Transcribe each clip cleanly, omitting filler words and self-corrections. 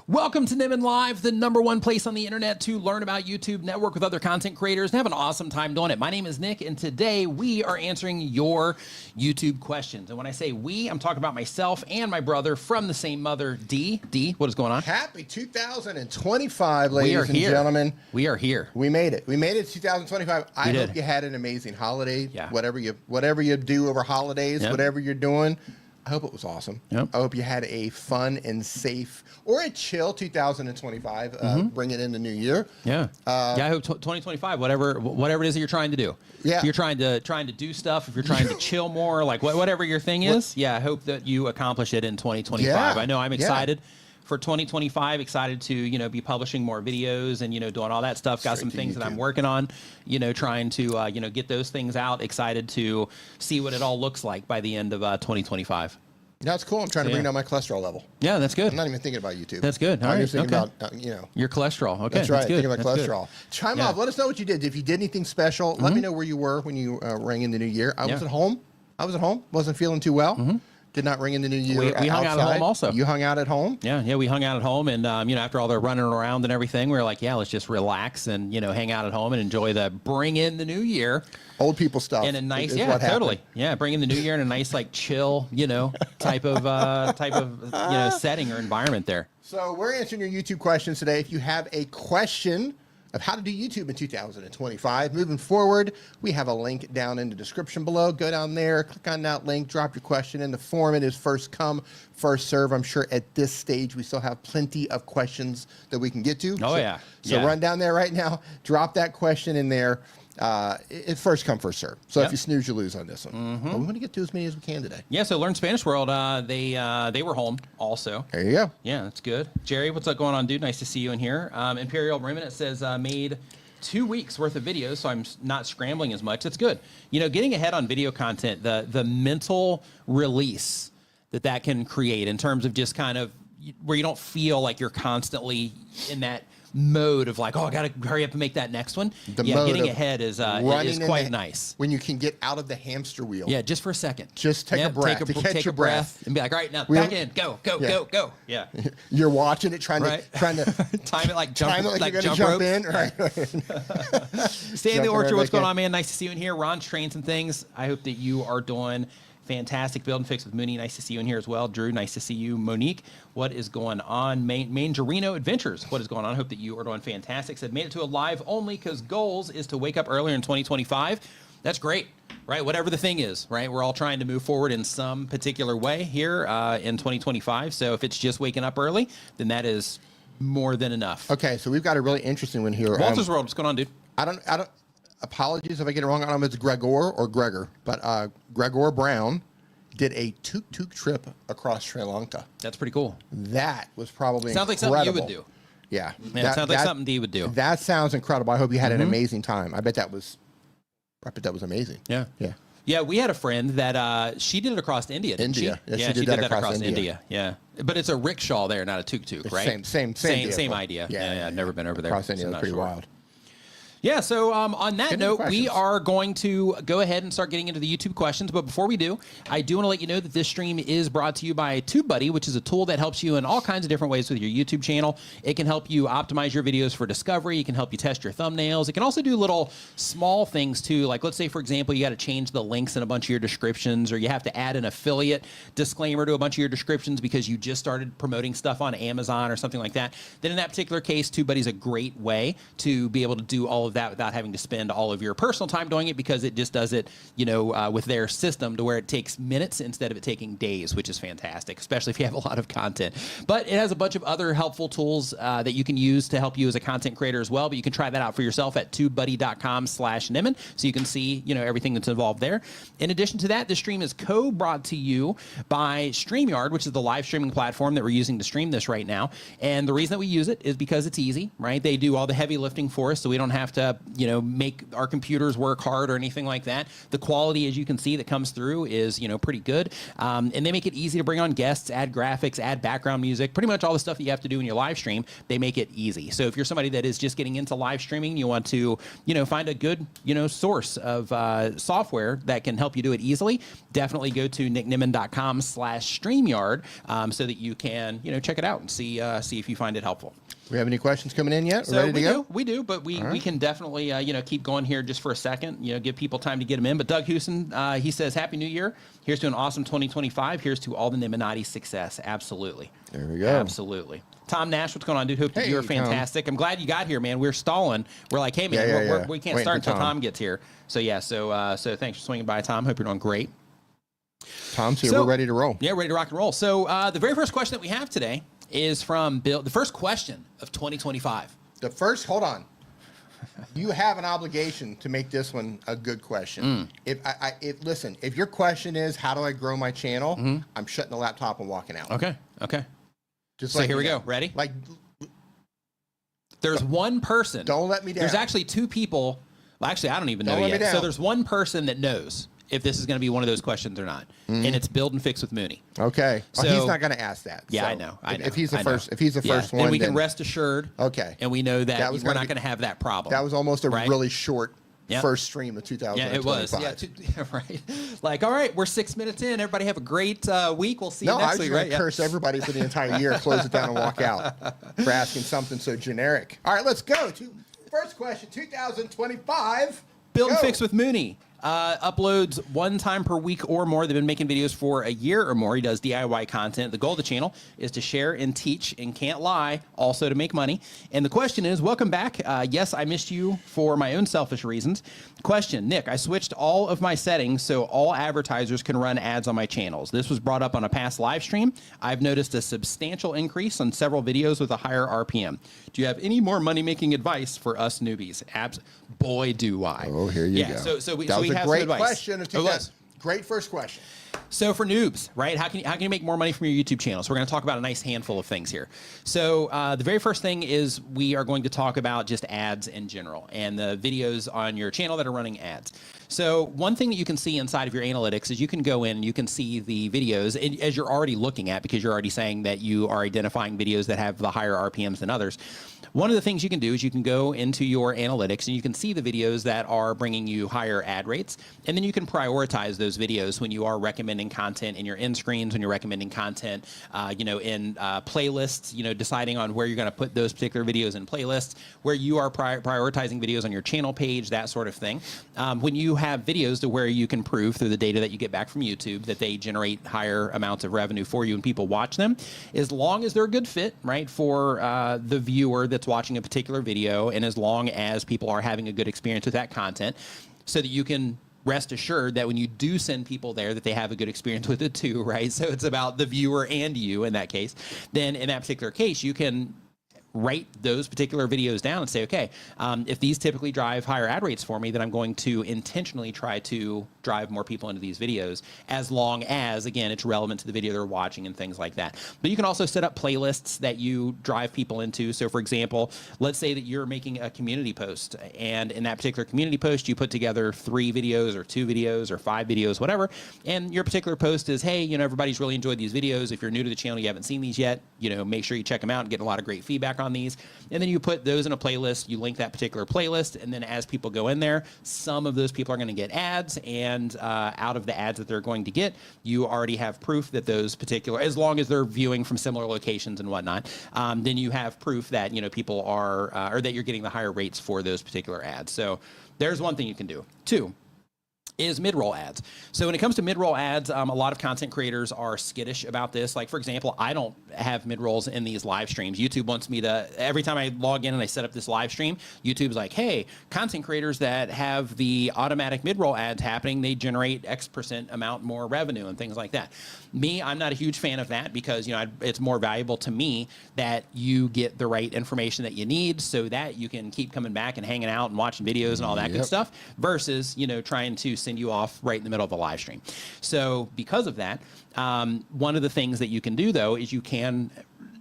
Welcome to Nimin Live, the #1 place on the internet to learn about YouTube, network with other content creators, and have an awesome time doing it. My name is Nick, and today we are answering your YouTube questions. And when I say we, I'm talking about myself and my brother from the same mother, D. D, what is going on? Happy 2025, ladies and gentlemen. We are here. We made it. We made it to 2025. I hope you had an amazing holiday. Yeah. Whatever you do over holidays, whatever you're doing. I hope it was awesome. Yep. I hope you had a fun and safe or a chill 2025. Bring it in the new year. Yeah. I hope 2025, whatever it is that you're trying to do. Yeah. If you're trying to do stuff, if you're trying to chill more, like whatever your thing is, I hope that you accomplish it in 2025. Yeah. I know I'm excited. For 2025, excited to, be publishing more videos and, doing all that stuff. Got some things that I'm working on, trying to, get those things out. Excited to see what it all looks like by the end of 2025. That's cool. I'm trying to bring down my cholesterol level. Yeah, that's good. I'm not even thinking about YouTube. That's good. I'm just thinking about, your cholesterol. Okay, that's right. That's thinking about cholesterol. Chime off. Let us know what you did. If you did anything special, let me know where you were when you rang in the new year. I was at home. Wasn't feeling too well. Did not ring in the new year. We hung out at home also. You hung out at home? Yeah, we hung out at home, and after all the running around and everything, we were like, let's just relax and hang out at home and enjoy the bring in the new year. Old people stuff. And a nice, totally. Yeah, bring in the new year in a nice, like chill, type of setting or environment there. So we're answering your YouTube questions today. If you have a question of how to do YouTube in 2025. Moving forward, we have a link down in the description below. Go down there, click on that link, drop your question in the form. It is first come, first serve. I'm sure at this stage we still have plenty of questions that we can get to. So run down there right now, drop that question in there. It's first come, first serve. So if you snooze, you lose on this one. But we want to get to as many as we can today. Yeah, so Learn Spanish World, they were home also. There you go. Yeah, that's good. Jerry, what's up going on, dude? Nice to see you in here. Imperial Remnant says, made 2 weeks worth of videos, so I'm not scrambling as much. That's good. Getting ahead on video content, the mental release that can create in terms of just kind of where you don't feel like you're constantly in that mode of like, I gotta hurry up and make that next one. Getting ahead is quite nice. When you can get out of the hamster wheel. Yeah, just for a second. Just take a breath. Take your breath and be like, all right, now back in, go. Yeah. You're watching it, trying to time it like jump, you're gonna jump in. Right. Stay in the orchard. What's going on, man? Nice to see you in here. Ron's Trains and Things. I hope that you are doing fantastic. Build and Fix with Mooney. Nice to see you in here as well. Drew, nice to see you. Monique, what is going on? Mangerino Adventures, what is going on? I hope that you are doing fantastic. Said, made it to a live only because goals is to wake up earlier in 2025. That's great, right? Whatever the thing is, right? We're all trying to move forward in some particular way here in 2025. So if it's just waking up early, then that is more than enough. Okay, so we've got a really interesting one here. Walter's World, what's going on, dude? I don't. Apologies if I get it wrong. I don't know if it's Gregor or Gregor, but Gregor Brown did a tuk-tuk trip across Sri Lanka. That's pretty cool. That was probably sounds like something you would do. Yeah. It sounds like something D would do. That sounds incredible. I hope you had an amazing time. I bet that was amazing. Yeah. Yeah, we had a friend that she did it across India, didn't she? Yeah, she did that across India. Yeah. But it's a rickshaw there, not a tuk-tuk, right? Same idea. Yeah, I've never been over there. Across India, that's pretty wild. Yeah, so on that note, we are going to go ahead and start getting into the YouTube questions. But before we do, I do want to let you know that this stream is brought to you by TubeBuddy, which is a tool that helps you in all kinds of different ways with your YouTube channel. It can help you optimize your videos for discovery. It can help you test your thumbnails. It can also do little small things too. Like let's say, for example, you got to change the links in a bunch of your descriptions, or you have to add an affiliate disclaimer to a bunch of your descriptions because you just started promoting stuff on Amazon or something like that. Then in that particular case, TubeBuddy is a great way to be able to do all of that without having to spend all of your personal time doing it, because it just does it, with their system to where it takes minutes instead of it taking days, which is fantastic, especially if you have a lot of content. But it has a bunch of other helpful tools that you can use to help you as a content creator as well. But you can try that out for yourself at tubebuddy.com/Nimin, so you can see, everything that's involved there. In addition to that, the stream is co-brought to you by StreamYard, which is the live streaming platform that we're using to stream this right now. And the reason that we use it is because it's easy, right? They do all the heavy lifting for us, so we don't have to to, you know, make our computers work hard or anything like that. The quality, as you can see, that comes through is, you know, pretty good. And they make it easy to bring on guests, add graphics, add background music, pretty much all the stuff that you have to do in your live stream. They make it easy. So if you're somebody that is just getting into live streaming, you want to, you know, find a good, you know, source of software that can help you do it easily, definitely go to nickniman.com/StreamYard so that you can, you know, check it out and see if you find it helpful. We have any questions coming in yet? So ready to go? We do, but we can definitely, you know, keep going here just for a second, you know, give people time to get them in. But Doug Houston, he says, Happy New Year. Here's to an awesome 2025. Here's to all the Niminati success. Absolutely. There we go. Absolutely. Tom Nash, what's going on, dude? Hope that you're fantastic. I'm glad you got here, man. We're stalling. We're like, hey, man, we can't start until Tom gets here. So, yeah, so thanks for swinging by, Tom. Hope you're doing great. Tom's here. We're ready to roll. Yeah, ready to rock and roll. So the very first question that we have today is from Bill. The first question of 2025. Hold on. You have an obligation to make this one a good question. Listen, if your question is, how do I grow my channel? I'm shutting the laptop and walking out. Okay. Just so here we go. Ready? Like, there's one person. Don't let me down. There's actually two people. Well, actually, I don't even know yet. So there's one person that knows if this is going to be one of those questions or not, and it's Build and Fix with Mooney. Okay. So he's not going to ask that. Yeah, so I know. If he's the first one, then we can rest assured. Okay. And we know that we're not going to have that problem. That was almost a really short first stream of 2025. Yeah, it was. Yeah, right. Like, all right, we're 6 minutes in. Everybody have a great week. We'll see you next week, right? I was going to curse everybody for the entire year, close it down and walk out for asking something so generic. All right, let's go to first question, 2025. Build and Fix with Mooney. Uploads 1 time per week or more. They've been making videos for a year or more. He does DIY content. The goal of the channel is to share and teach and can't lie, also to make money. And the question is, welcome back. Yes, I missed you for my own selfish reasons. Question, Nick, I switched all of my settings so all advertisers can run ads on my channels. This was brought up on a past live stream. I've noticed a substantial increase on several videos with a higher RPM. Do you have any more money-making advice for us newbies? Boy, do I. Oh, here you go. So we have a great question. Great first question. So for noobs, right? How can you make more money from your YouTube channel? So we're going to talk about a nice handful of things here. So the very first thing is we are going to talk about just ads in general and the videos on your channel that are running ads. So one thing that you can see inside of your analytics is you can go in and you can see the videos as you're already looking at, because you're already saying that you are identifying videos that have the higher RPMs than others. One of the things you can do is you can go into your analytics and you can see the videos that are bringing you higher ad rates, and then you can prioritize those videos when you are recommending content in your end screens, when you're recommending content, in playlists, deciding on where you're going to put those particular videos in playlists, where you are prioritizing videos on your channel page, that sort of thing. When you have videos to where you can prove through the data that you get back from YouTube that they generate higher amounts of revenue for you and people watch them, as long as they're a good fit, right, for the viewer that's watching a particular video, and as long as people are having a good experience with that content, so that you can rest assured that when you do send people there that they have a good experience with it too, right? So it's about the viewer and you in that case. Then in that particular case, you can write those particular videos down and say, okay, if these typically drive higher ad rates for me, then I'm going to intentionally try to drive more people into these videos, as long as, again, it's relevant to the video they're watching and things like that. But you can also set up playlists that you drive people into. So for example, let's say that you're making a community post, and in that particular community post, you put together 3 videos or 2 videos or 5 videos, whatever. And your particular post is, hey, everybody's really enjoyed these videos. If you're new to the channel, you haven't seen these yet, make sure you check them out and get a lot of great feedback on these. And then you put those in a playlist, you link that particular playlist, and then as people go in there, some of those people are going to get ads, and out of the ads that they're going to get, you already have proof that those particular, as long as they're viewing from similar locations and whatnot, then you have proof that people are, or that you're getting the higher rates for those particular ads. So there's one thing you can do. 2 is mid-roll ads. So when it comes to mid-roll ads, a lot of content creators are skittish about this. Like, for example, I don't have mid-rolls in these live streams. YouTube wants me to, every time I log in and I set up this live stream, YouTube's like, hey, content creators that have the automatic mid-roll ads happening, they generate X% amount more revenue and things like that. Me, I'm not a huge fan of that, because it's more valuable to me that you get the right information that you need, so that you can keep coming back and hanging out and watching videos and all that good stuff, versus trying to send you off right in the middle of a live stream. So because of that, one of the things that you can do though is you can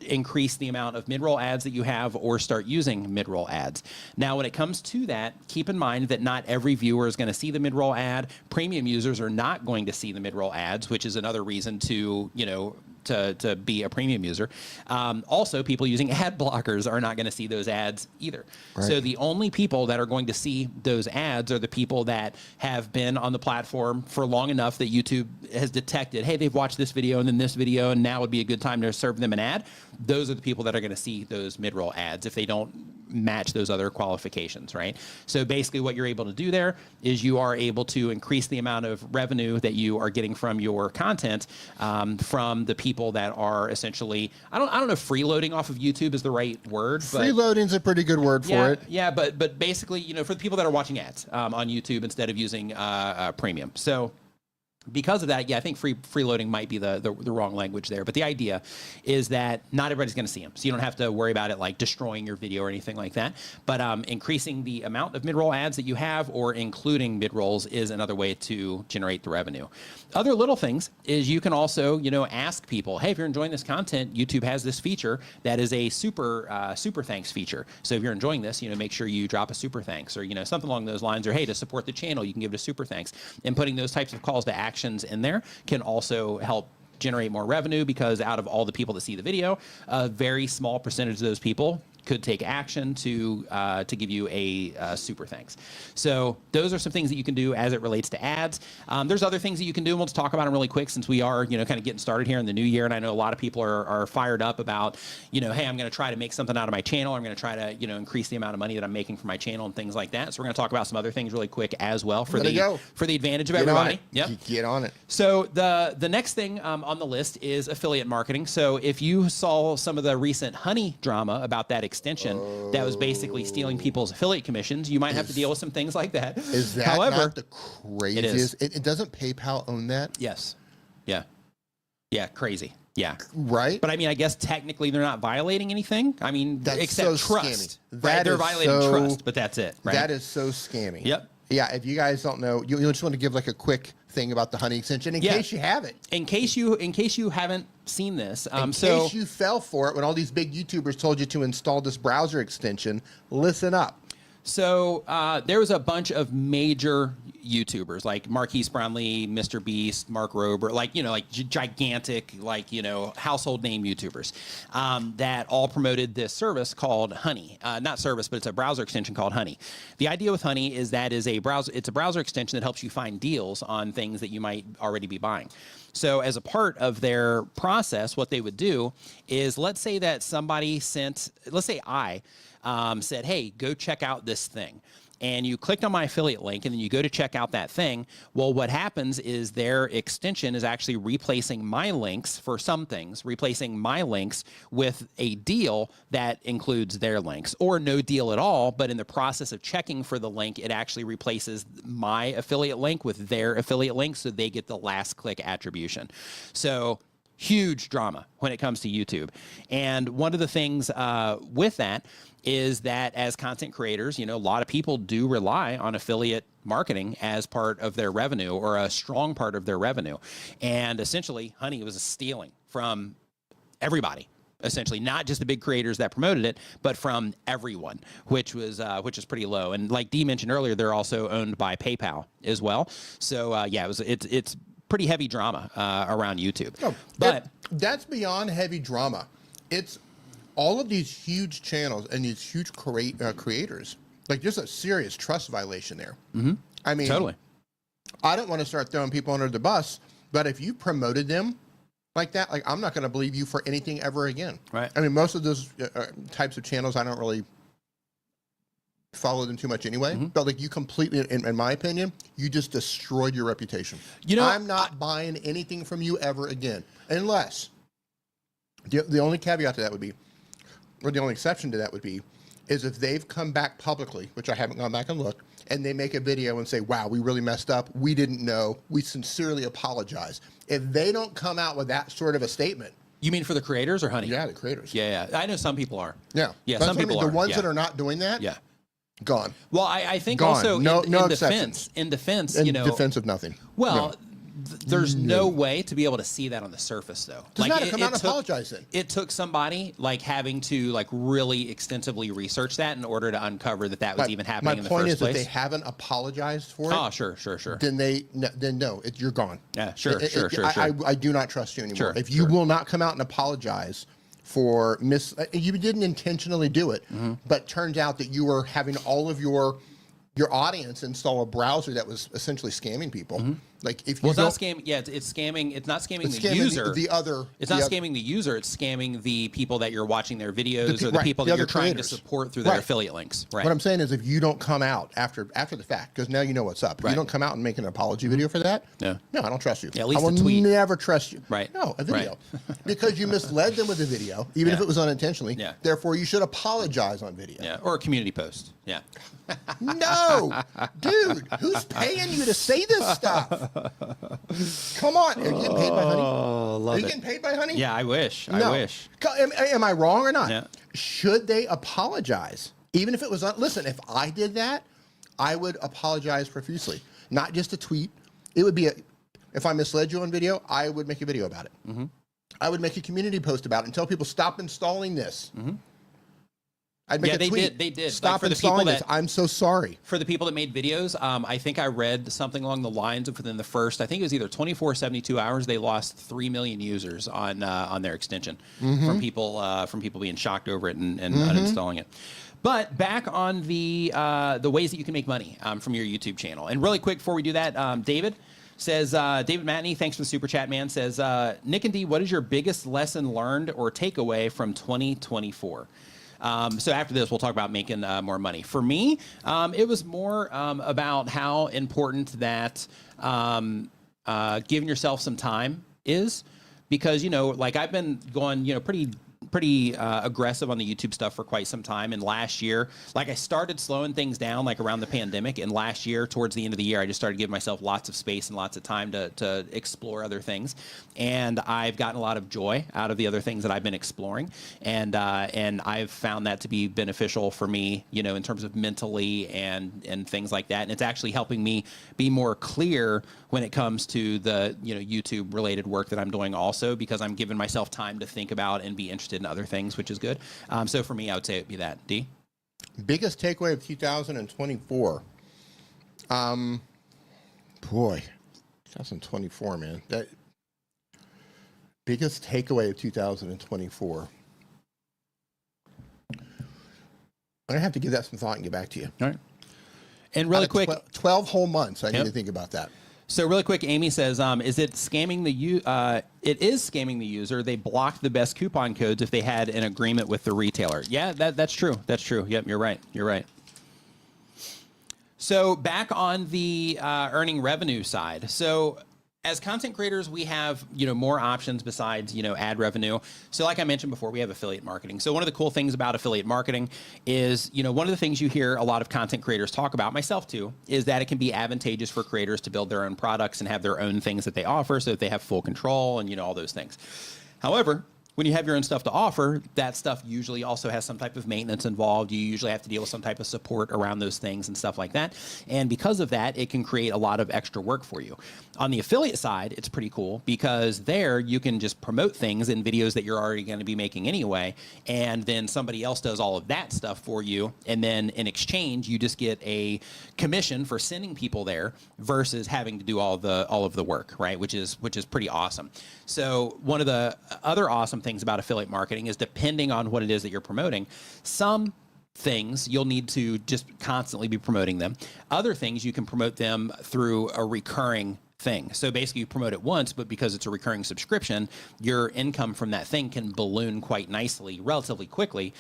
increase the amount of mid-roll ads that you have or start using mid-roll ads. Now, when it comes to that, keep in mind that not every viewer is going to see the mid-roll ad. Premium users are not going to see the mid-roll ads, which is another reason to, you know, to be a premium user. Also, people using ad blockers are not going to see those ads either. Right. So the only people that are going to see those ads are the people that have been on the platform for long enough that YouTube has detected, hey, they've watched this video and then this video, and now would be a good time to serve them an ad. Those are the people that are going to see those mid-roll ads if they don't match those other qualifications, right? So basically what you're able to do there is you are able to increase the amount of revenue that you are getting from your content from the people that are essentially, I don't know if freeloading off of YouTube is the right word. Freeloading's a pretty good word for it. Yeah, but basically, you know, for the people that are watching ads on YouTube instead of using premium. So because of that, yeah, I think freeloading might be the wrong language there. But the idea is that not everybody's going to see them. So you don't have to worry about it like destroying your video or anything like that. But increasing the amount of mid-roll ads that you have or including mid-rolls is another way to generate the revenue. Other little things is you can also, you know, ask people, hey, if you're enjoying this content, YouTube has this feature that is a super thanks feature. So if you're enjoying this, you know, make sure you drop a super thanks or, you know, something along those lines. Or, hey, to support the channel, you can give it a super thanks. And putting those types of calls to action in there can also help generate more revenue because out of all the people that see the video, a very small percentage of those people could take action to give you a super thanks. So those are some things that you can do as it relates to ads. There's other things that you can do, and we'll just talk about them really quick since we are, you know, kind of getting started here in the new year. And I know a lot of people are fired up about, you know, hey, I'm going to try to make something out of my channel. I'm going to try to, you know, increase the amount of money that I'm making from my channel and things like that. So we're going to talk about some other things really quick as well for the advantage of everybody. Yep. Get on it. So the next thing on the list is affiliate marketing. So if you saw some of the recent Honey drama about that extension that was basically stealing people's affiliate commissions, you might have to deal with some things like that. Is that not the craziest? It doesn't PayPal own that? Yes. Yeah. Yeah, crazy. Yeah. Right? But I mean, I guess technically they're not violating anything. I mean, that's except so trust. Scammy. Right? They're violating trust, but that's it. Right? That is so scammy. Yep. Yeah, if you guys don't know, you just want to give like a quick thing about the Honey extension in case you haven't. In case you haven't seen this. In case you fell for it when all these big YouTubers told you to install this browser extension, listen up. So there was a bunch of major YouTubers like Marquise Brownlee, Mr. Beast, Mark Rober, like, you know, like gigantic, like, you know, household name YouTubers that all promoted this service called Honey. Not service, but it's a browser extension called Honey. The idea with Honey is that it's a browser extension that helps you find deals on things that you might already be buying. So as a part of their process, what they would do is, let's say that somebody let's say I said, hey, go check out this thing. And you clicked on my affiliate link and then you go to check out that thing. Well, what happens is their extension is actually replacing my links for some things, replacing my links with a deal that includes their links, or no deal at all. But in the process of checking for the link, it actually replaces my affiliate link with their affiliate link, so they get the last click attribution. So huge drama when it comes to YouTube. And one of the things with that is that as content creators, you know, a lot of people do rely on affiliate marketing as part of their revenue, or a strong part of their revenue. And essentially, Honey was stealing from everybody. Essentially, not just the big creators that promoted it, but from everyone, which is pretty low. And like Dee mentioned earlier, they're also owned by PayPal as well. So yeah, it's pretty heavy drama around YouTube. No, but that's beyond heavy drama. It's all of these huge channels and these huge creators. Like, there's a serious trust violation there. Mm-hmm. I mean, totally. I don't want to start throwing people under the bus, but if you promoted them like that, like, I'm not going to believe you for anything ever again. Right. I mean, most of those types of channels, I don't really follow them too much anyway. Mm-hmm. But like, you completely, in my opinion, you just destroyed your reputation. You know, I'm not buying anything from you ever again, unless the only caveat to that would be, or the only exception to that would be, is if they've come back publicly, which I haven't gone back and looked, and they make a video and say, wow, we really messed up. We didn't know. We sincerely apologize. If they don't come out with that sort of a statement. You mean for the creators or Honey? Yeah, the creators. Yeah. I know some people are. Yeah. Yeah, some people are. The ones that are not doing that. Yeah. Gone. Well, I think Gone. also No defense, in defense of nothing. Well, there's no way to be able to see that on the surface, though. Does not come out and apologize then. It took somebody like having to like really extensively research that in order to uncover that was even happening in the first place. My point is that they haven't apologized for it. Oh, sure. Then no, you're gone. Yeah, sure. I do not trust you anymore. Sure, if you will not come out and apologize for you didn't intentionally do it, but turns out that you were having all of your audience install a browser that was essentially scamming people. Like if you it's not scamming. Yeah, it's scamming. It's not scamming the user. It's not scamming the user. It's scamming the people that you're watching their videos or the people that you're trying to support through their affiliate links. Right. What I'm saying is, if you don't come out after the fact, because now you know what's up. If you don't come out and make an apology video for that, no, I don't trust you. Yeah, at least I will a tweet. never trust you. Right. No, a video, because you misled them with a video, even if it was unintentionally. Yeah. Therefore, you should apologize on video. Yeah, or a community post. Yeah. No, dude, who's paying you to say this stuff? Come on, are you getting paid by Honey? Oh, love Are you getting paid by Honey? Yeah, I wish. No. I wish. Am I wrong or not? Yeah. Should they apologize? Even if it was listen, if I did that, I would apologize profusely. Not just a tweet. It would be if I misled you on video, I would make a video about it. I would make a community post about it and tell people, stop installing this. I'd make a tweet. They did. Stop for installing the this. I'm so sorry. For the people that made videos, I think I read something along the lines of within the first, I think it was either 24 or 72 hours, they lost 3 million users on their extension from people being shocked over it and uninstalling it. But back on the ways that you can make money from your YouTube channel. And really quick before we do that, David says, David Matney, thanks for the super chat, man, says, Nick and D, what is your biggest lesson learned or takeaway from 2024? So after this, we'll talk about making more money. For me, it was more about how important that giving yourself some time is, because, like I've been going, pretty aggressive on the YouTube stuff for quite some time. And last year, like I started slowing things down like around the pandemic. And last year, towards the end of the year, I just started giving myself lots of space and lots of time to explore other things. And I've gotten a lot of joy out of the other things that I've been exploring. And I've found that to be beneficial for me, in terms of mentally and things like that. And it's actually helping me be more clear when it comes to the, YouTube related work that I'm doing also, because I'm giving myself time to think about and be interested in other things, which is good. So for me, I would say it'd be that. D? Biggest takeaway of 2024. Boy, 2024, man. That biggest takeaway of 2024. I'm gonna have to give that some thought and get back to you. All right. And really quick, 12 whole months. I need to think about that. So really quick, Amy says, is it scamming it is scamming the user. They blocked the best coupon codes if they had an agreement with the retailer. Yeah, that's true. That's true. Yep, you're right. You're right. So back on the earning revenue side. So as content creators, we have, more options besides, ad revenue. So like I mentioned before, we have affiliate marketing. So one of the cool things about affiliate marketing is, one of the things you hear a lot of content creators talk about, myself too, is that it can be advantageous for creators to build their own products and have their own things that they offer so that they have full control and, all those things. However, when you have your own stuff to offer, that stuff usually also has some type of maintenance involved. You usually have to deal with some type of support around those things and stuff like that. And because of that, it can create a lot of extra work for you. On the affiliate side, it's pretty cool because there you can just promote things in videos that you're already going to be making anyway. And then somebody else does all of that stuff for you. And then in exchange, you just get a commission for sending people there versus having to do all of the work, right? Which is pretty awesome. So one of the other awesome things about affiliate marketing is, depending on what it is that you're promoting, some things you'll need to just constantly be promoting them. Other things you can promote them through a recurring thing. So basically you promote it once, but because it's a recurring subscription, your income from that thing can balloon quite nicely, relatively quickly,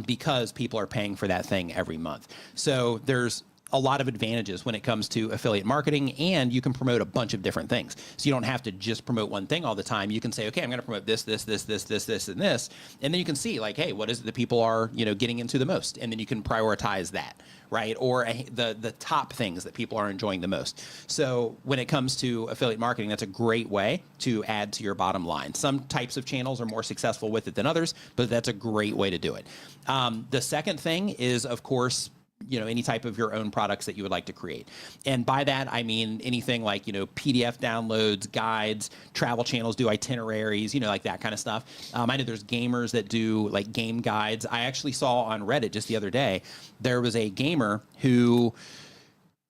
because people are paying for that thing every month. So there's a lot of advantages when it comes to affiliate marketing, and you can promote a bunch of different things. So you don't have to just promote one thing all the time. You can say, okay, I'm going to promote this, and this. And then you can see like, hey, what is it that people are, getting into the most? And then you can prioritize that, right? Or the top things that people are enjoying the most. So when it comes to affiliate marketing, that's a great way to add to your bottom line. Some types of channels are more successful with it than others, but that's a great way to do it. The second thing is, of course, any type of your own products that you would like to create. And by that, I mean anything like, PDF downloads, guides, travel channels do itineraries, like that kind of stuff. I know there's gamers that do like game guides. I actually saw on Reddit just the other day, there was a gamer who,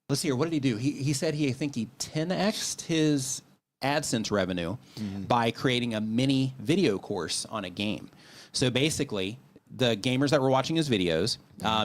let's see here, what did he do? He said I think he 10x'd his AdSense revenue by creating a mini video course on a game. So basically, the gamers that were watching his videos,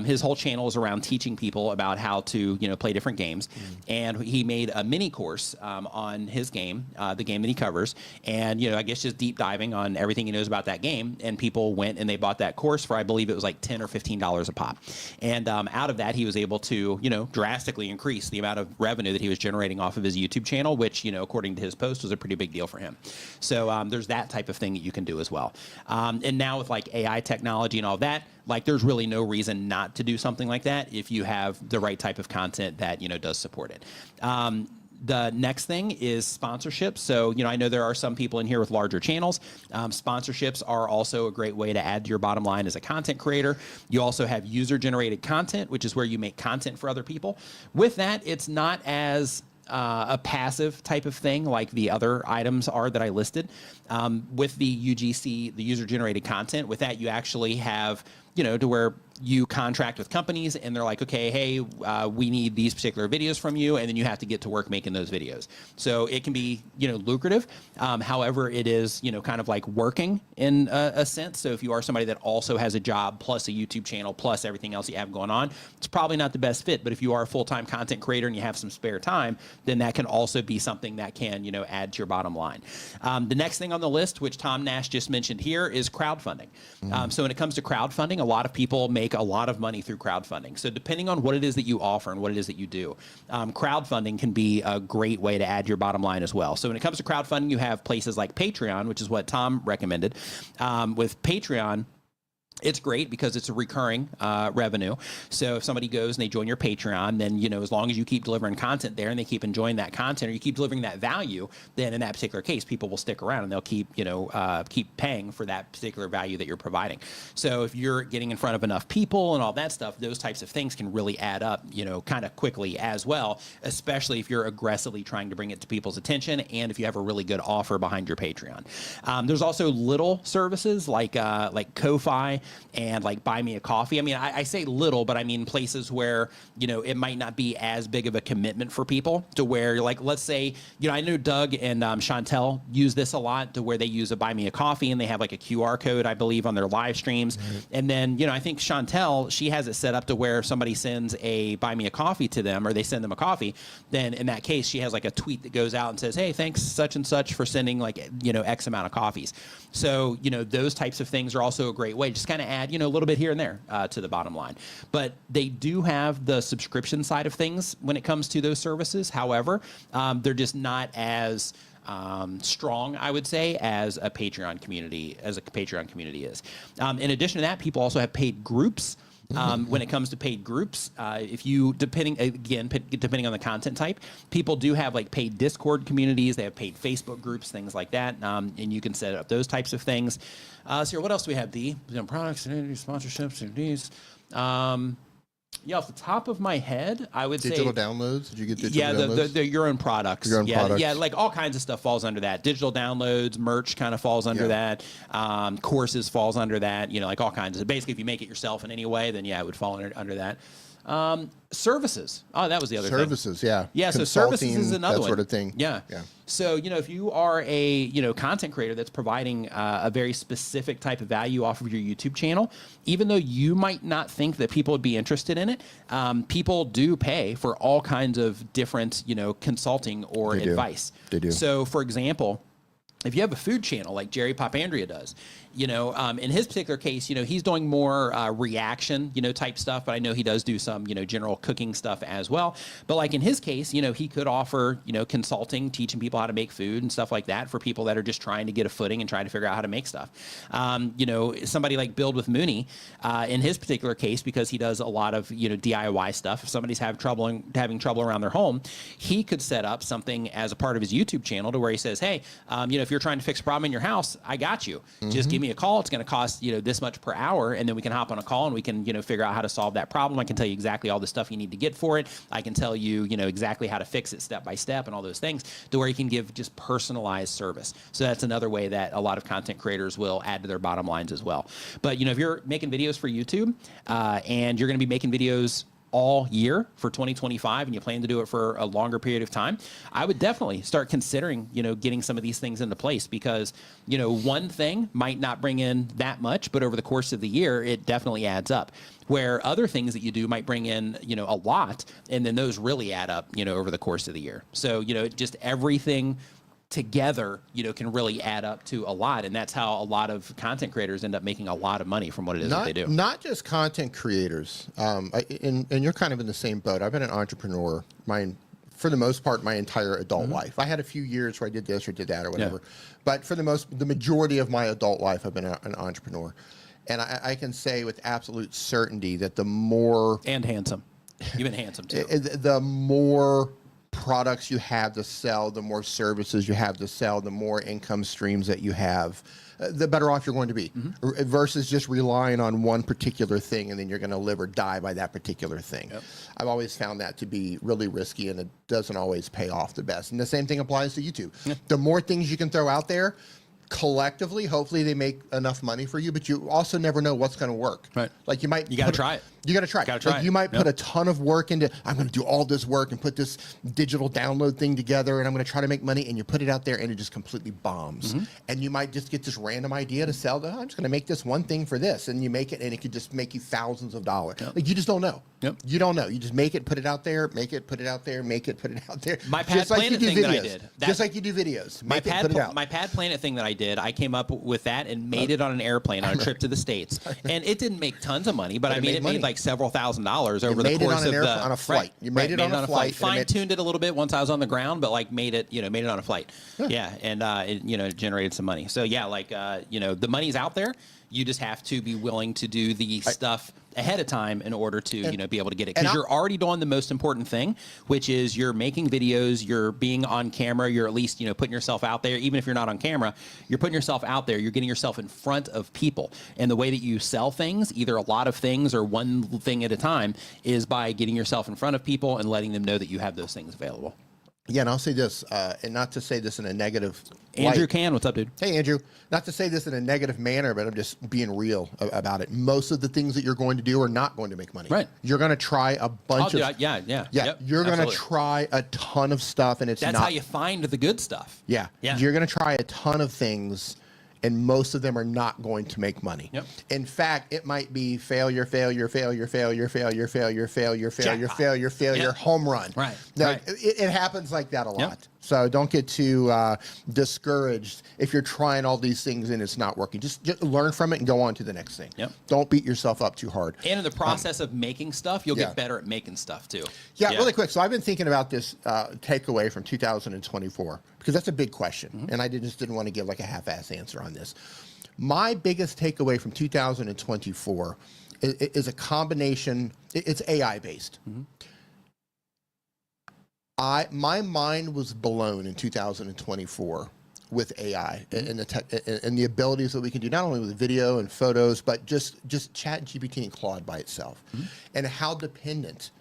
his whole channel is around teaching people about how to, play different games. And he made a mini course on his game, the game that he covers. And, I guess just deep diving on everything he knows about that game. And people went and they bought that course for, I believe it was like $10 or $15 a pop. And out of that, he was able to, drastically increase the amount of revenue that he was generating off of his YouTube channel, which, according to his post, was a pretty big deal for him. So there's that type of thing that you can do as well. And now with like AI technology and all that, like there's really no reason not to do something like that if you have the right type of content that, does support it. The next thing is sponsorships. So, I know there are some people in here with larger channels. Sponsorships are also a great way to add to your bottom line as a content creator. You also have user-generated content, which is where you make content for other people. With that, it's not as a passive type of thing like the other items are that I listed. With the UGC, the user-generated content, with that you actually have, to where you contract with companies and they're like, okay, hey, we need these particular videos from you, and then you have to get to work making those videos. So it can be, lucrative. However, it is, kind of like working in a sense. So if you are somebody that also has a job plus a YouTube channel plus everything else you have going on, it's probably not the best fit. But if you are a full-time content creator and you have some spare time, then that can also be something that can, add to your bottom line. The next thing on the list, which Tom Nash just mentioned here, is crowdfunding. So when it comes to crowdfunding, a lot of people make a lot of money through crowdfunding. So depending on what it is that you offer and what it is that you do, crowdfunding can be a great way to add your bottom line as well. So when it comes to crowdfunding, you have places like Patreon, which is what Tom recommended. With Patreon, it's great because it's a recurring revenue. So if somebody goes and they join your Patreon, then, as long as you keep delivering content there and they keep enjoying that content, or you keep delivering that value, then in that particular case, people will stick around and they'll keep, keep paying for that particular value that you're providing. So if you're getting in front of enough people and all that stuff, those types of things can really add up, kind of quickly as well, especially if you're aggressively trying to bring it to people's attention and if you have a really good offer behind your Patreon. There's also little services like Ko-Fi and like Buy Me a Coffee. I mean, I say little, but I mean places where, it might not be as big of a commitment for people to where, like, let's say, I know Doug and Chantel use this a lot to where they use a Buy Me a Coffee and they have like a QR code, I believe, on their live streams. Right. And then, I think Chantel, she has it set up to where if somebody sends a Buy Me a Coffee to them or they send them a coffee, then in that case, she has like a tweet that goes out and says, hey, thanks such and such for sending like, X amount of coffees. So, those types of things are also a great way. Just kind of add, a little bit here and there to the bottom line. But they do have the subscription side of things when it comes to those services. However, they're just not as strong, I would say, as a Patreon community is. In addition to that, people also have paid groups. When it comes to paid groups, if you, depending on the content type, people do have like paid Discord communities. They have paid Facebook groups, things like that. And you can set up those types of things. So what else do we have? Products, sponsorships, CDs. Yeah, off the top of my head, I would say digital downloads. Did you get digital downloads? Yeah, your own products. Your own products. Yeah, like all kinds of stuff falls under that. Digital downloads, merch kind of falls under that. Courses falls under that. Like all kinds of. Basically, if you make it yourself in any way, then yeah, it would fall under that. Services. Oh, that was the other thing. Services, yeah. Yeah, so services is another one. That sort of thing. Yeah. So, if you are a, content creator that's providing a very specific type of value off of your YouTube channel, even though you might not think that people would be interested in it, people do pay for all kinds of different, consulting or advice. They do. So, for example, if you have a food channel like Jerry Popandrea does, in his particular case, he's doing more reaction, type stuff, but I know he does do some, general cooking stuff as well. But like in his case, he could offer, consulting, teaching people how to make food and stuff like that for people that are just trying to get a footing and trying to figure out how to make stuff. Somebody like Build with Mooney, in his particular case, because he does a lot of, DIY stuff. If somebody's having trouble around their home, he could set up something as a part of his YouTube channel to where he says, hey, if you're trying to fix a problem in your house, I got you. Just give me me a call. It's going to cost, this much per hour. And then we can hop on a call and we can, figure out how to solve that problem. I can tell you exactly all the stuff you need to get for it. I can tell you, exactly how to fix it step by step and all those things, to where you can give just personalized service. So that's another way that a lot of content creators will add to their bottom lines as well. But, if you're making videos for YouTube and you're going to be making videos all year for 2025 and you plan to do it for a longer period of time, I would definitely start considering, getting some of these things into place, because, one thing might not bring in that much, but over the course of the year, it definitely adds up. Where other things that you do might bring in, a lot, and then those really add up, over the course of the year. So, just everything together, can really add up to a lot. And that's how a lot of content creators end up making a lot of money from what it is that they do. Not just content creators. And you're kind of in the same boat. I've been an entrepreneur, for the most part, my entire adult life. I had a few years where I did this or did that or whatever. Yeah. But for the majority of my adult life, I've been an entrepreneur. And I can say with absolute certainty that the more... And handsome. You've been handsome too. The more products you have to sell, the more services you have to sell, the more income streams that you have, the better off you're going to be, versus just relying on one particular thing and then you're going to live or die by that particular thing. Yep. I've always found that to be really risky, and it doesn't always pay off the best. And the same thing applies to YouTube. Yep. The more things you can throw out there, collectively, hopefully they make enough money for you, but you also never know what's going to work. Right. Like you might... You got to try it. You got to try it. Like you might put a ton of work into, I'm going to do all this work and put this digital download thing together and I'm going to try to make money, and you put it out there and it just completely bombs. And you might just get this random idea to sell. Oh, I'm just going to make this one thing for this, and you make it and it could just make you thousands of dollars. Yep. Like you just don't know. Yep. You don't know. You just make it, put it out there, make it, put it out there, make it, put it out there. My Pad Planet thing that I did. Just like you do videos. My Pad Planet thing that I did, I came up with that and made it on an airplane on a trip to the States. And it didn't make tons of money, but I mean, it made like several $1,000s over the course of on a flight. You made it on a flight. Fine-tuned it a little bit once I was on the ground, but like made it on a flight. Yeah, and it generated some money. So yeah, like the money's out there. You just have to be willing to do the stuff ahead of time in order to be able to get it, because you're already doing the most important thing, which is you're making videos, you're being on camera, you're at least putting yourself out there. Even if you're not on camera, you're putting yourself out there, you're getting yourself in front of people. And the way that you sell things, either a lot of things or one thing at a time, is by getting yourself in front of people and letting them know that you have those things available. Yeah, and I'll say this, and not to say this in a negative Andrew light. Can, what's up, dude? Hey, Andrew. Not to say this in a negative manner, but I'm just being real about it. Most of the things that you're going to do are not going to make money. Right. You're going to try a bunch of... Yeah. Yep, you're going to try a ton of stuff, and That's how you find the good stuff. Yeah. You're going to try a ton of things, and most of them are not going to make money. Yep. In fact, it might be failure, home run. Right. Now, it happens like that a lot. Yep. So don't get too discouraged if you're trying all these things and it's not working. Just learn from it and go on to the next thing. Yep. Don't beat yourself up too hard. And in the process of making stuff, you'll get better at making stuff too. Yeah, really quick. So I've been thinking about this takeaway from 2024, because that's a big question. And I just didn't want to give like a half-ass answer on this. My biggest takeaway from 2024 is a combination. It's AI-based. My mind was blown in 2024 with AI and the abilities that we can do, not only with video and photos, but just ChatGPT and Claude by itself, and how dependent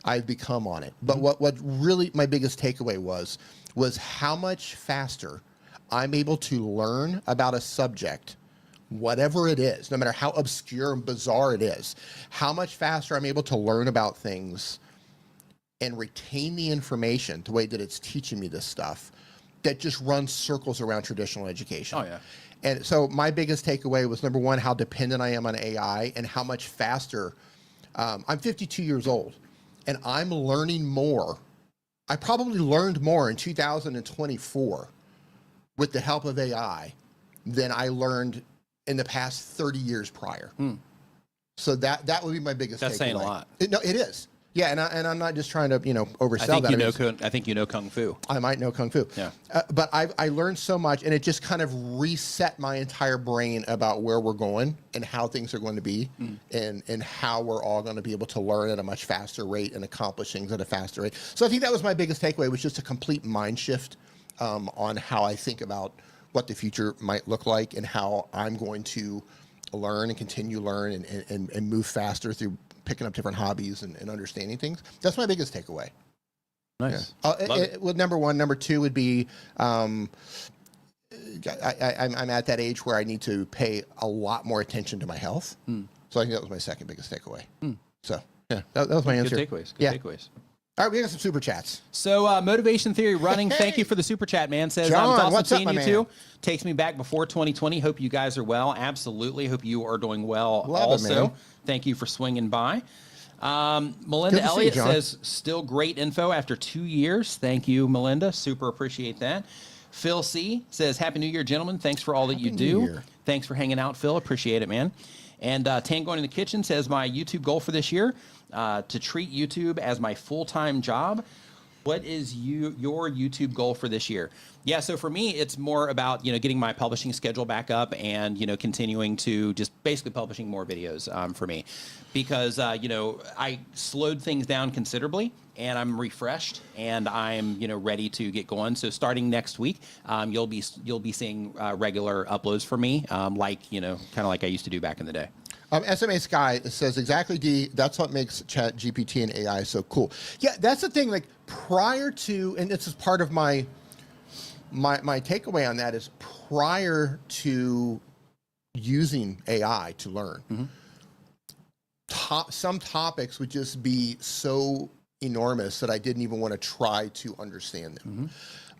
I've become on it. But what really my biggest takeaway was how much faster I'm able to learn about a subject, whatever it is, no matter how obscure and bizarre it is, how much faster I'm able to learn about things and retain the information the way that it's teaching me this stuff that just runs circles around traditional education. Oh, yeah. And so my biggest takeaway was, number one, how dependent I am on AI and how much faster. I'm 52 years old, and I'm learning more. I probably learned more in 2024 with the help of AI than I learned in the past 30 years prior. So that would be my biggest takeaway. That's saying a lot. No, it is. Yeah, and I'm not just trying to oversell that. I think you know Kung Fu. I might know Kung Fu. Yeah. But I learned so much, and it just kind of reset my entire brain about where we're going and how things are going to be, and how we're all going to be able to learn at a much faster rate and accomplish things at a faster rate. So I think that was my biggest takeaway, was just a complete mind shift on how I think about what the future might look like and how I'm going to learn and continue to learn and move faster through picking up different hobbies and understanding things. That's my biggest takeaway. Nice. Yeah. Well, number one. Number two would be I'm at that age where I need to pay a lot more attention to my health. So I think that was my second biggest takeaway. So yeah, that was my answer. Good takeaways. Good takeaways. All right, we got some super chats. So Motivation Theory Running, thank you for the super chat, man. Says, John, it's awesome what's up, seeing my you man? two. Takes me back before 2020. Hope you guys are well. Absolutely. Hope you are doing well Love it, also. man. Thank you for swinging by. Melinda Good to see you, Elliott John. says, still great info after 2 years. Thank you, Melinda. Super appreciate that. Phil C. says, Happy New Year, gentlemen. Thanks for all that you do. Year. Thanks for hanging out, Phil. Appreciate it, man. And Tango in the Kitchen says, my YouTube goal for this year, to treat YouTube as my full-time job. What is your YouTube goal for this year? Yeah, so for me, it's more about, getting my publishing schedule back up and, continuing to just basically publishing more videos for me. Because, I slowed things down considerably and I'm refreshed and I'm, ready to get going. So starting next week, you'll be seeing regular uploads for me, like, kind of like I used to do back in the day. SMA Sky says, exactly, D, that's what makes Chat GPT and AI so cool. Yeah, that's the thing, like prior to, and this is part of my takeaway on that is prior to using AI to learn, some topics would just be so enormous that I didn't even want to try to understand them.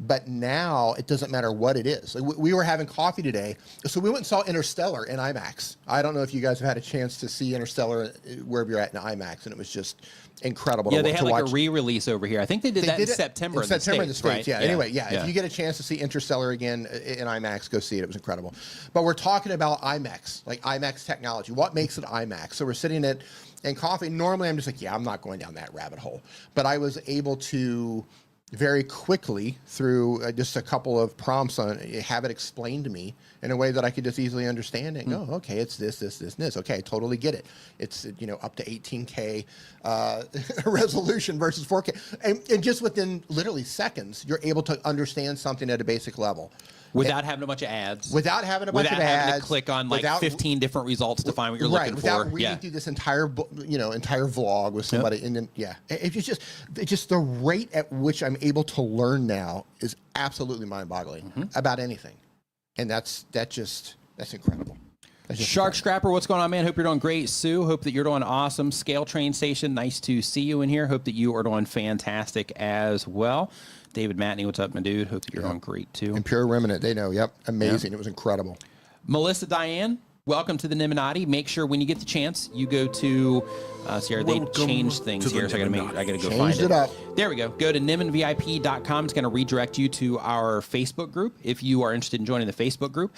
But now it doesn't matter what it is. Like we were having coffee today, so we went and saw Interstellar in IMAX. I don't know if you guys have had a chance to see Interstellar wherever you're at in IMAX, and it was just incredible. Yeah, they had like a re-release over here. I think they did that in September. In September in the States, right? yeah. Anyway, if you get a chance to see Interstellar again in IMAX, go see it. It was incredible. But we're talking about IMAX, like IMAX technology. What makes it IMAX? So we're sitting at and coffee. Normally, I'm just like, I'm not going down that rabbit hole. But I was able to very quickly through just a couple of prompts on have it explained to me in a way that I could just easily understand it and go, okay, it's this, this, this, and this. Okay, I totally get it. It's, up to 18K resolution versus 4K. And just within literally seconds, you're able to understand something at a basic level. Without having a bunch of ads. Without having a bunch of ads. Without having to click on like 15 different results to find what you're looking for. Without reading through this entire, entire vlog with somebody. And then, it's just the rate at which I'm able to learn now is absolutely mind-boggling about anything. And that's incredible. Shark Scrapper, what's going on, man? Hope you're doing great. Sue, hope that you're doing awesome. Scale Train Station, nice to see you in here. Hope that you are doing fantastic as well. David Matney, what's up, my dude? Hope that you're doing great, too. And Pure Remnant, they know. Yep, amazing. It was incredible. Melissa Diane, welcome to the Niminati. Make sure when you get the chance, you go to, they changed things here, so I gotta go find it. Up. There we go. Go to niminvip.com. It's going to redirect you to our Facebook group if you are interested in joining the Facebook group.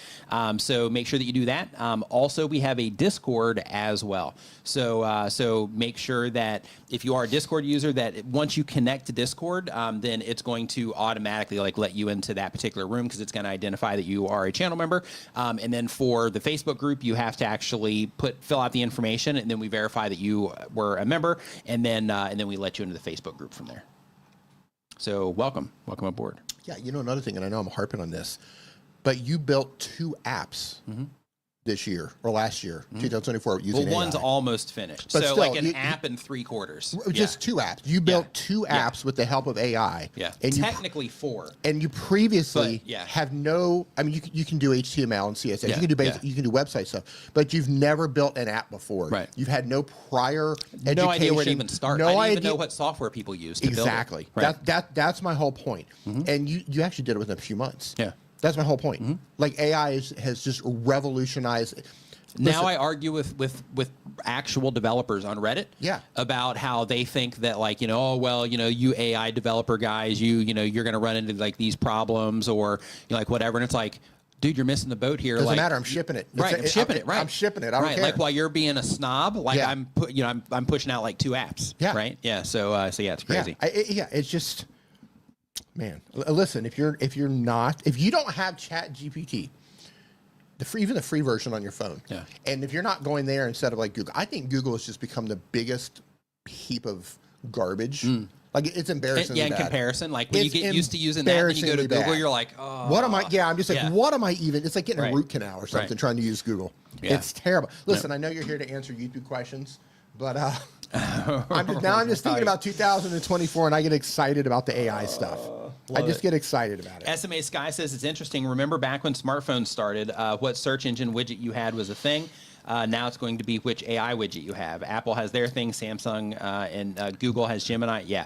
So make sure that you do that. Also, we have a Discord as well. So make sure that if you are a Discord user, that once you connect to Discord, then it's going to automatically let you into that particular room because it's going to identify that you are a channel member. And then for the Facebook group, you have to actually fill out the information, and then we verify that you were a member, and then we let you into the Facebook group from there. So welcome aboard. Yeah, another thing, and I know I'm harping on this, but you built 2 apps this year or last year, 2024, using AI. One's almost finished. But so still, like an app in 3/4. Just 2 apps. You built 2 apps with the help of AI. Yeah, and technically 4. And you previously have no, you can do HTML and CSS. You can do basic, you can do website stuff, but you've never built an app before. Right. You've had no prior education. No idea where to even start. No I didn't idea. even know what software people use to exactly. build it. Right. That's my whole point. And you actually did it within a few months. Yeah. That's my whole point. Like AI has just revolutionized. Now I argue with actual developers on Reddit about how they think that you AI developer guys, you're going to run into like these problems or whatever. And it's like, dude, you're missing the boat here. Doesn't matter. I'm shipping it. Right. I'm shipping it. Right. I'm shipping it. I don't care. Like while you're being a snob, I'm pushing out like 2 apps. Yeah. Right. Yeah. So it's crazy. It's just, man, listen, if you don't have Chat GPT, even the free version on your phone. Yeah. And if you're not going there instead of like Google, I think Google has just become the biggest heap of garbage Like it's embarrassingly in bad. comparison, like when you It's get used to using that, and then you go to embarrassingly Google, bad. you're like, oh. What am I? Yeah, I'm just like, what am I even? It's like getting Right. a root canal or something Right. trying to use Google. Yeah. It's terrible. Listen, I know you're here to answer YouTube questions, but I'm just thinking about 2024, and I get excited about the AI stuff. I just get excited about it. SMA Sky says it's interesting. Remember back when smartphones started, what search engine widget you had was a thing. Now it's going to be which AI widget you have. Apple has their thing, Samsung and Google has Gemini. Yeah.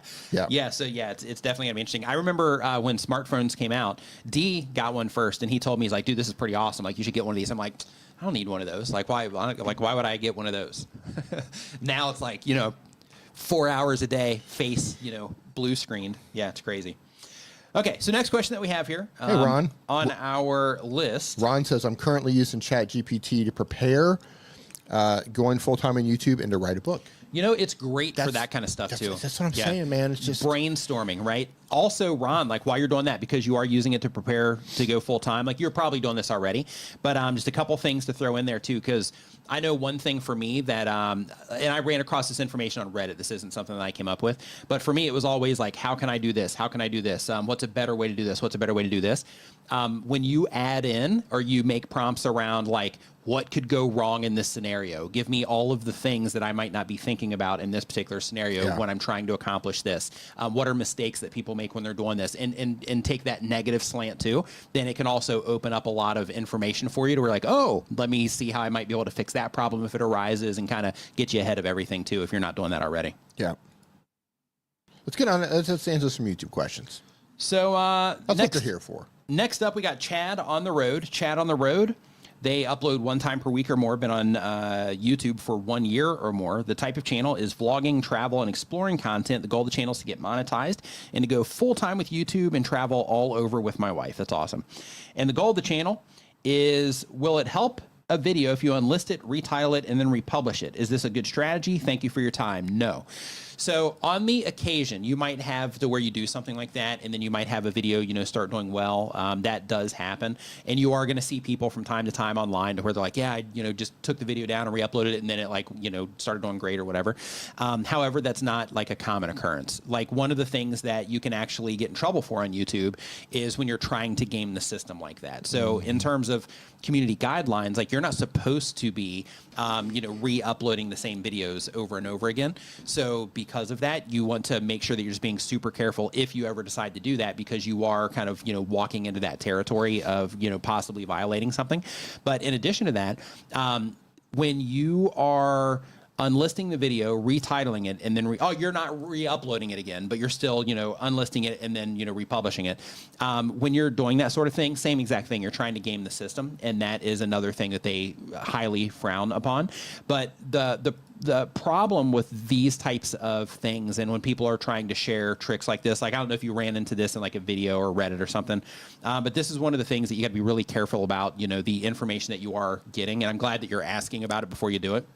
So it's definitely gonna be interesting. I remember when smartphones came out, D got one first, and he told me, he's like, dude, this is pretty awesome. Like, you should get one of these. I'm like, I don't need one of those. Like, why? Like, why would I get one of those? Now it's like, 4 hours a day, face, blue screened. Yeah, it's crazy. Okay, so next question that we have here. Hey, Ron. On our list. Ron says, I'm currently using ChatGPT to prepare going full-time on YouTube and to write a book. It's great for that kind of stuff, too. That's what I'm saying, man. It's just brainstorming, right? Also, Ron, like while you're doing that, because you are using it to prepare to go full-time, like you're probably doing this already, but just a couple things to throw in there, too, because I know one thing for me that, and I ran across this information on Reddit. This isn't something that I came up with, but for me, it was always like, how can I do this? How can I do this? What's a better way to do this? What's a better way to do this? When you add in or you make prompts around like, what could go wrong in this scenario? Give me all of the things that I might not be thinking about in this particular scenario when I'm trying to accomplish this. What are mistakes that people make when they're doing this? And take that negative slant too. Then it can also open up a lot of information for you to where like, oh, let me see how I might be able to fix that problem if it arises, and kind of get you ahead of everything too if you're not doing that already. Yeah. Let's get on. Let's answer some YouTube questions. So that's what they're here for. Next up, we got Chad on the road. Chad on the road. They upload one time per week or more, been on YouTube for 1 year or more. The type of channel is vlogging, travel, and exploring content. The goal of the channel is to get monetized and to go full-time with YouTube and travel all over with my wife. That's awesome. And the goal of the channel is, will it help a video if you unlist it, retitle it, and then republish it? Is this a good strategy? Thank you for your time. No. So on the occasion, you might have to where you do something like that, and then you might have a video, start doing well. That does happen. And you are going to see people from time to time online to where they're like, yeah, I, just took the video down and re-uploaded it, and then it like, started doing great or whatever. However, that's not like a common occurrence. Like one of the things that you can actually get in trouble for on YouTube is when you're trying to game the system like that. So in terms of community guidelines, like you're not supposed to be, re-uploading the same videos over and over again. So because of that, you want to make sure that you're just being super careful if you ever decide to do that, because you are kind of, walking into that territory of, possibly violating something. But in addition to that, when you are unlisting the video, retitling it, and then you're not re-uploading it again, but you're still, unlisting it and then, republishing it. When you're doing that sort of thing, same exact thing. You're trying to game the system, and that is another thing that they highly frown upon. But the problem with these types of things, and when people are trying to share tricks like this, like I don't know if you ran into this in like a video or Reddit or something, but this is one of the things that you got to be really careful about, the information that you are getting. And I'm glad that you're asking about it before you do it.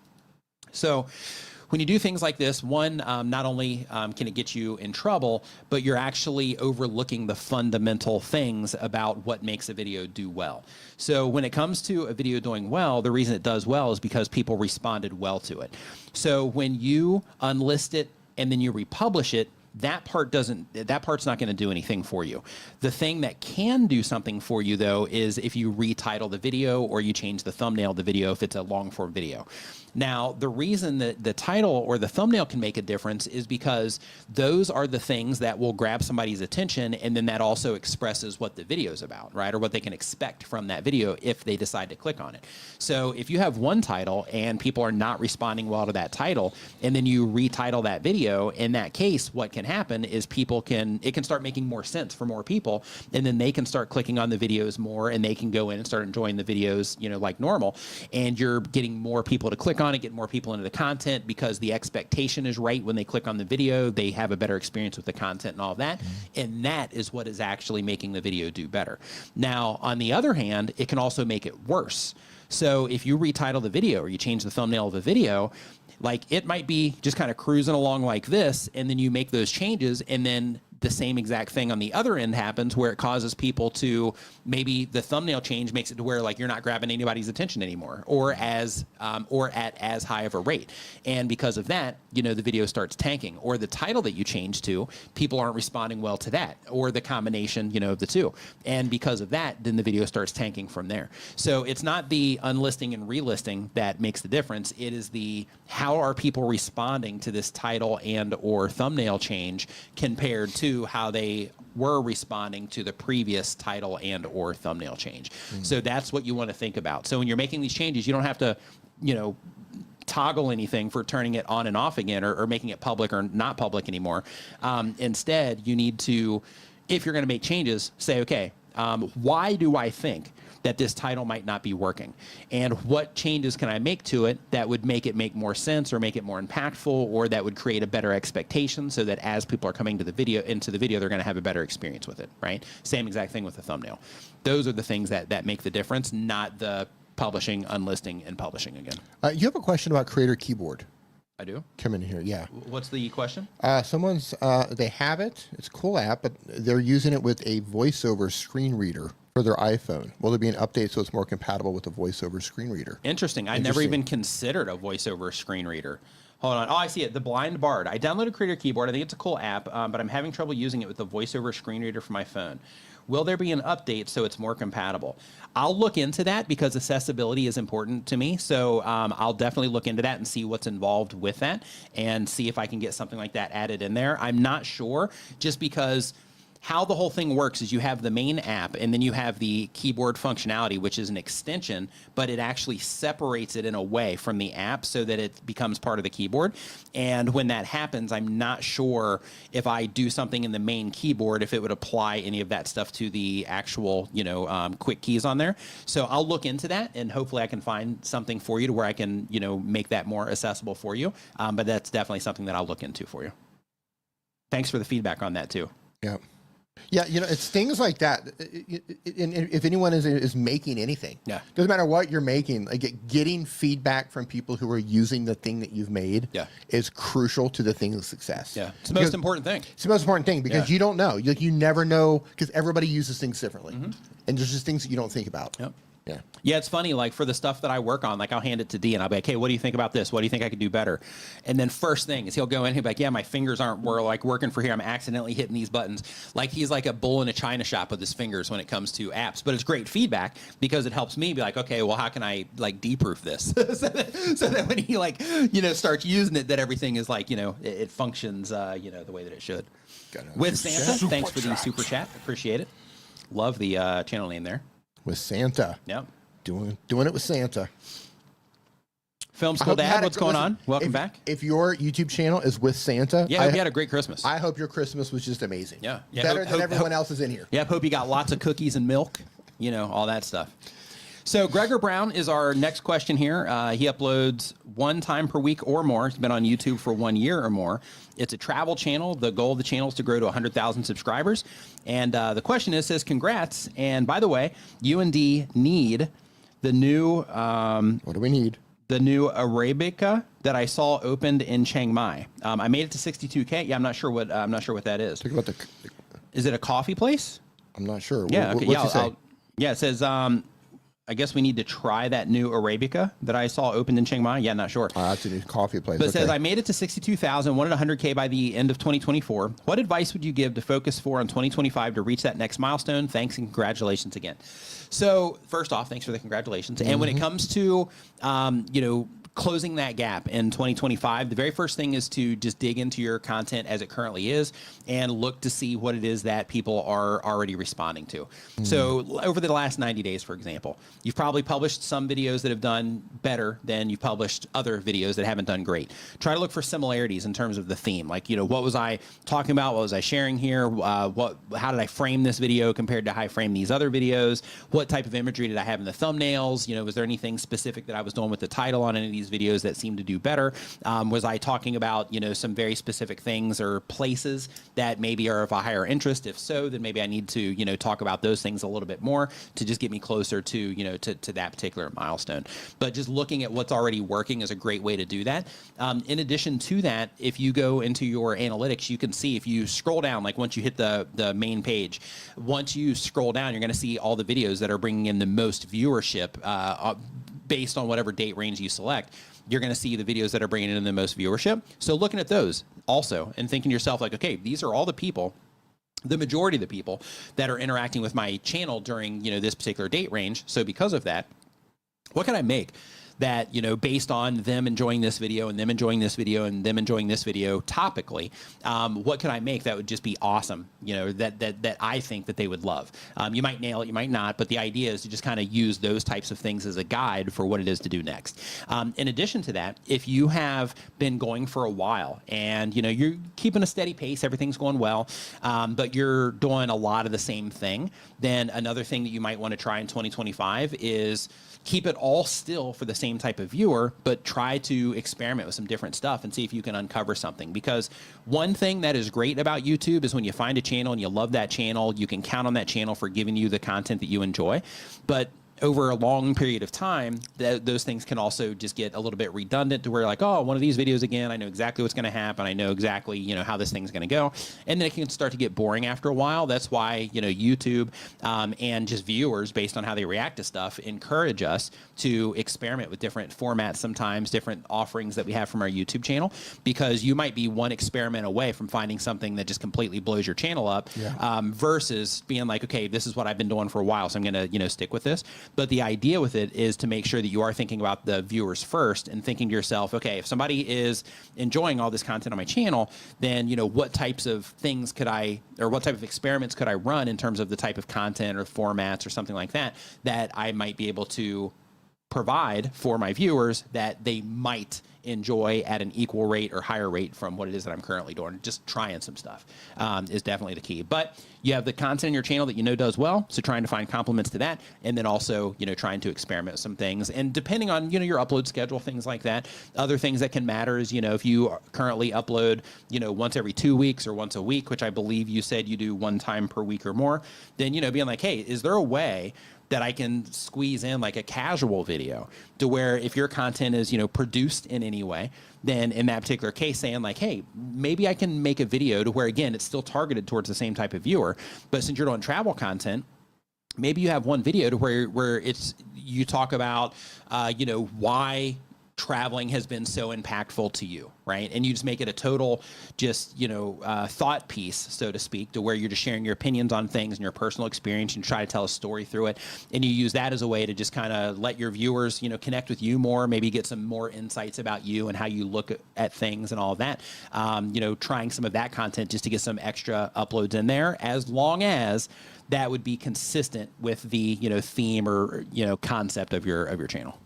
So when you do things like this, one, not only can it get you in trouble, but you're actually overlooking the fundamental things about what makes a video do well. So when it comes to a video doing well, the reason it does well is because people responded well to it. So when you unlist it and then you republish it, that part's not going to do anything for you. The thing that can do something for you, though, is if you retitle the video or you change the thumbnail of the video if it's a long form video. Now, the reason that the title or the thumbnail can make a difference is because those are the things that will grab somebody's attention, and then that also expresses what the video is about, right? Or what they can expect from that video if they decide to click on it. So if you have one title and people are not responding well to that title, and then you retitle that video, in that case, what can happen is it can start making more sense for more people, and then they can start clicking on the videos more, and they can go in and start enjoying the videos, like normal, and you're getting more people to click on it, get more people into the content because the expectation is right when they click on the video. They have a better experience with the content and all of that, and that is what is actually making the video do better. Now, on the other hand, it can also make it worse. So if you retitle the video or you change the thumbnail of the video, like it might be just kind of cruising along like this, and then you make those changes, and then the same exact thing on the other end happens, where it causes people to, maybe the thumbnail change makes it to where like you're not grabbing anybody's attention anymore, or at as high of a rate. And because of that, you know, the video starts tanking, or the title that you change to, people aren't responding well to that, or the combination, you know, of the two. And because of that, then the video starts tanking from there. So it's not the unlisting and relisting that makes the difference. It is the, how are people responding to this title and or thumbnail change compared to how they were responding to the previous title and or thumbnail change. So that's what you want to think about. So when you're making these changes, you don't have to, you know, toggle anything for turning it on and off again, or making it public or not public anymore. Instead, you need to, if you're going to make changes, say, okay, why do I think that this title might not be working? And what changes can I make to it that would make it make more sense, or make it more impactful, or that would create a better expectation, so that as people are coming to the video, they're going to have a better experience with it, right? Same exact thing with the thumbnail. Those are the things that make the difference, not the publishing, unlisting, and publishing again. You have a question about Creator Keyboard. I do? Come in here, yeah. What's the question? Someone's, they have it. It's a cool app, but they're using it with a voiceover screen reader for their iPhone. Will there be an update so it's more compatible with the voiceover screen reader? Interesting. I never even considered a voiceover screen reader. Hold on. Oh, I see it. The Blind Bard. I downloaded Creator Keyboard. I think it's a cool app, but I'm having trouble using it with the voiceover screen reader for my phone. Will there be an update so it's more compatible? I'll look into that, because accessibility is important to me. So I'll definitely look into that and see what's involved with that, and see if I can get something like that added in there. I'm not sure, just because how the whole thing works is you have the main app, and then you have the keyboard functionality, which is an extension, but it actually separates it in a way from the app so that it becomes part of the keyboard. And when that happens, I'm not sure if I do something in the main keyboard, if it would apply any of that stuff to the actual, you know, quick keys on there. So I'll look into that, and hopefully I can find something for you to where I can, you know, make that more accessible for you. But that's definitely something that I'll look into for you. Thanks for the feedback on that too. Yeah. Yeah, you know, it's things like that. If anyone is making anything, yeah, doesn't matter what you're making, like getting feedback from people who are using the thing that you've made, yeah, is crucial to the thing's success. Yeah, it's the most important thing. It's the most important thing, because you don't know. You never know, because everybody uses things differently, and there's just things that you don't think about. Yep. Yeah. Yeah, it's funny, like for the stuff that I work on, like I'll hand it to D and I'll be like, hey, what do you think about this? What do you think I could do better? And then first thing is he'll go in, he'll be like, yeah, my fingers were like working for here. I'm accidentally hitting these buttons. Like he's like a bull in a china shop with his fingers when it comes to apps. But it's great feedback, because it helps me be like, okay, well, how can I like de-proof this? so that when he like, you know, starts using it, that everything is like, you know, it functions, you know, the way that it should. With Santa, thanks for the super chat. Appreciate it. Love the channel name there. With Santa. Yep. Doing it with Santa. Film School Dad, what's going on? Welcome back. If your YouTube channel is with Santa, yeah, I hope you had a great Christmas. I hope your Christmas was just amazing. Yeah. Better than everyone else's in here. Yeah, hope you got lots of cookies and milk, you know, all that stuff. So Gregor Brown is our next question here. He uploads 1 time per week or more. He's been on YouTube for 1 year or more. It's a travel channel. The goal of the channel is to grow to 100,000 subscribers. And the question says, congrats. And by the way, you and D need the new... what do we need? The new Arabica that I saw opened in Chiang Mai. I made it to 62K. Yeah, I'm not sure what that is. Talk about Is it a coffee place? I'm not sure. Yeah, okay. What's it say? Yeah, it says... I guess we need to try that new Arabica that I saw opened in Chiang Mai. Yeah, not sure. That's a new coffee place. But it says, I made it to 62,000, wanted 100K by the end of 2024. What advice would you give to focus for on 2025 to reach that next milestone? Thanks and congratulations again. So first off, thanks for the congratulations. And when it comes to, you know, closing that gap in 2025, the very first thing is to just dig into your content as it currently is and look to see what it is that people are already responding to. So over the last 90 days, for example, you've probably published some videos that have done better than you've published other videos that haven't done great. Try to look for similarities in terms of the theme. Like, you know, what was I talking about? What was I sharing here? How did I frame this video compared to how I framed these other videos? What type of imagery did I have in the thumbnails? You know, was there anything specific that I was doing with the title on any of these these videos that seem to do better? Was I talking about, you know, some very specific things or places that maybe are of a higher interest? If so, then maybe I need to, you know, talk about those things a little bit more to just get me closer to, you know, to that particular milestone. But just looking at what's already working is a great way to do that. In addition to that, if you go into your analytics, you can see if you scroll down, like once you hit the main page, once you scroll down, you're going to see all the videos that are bringing in the most viewership based on whatever date range you select. You're going to see the videos that are bringing in the most viewership. So looking at those also and thinking to yourself like, okay, these are all the people, the majority of the people that are interacting with my channel during, you know, this particular date range. So because of that, what can I make that, you know, based on them enjoying this video and them enjoying this video and them enjoying this video topically, what can I make that would just be awesome, you know, that I think that they would love? You might nail it, you might not, but the idea is to just kind of use those types of things as a guide for what it is to do next. In addition to that, if you have been going for a while and, you know, you're keeping a steady pace, everything's going well, but you're doing a lot of the same thing, then another thing that you might want to try in 2025 is keep it all still for the same type of viewer, but try to experiment with some different stuff and see if you can uncover something. Because one thing that is great about YouTube is when you find a channel and you love that channel, you can count on that channel for giving you the content that you enjoy. But over a long period of time, those things can also just get a little bit redundant to where like, oh, one of these videos again, I know exactly what's going to happen. I know exactly, you know, how this thing's going to go. And then it can start to get boring after a while. That's why, you know, YouTube and just viewers, based on how they react to stuff, encourage us to experiment with different formats, sometimes different offerings that we have from our YouTube channel, because you might be one experiment away from finding something that just completely blows your channel up, versus being like, okay, this is what I've been doing for a while, so I'm going to, you know, stick with this. But the idea with it is to make sure that you are thinking about the viewers first and thinking to yourself, okay, if somebody is enjoying all this content on my channel, then, you know, what types of things could I, or what type of experiments could I run in terms of the type of content or formats or something like that, that I might be able to provide for my viewers that they might enjoy at an equal rate or higher rate from what it is that I'm currently doing. Just trying some stuff is definitely the key. But you have the content in your channel that you know does well, so trying to find complements to that, and then also, you know, trying to experiment with some things. And depending on, you know, your upload schedule, things like that, other things that can matter is, you know, if you currently upload, you know, once every 2 weeks or once a week, which I believe you said you do one time per week or more, then, you know, being like, hey, is there a way that I can squeeze in like a casual video to where if your content is, you know, produced in any way, then in that particular case saying like, hey, maybe I can make a video to where, again, it's still targeted towards the same type of viewer, but since you're doing travel content, maybe you have one video to where it's, you talk about, you know, why traveling has been so impactful to you, right? And you just make it a total, just, you know, thought piece, so to speak, to where you're just sharing your opinions on things and your personal experience and try to tell a story through it. And you use that as a way to just kind of let your viewers, you know, connect with you more, maybe get some more insights about you and how you look at things and all of that. You know, trying some of that content just to get some extra uploads in there, as long as that would be consistent with the, you know, theme or, you know, concept of your channel.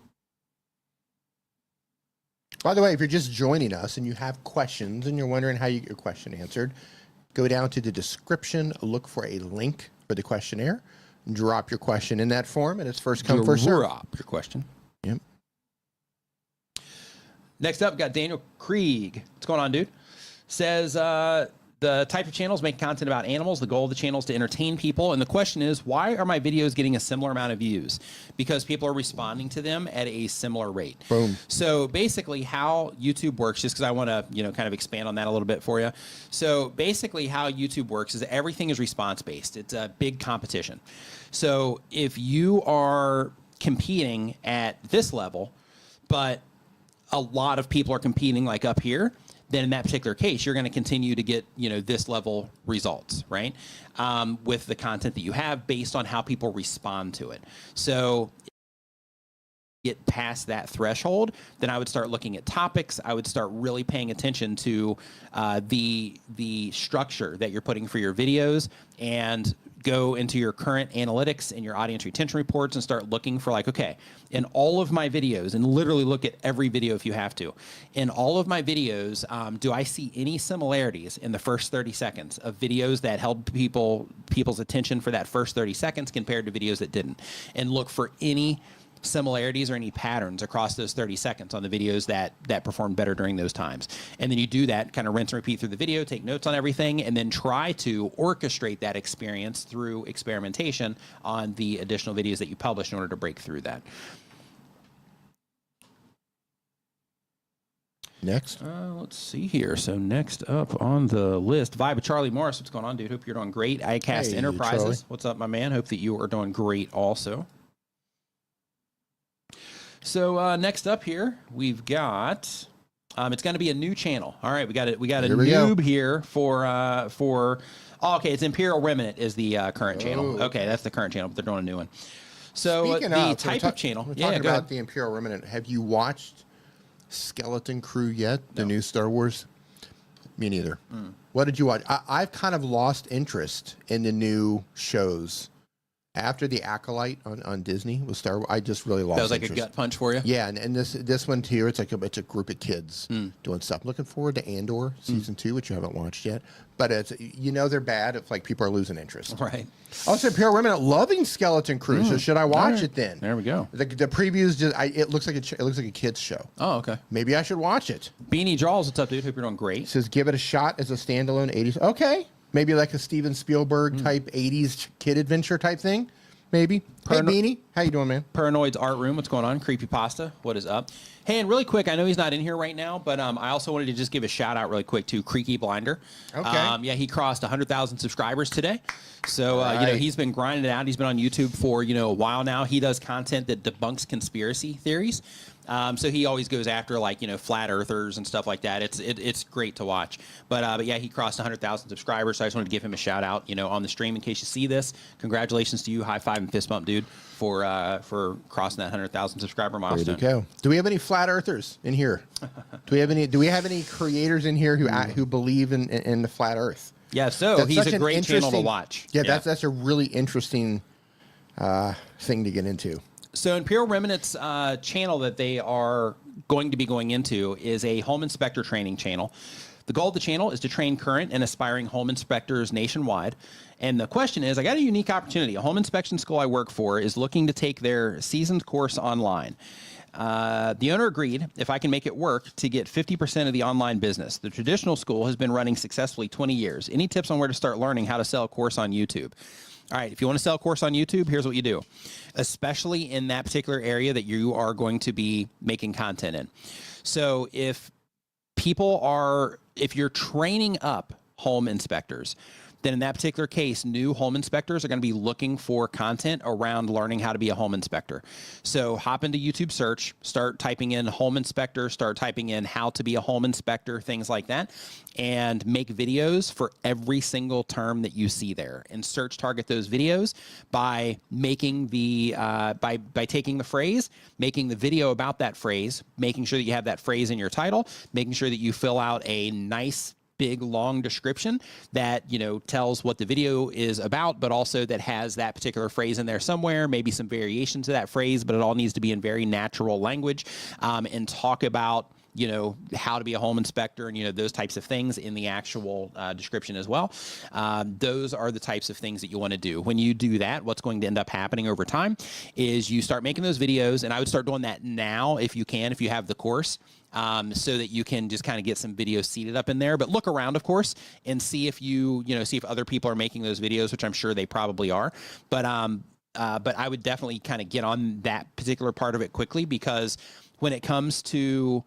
By the way, if you're just joining us and you have questions and you're wondering how you get your question answered, go down to the description, look for a link for the questionnaire, drop your question in that form, and it's first come, first serve. Drop your question. Yep. Next up, got Daniel Krieg. What's going on, dude? Says, the type of channels make content about animals. The goal of the channel is to entertain people. And the question is, why are my videos getting a similar amount of views? Because people are responding to them at a similar rate. Boom. So basically how YouTube works, just because I want to, you know, kind of expand on that a little bit for you. So basically how YouTube works is everything is response-based. It's a big competition. So if you are competing at this level, but a lot of people are competing like up here, then in that particular case, you're going to continue to get, you know, this level results, right? With the content that you have based on how people respond to it. So get past that threshold, then I would start looking at topics. I would start really paying attention to the structure that you're putting for your videos, and go into your current analytics and your audience retention reports and start looking for like, okay, in all of my videos, and literally look at every video if you have to, in all of my videos, do I see any similarities in the first 30 seconds of videos that held people's attention for that first 30 seconds compared to videos that didn't? And look for any similarities or any patterns across those 30 seconds on the videos that performed better during those times. And then you do that, kind of rinse and repeat through the video, take notes on everything, and then try to orchestrate that experience through experimentation on the additional videos that you publish in order to break through that. Next. Let's see here. So next up on the list, Vibe of Charlie Morris. What's going on, dude? Hope you're doing great. iCast Hey, Enterprises. Charlie. What's up, my man? Hope that you are doing great also. So next up here, we've got, it's going to be a new channel. All right, we got a noob here for, oh, okay, it's Imperial Remnant is the current channel. Okay, that's the current channel, but they're doing a new one. So the type of channel. We're talking about the Imperial Remnant. Have you watched Skeleton Crew yet? The new Star Wars? Me neither. What did you watch? I've kind of lost interest in the new shows. After the Acolyte on Disney with Star Wars, I just really lost interest. That was like a gut punch for you? Yeah, and this one here, it's a group of kids doing stuff. I'm looking forward to Andor season 2, which you haven't watched yet. But it's they're bad if like people are losing interest. Right. Also, Imperial Remnant loving Skeleton Crew. So should I watch it then? There we go. The previews just it looks like a kids show. Oh, okay. Maybe I should watch it. Beanie Jaws, what's up, dude? Hope you're doing great. It says give it a shot as a standalone 80s. Okay, maybe like a Steven Spielberg type 80s kid adventure type thing. Maybe. Hey, Beanie. How you doing, man? Paranoid's Art Room. What's going on? Creepypasta. What is up? Hey, and really quick, I know he's not in here right now, but I also wanted to just give a shout out really quick to Creaky Blinder. Okay. Yeah, he crossed 100,000 subscribers today. So, he's been grinding it out. He's been on YouTube for, a while now. He does content that debunks conspiracy theories. So he always goes after flat earthers and stuff like that. It's great to watch. But yeah, he crossed 100,000 subscribers. So I just wanted to give him a shout out, on the stream in case you see this. Congratulations to you, high five and fist bump, dude, for crossing that 100,000 subscriber milestone. There you go. Do we have any flat earthers in here? Do we have any creators in here who believe in the flat Earth? Yeah, so he's a great channel to watch. Yeah, that's a really interesting thing to get into. So Imperial Remnant's channel that they are going to be going into is a home inspector training channel. The goal of the channel is to train current and aspiring home inspectors nationwide. And the question is, I got a unique opportunity. A home inspection school I work for is looking to take their seasoned course online. The owner agreed, if I can make it work, to get 50% of the online business. The traditional school has been running successfully 20 years. Any tips on where to start learning how to sell a course on YouTube? All right, if you want to sell a course on YouTube, here's what you do, especially in that particular area that you are going to be making content in. So if you're training up home inspectors, then in that particular case, new home inspectors are going to be looking for content around learning how to be a home inspector. So hop into YouTube search, start typing in home inspector, start typing in how to be a home inspector, things like that, and make videos for every single term that you see there. And search target those videos by making by taking the phrase, making the video about that phrase, making sure that you have that phrase in your title, making sure that you fill out a nice big long description that tells what the video is about, but also that has that particular phrase in there somewhere, maybe some variations to that phrase, but it all needs to be in very natural language, and talk about how to be a home inspector and those types of things in the actual description as well. Those are the types of things that you want to do. When you do that, what's going to end up happening over time is you start making those videos, and I would start doing that now if you can, if you have the course, so that you can just kind of get some videos seated up in there. But look around, of course, and see if see if other people are making those videos, which I'm sure they probably are. But I would definitely kind of get on that particular part of it quickly, because when it comes to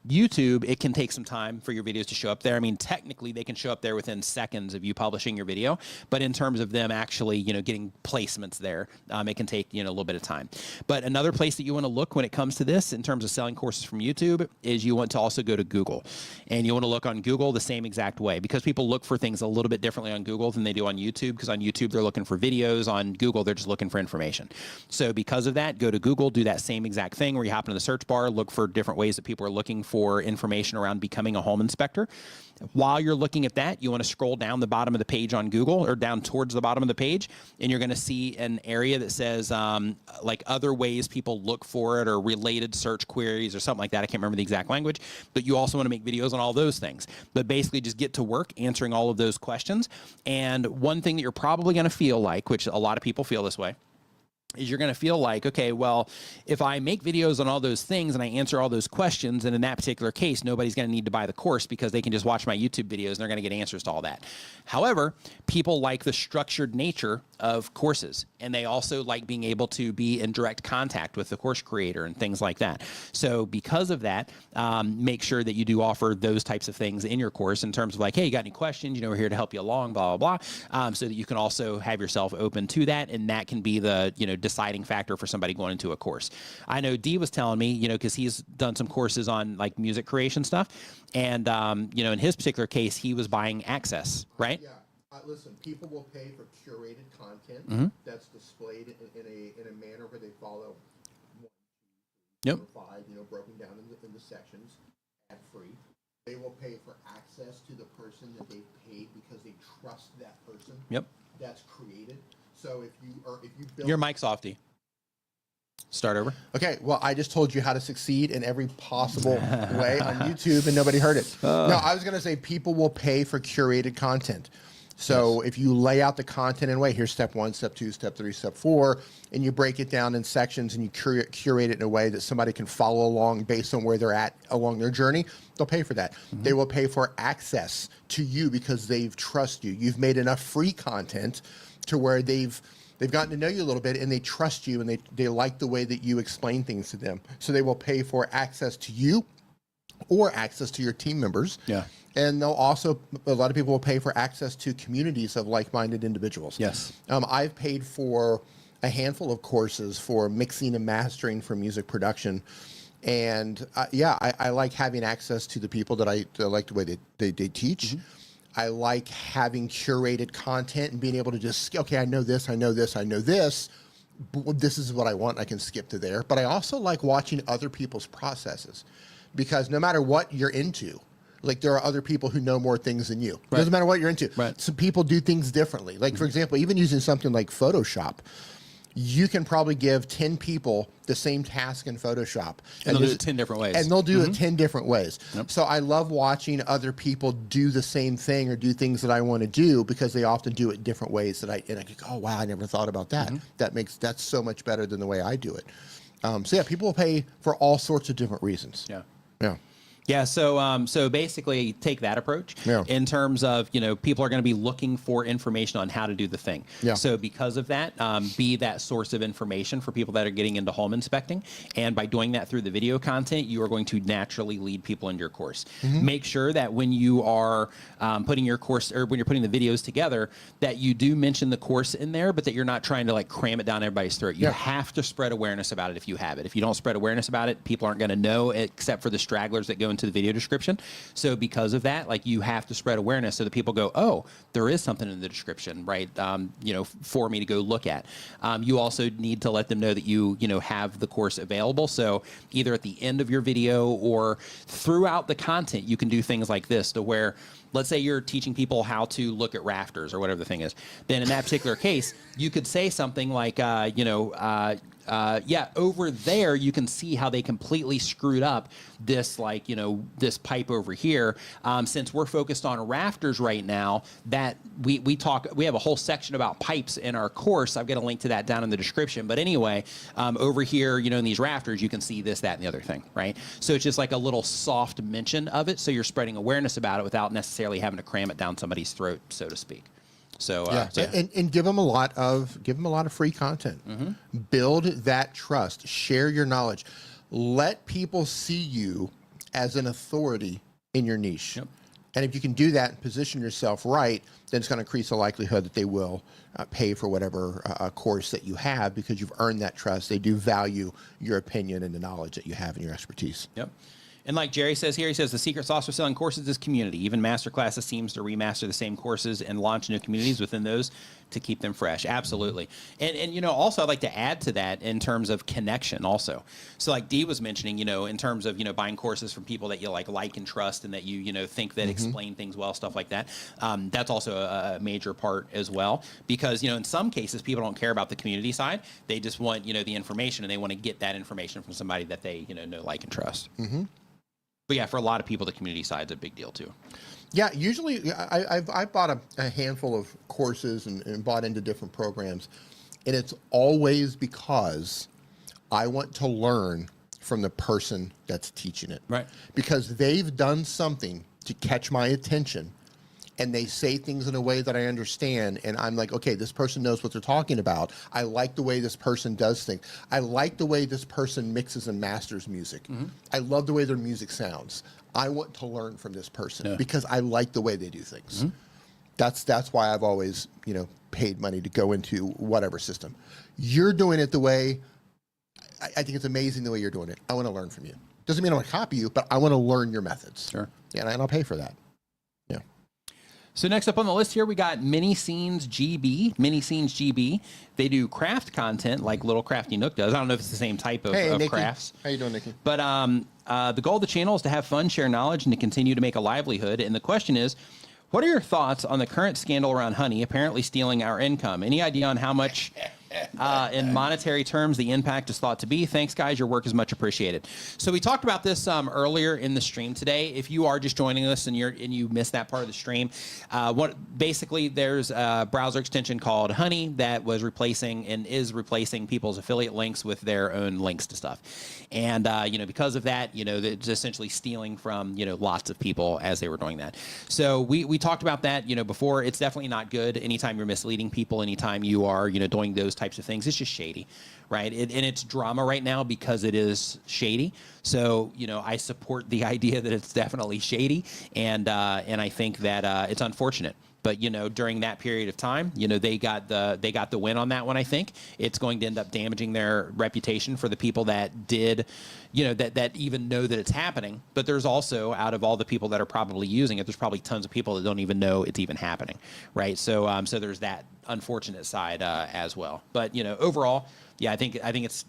YouTube, it can take some time for your videos to show up there. I mean, technically, they can show up there within seconds of you publishing your video, but in terms of them actually, getting placements there, it can take, a little bit of time. But another place that you want to look when it comes to this, in terms of selling courses from YouTube, is you want to also go to Google. And you want to look on Google the same exact way, because people look for things a little bit differently on Google than they do on YouTube, because on YouTube, they're looking for videos. On Google, they're just looking for information. So because of that, go to Google, do that same exact thing where you hop into the search bar, look for different ways that people are looking for information around becoming a home inspector. While you're looking at that, you want to scroll down the bottom of the page on Google, or down towards the bottom of the page, and you're going to see an area that says like other ways people look for it, or related search queries, or something like that. I can't remember the exact language, but you also want to make videos on all those things. But basically just get to work answering all of those questions. And one thing that you're probably going to feel like, which a lot of people feel this way, is you're going to feel like, okay, well, if I make videos on all those things and I answer all those questions, and in that particular case, nobody's going to need to buy the course because they can just watch my YouTube videos and they're going to get answers to all that. However, people like the structured nature of courses, and they also like being able to be in direct contact with the course creator and things like that. So because of that, make sure that you do offer those types of things in your course in terms of like, hey, you got any questions? You know, we're here to help you along, blah, blah, blah, so that you can also have yourself open to that, and that can be the, you know, deciding factor for somebody going into a course. I know Dee was telling me, you know, because he's done some courses on like music creation stuff, and you know, in his particular case, he was buying access, right? Yeah. Listen, people will pay for curated content that's displayed in a manner where they follow 1, 2, 3, 4, 5, you know, broken down in the sections, ad free. They will pay for access to the person that they paid because they trust that person. Yep. That's created. So if you build Your mic's off, Dee. Start over. Okay, well, I just told you how to succeed in every possible way on YouTube, and nobody heard it. No, I was going to say people will pay for curated content. So if you lay out the content in a way, here's step 1, step 2, step 3, step 4, and you break it down in sections and you curate it in a way that somebody can follow along based on where they're at along their journey, they'll pay for that. They will pay for access to you because they've trust you. You've made enough free content to where they've gotten to know you a little bit, and they trust you, and they like the way that you explain things to them. So they will pay for access to you or access to your team members. Yeah. And they'll also, a lot of people will pay for access to communities of like-minded individuals. Yes. I've paid for a handful of courses for mixing and mastering for music production. And yeah, I like having access to the people that I like the way they teach. I like having curated content and being able to just, okay, I know this, I know this, I know this. But this is what I want. I can skip to there. But I also like watching other people's processes, because no matter what you're into, like there are other people who know more things than you. It doesn't matter what you're into. Some people do things differently. Like for example, even using something like Photoshop, you can probably give 10 people the same task in Photoshop. And they'll do it 10 different ways. And they'll do it 10 different ways. So I love watching other people do the same thing or do things that I want to do, because they often do it different ways that I can go, oh, wow, I never thought about that. That's so much better than the way I do it. So yeah, people will pay for all sorts of different reasons. Yeah. Yeah. Yeah, so basically take that approach in terms of, you know, people are going to be looking for information on how to do the thing. Yeah. So because of that, be that source of information for people that are getting into home inspecting. And by doing that through the video content, you are going to naturally lead people into your course. Make sure that when you are putting your course, or when you're putting the videos together, that you do mention the course in there, but that you're not trying to like cram it down everybody's throat. You have to spread awareness about it if you have it. If you don't spread awareness about it, people aren't going to know, except for the stragglers that go into the video description. So because of that, like, you have to spread awareness so that people go, oh, there is something in the description, right? You know, for me to go look at. You also need to let them know that you know, have the course available. So either at the end of your video or throughout the content, you can do things like this to where, let's say you're teaching people how to look at rafters or whatever the thing is. Then in that particular case, you could say something like, you know, yeah, over there, you can see how they completely screwed up this, like, you know, this pipe over here. Since we're focused on rafters right now, that we have a whole section about pipes in our course. I've got a link to that down in the description. But anyway, over here, you know, in these rafters, you can see this, that, and the other thing, right? So it's just like a little soft mention of it. So you're spreading awareness about it without necessarily having to cram it down somebody's throat, so to speak. So, and give them a lot of free content. Build that trust. Share your knowledge. Let people see you as an authority in your niche. And if you can do that and position yourself right, then it's going to increase the likelihood that they will pay for whatever course that you have, because you've earned that trust. They do value your opinion and the knowledge that you have and your expertise. And like Jerry says here, he says the secret sauce for selling courses is community. Even master classes seems to remaster the same courses and launch new communities within those to keep them fresh. Absolutely. And you know, also I'd like to add to that in terms of connection also. So like Dee was mentioning, you know, in terms of, you know, buying courses from people that you like and trust, and that you know, think that explain things well, stuff like that. That's also a major part as well, because, you know, in some cases people don't care about the community side. They just want, you know, the information, and they want to get that information from somebody that they, you know, like and trust. But yeah, for a lot of people, the community side's a big deal too. Yeah, usually I've bought a handful of courses and bought into different programs. And it's always because I want to learn from the person that's teaching it. Right. Because they've done something to catch my attention, and they say things in a way that I understand, and I'm like, okay, this person knows what they're talking about. I like the way this person does things. I like the way this person mixes and masters music. I love the way their music sounds. I want to learn from this person because I like the way they do things. That's why I've always, you know, paid money to go into whatever system. You're doing it the way, I think it's amazing the way you're doing it. I want to learn from you. Doesn't mean I want to copy you, but I want to learn your methods. Sure. Yeah, and I'll pay for that. Yeah. So next up on the list here, we got Mini Scenes GB. Mini Scenes GB. They do craft content like Little Crafty Nook does. I don't know if it's the same type of, Nikki. crafts. How you doing, Nikki? But the goal of the channel is to have fun, share knowledge, and to continue to make a livelihood. And the question is, what are your thoughts on the current scandal around Honey apparently stealing our income? Any idea on how much, in monetary terms, the impact is thought to be? Thanks, guys. Your work is much appreciated. So we talked about this earlier in the stream today. If you are just joining us and you missed that part of the stream, basically there's a browser extension called Honey that was replacing and is replacing people's affiliate links with their own links to stuff. And because of that, it's essentially stealing from lots of people as they were doing that. So we talked about that before. It's definitely not good. Anytime you're misleading people, anytime you are doing those types of things, it's just shady, right? And it's drama right now because it is shady. So I support the idea that it's definitely shady, and I think that it's unfortunate. But during that period of time, they got the win on that one. I think it's going to end up damaging their reputation for the people that did, that even know that it's happening. But there's also, out of all the people that are probably using it, there's probably tons of people that don't even know it's even happening, right? So so there's that unfortunate side as well. But overall, yeah, I think it's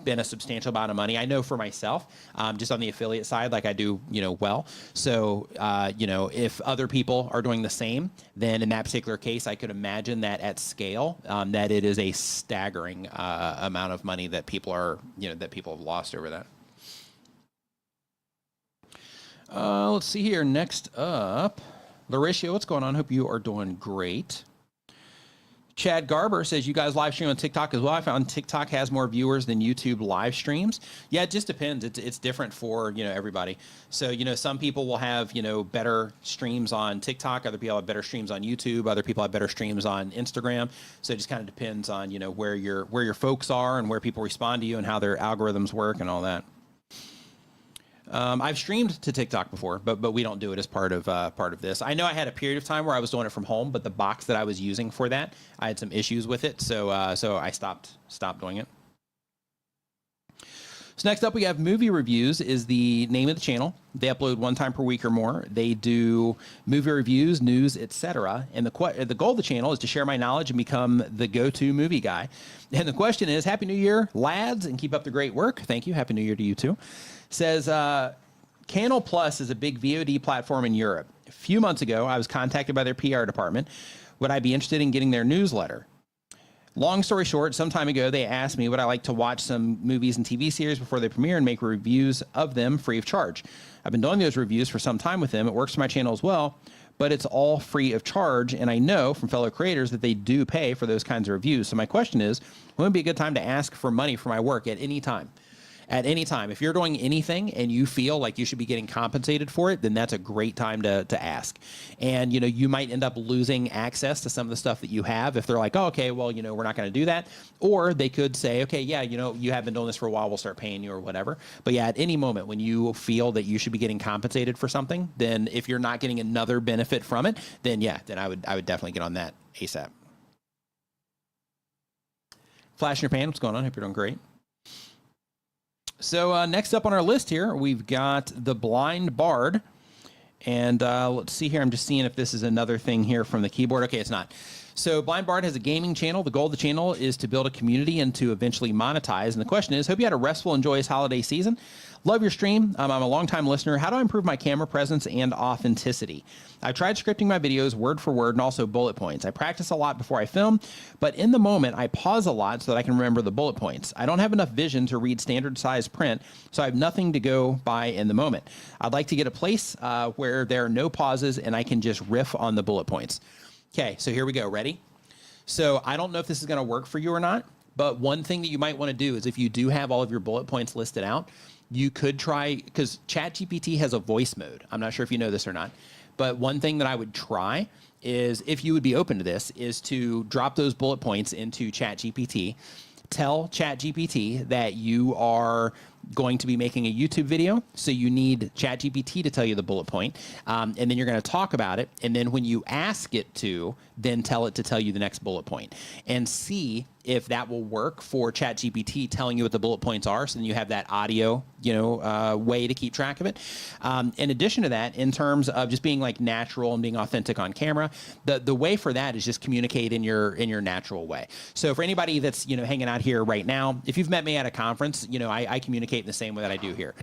been a substantial amount of money. I know for myself, just on the affiliate side, like I do well. So if other people are doing the same, then in that particular case, I could imagine that at scale, that it is a staggering amount of money that people are that people have lost over that. Let's see here. Next up, Lauricio, what's going on? Hope you are doing great. Chad Garber says, you guys live stream on TikTok as well. I found TikTok has more viewers than YouTube live streams. Yeah, it just depends. It's different for, everybody. So, some people will have, better streams on TikTok. Other people have better streams on YouTube. Other people have better streams on Instagram. So it just kind of depends on, where your folks are and where people respond to you and how their algorithms work and all that. I've streamed to TikTok before, but we don't do it as part of this. I know I had a period of time where I was doing it from home, but the box that I was using for that, I had some issues with it, so I stopped doing it. So next up, we have Movie Reviews is the name of the channel. They upload one time per week or more. They do movie reviews, news, etc. And the goal of the channel is to share my knowledge and become the go-to movie guy. And the question is, Happy New Year, lads, and keep up the great work. Thank you. Happy New Year to you too. Says, Canal Plus is a big VOD platform in Europe. A few months ago, I was contacted by their PR department. Would I be interested in getting their newsletter? Long story short, some time ago, they asked me would I like to watch some movies and TV series before they premiere and make reviews of them free of charge. I've been doing those reviews for some time with them. It works for my channel as well, but it's all free of charge, and I know from fellow creators that they do pay for those kinds of reviews. So my question is, when would be a good time to ask for money for my work at any time? At any time. If you're doing anything and you feel like you should be getting compensated for it, then that's a great time to ask. And, you might end up losing access to some of the stuff that you have if they're like, oh, okay, well, we're not going to do that. Or they could say, okay, yeah, you have been doing this for a while, we'll start paying you or whatever. But yeah, at any moment when you feel that you should be getting compensated for something, then if you're not getting another benefit from it, then yeah, then I would definitely get on that ASAP. Flash in your pan, what's going on? Hope you're doing great. So next up on our list here, we've got The Blind Bard. And let's see here. I'm just seeing if this is another thing here from the keyboard. Okay, it's not. So Blind Bard has a gaming channel. The goal of the channel is to build a community and to eventually monetize. And the question is, hope you had a restful and joyous holiday season. Love your stream. I'm a longtime listener. How do I improve my camera presence and authenticity? I've tried scripting my videos word for word and also bullet points. I practice a lot before I film, but in the moment, I pause a lot so that I can remember the bullet points. I don't have enough vision to read standard size print, so I have nothing to go by in the moment. I'd like to get a place where there are no pauses and I can just riff on the bullet points. Okay, so here we go. Ready? So I don't know if this is going to work for you or not, but one thing that you might want to do is if you do have all of your bullet points listed out, you could try, because ChatGPT has a voice mode. I'm not sure if you know this or not, but one thing that I would try is, if you would be open to this, is to drop those bullet points into ChatGPT. Tell ChatGPT that you are going to be making a YouTube video, so you need ChatGPT to tell you the bullet point, and then you're going to talk about it, and then when you ask it to, then tell it to tell you the next bullet point, and see if that will work for ChatGPT telling you what the bullet points are, so then you have that audio, way to keep track of it. In addition to that, in terms of just being like natural and being authentic on camera, the way for that is just communicate in your natural way. So for anybody that's hanging out here right now, if you've met me at a conference, I communicate in the same way that I do here.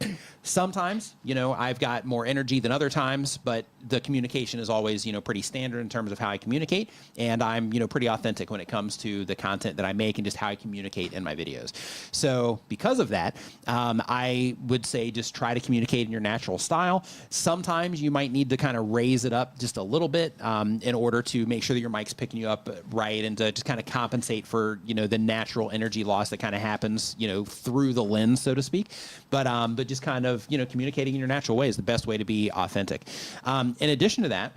Sometimes, I've got more energy than other times, but the communication is always, pretty standard in terms of how I communicate. And I'm, pretty authentic when it comes to the content that I make and just how I communicate in my videos. So because of that, I would say just try to communicate in your natural style. Sometimes you might need to kind of raise it up just a little bit in order to make sure that your mic's picking you up right, and to just kind of compensate for, the natural energy loss that kind of happens, through the lens, so to speak. But just kind of, communicating in your natural way is the best way to be authentic. In addition to that,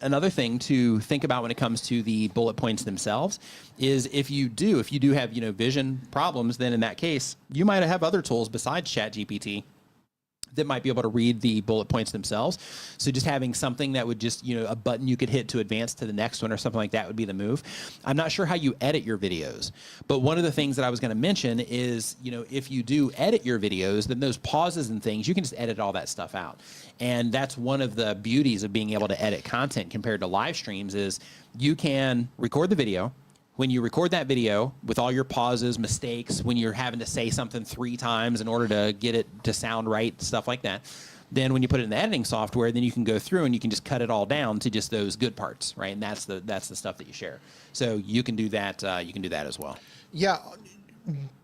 another thing to think about when it comes to the bullet points themselves is if you do have, vision problems, then in that case, you might have other tools besides ChatGPT that might be able to read the bullet points themselves. So just having something that would just, a button you could hit to advance to the next one or something like that would be the move. I'm not sure how you edit your videos, but one of the things that I was going to mention is, if you do edit your videos, then those pauses and things, you can just edit all that stuff out. And that's one of the beauties of being able to edit content compared to live streams is you can record the video. When you record that video with all your pauses, mistakes, when you're having to say something 3 times in order to get it to sound right, stuff like that, then when you put it in the editing software, then you can go through and you can just cut it all down to just those good parts, right? And that's the stuff that you share. So you can do that. You can do that as well. Yeah,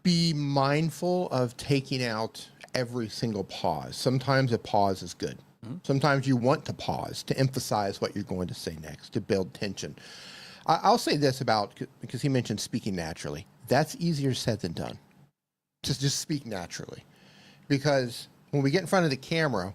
be mindful of taking out every single pause. Sometimes a pause is good. Sometimes you want to pause to emphasize what you're going to say next, to build tension. I'll say this because he mentioned speaking naturally. That's easier said than done. Just speak naturally. Because when we get in front of the camera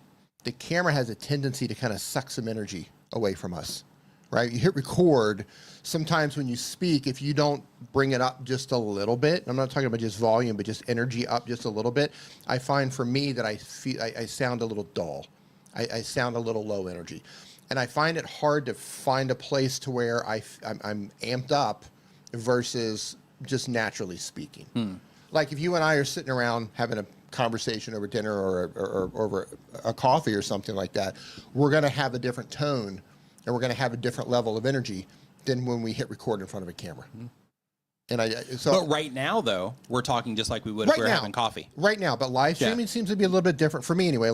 has a tendency to kind of suck some energy away from us, right? You hit record. Sometimes when you speak, if you don't bring it up just a little bit, I'm not talking about just volume, but just energy up just a little bit, I find for me that I sound a little dull. I sound a little low energy. And I find it hard to find a place to where I'm amped up versus just naturally speaking. Like if you and I are sitting around having a conversation over dinner or over a coffee or something like that, we're going to have a different tone and we're going to have a different level of energy than when we hit record in front of a camera. But right now, though, we're talking just like we would if we were having coffee. Right now, but live streaming seems to be a little bit different for me anyway.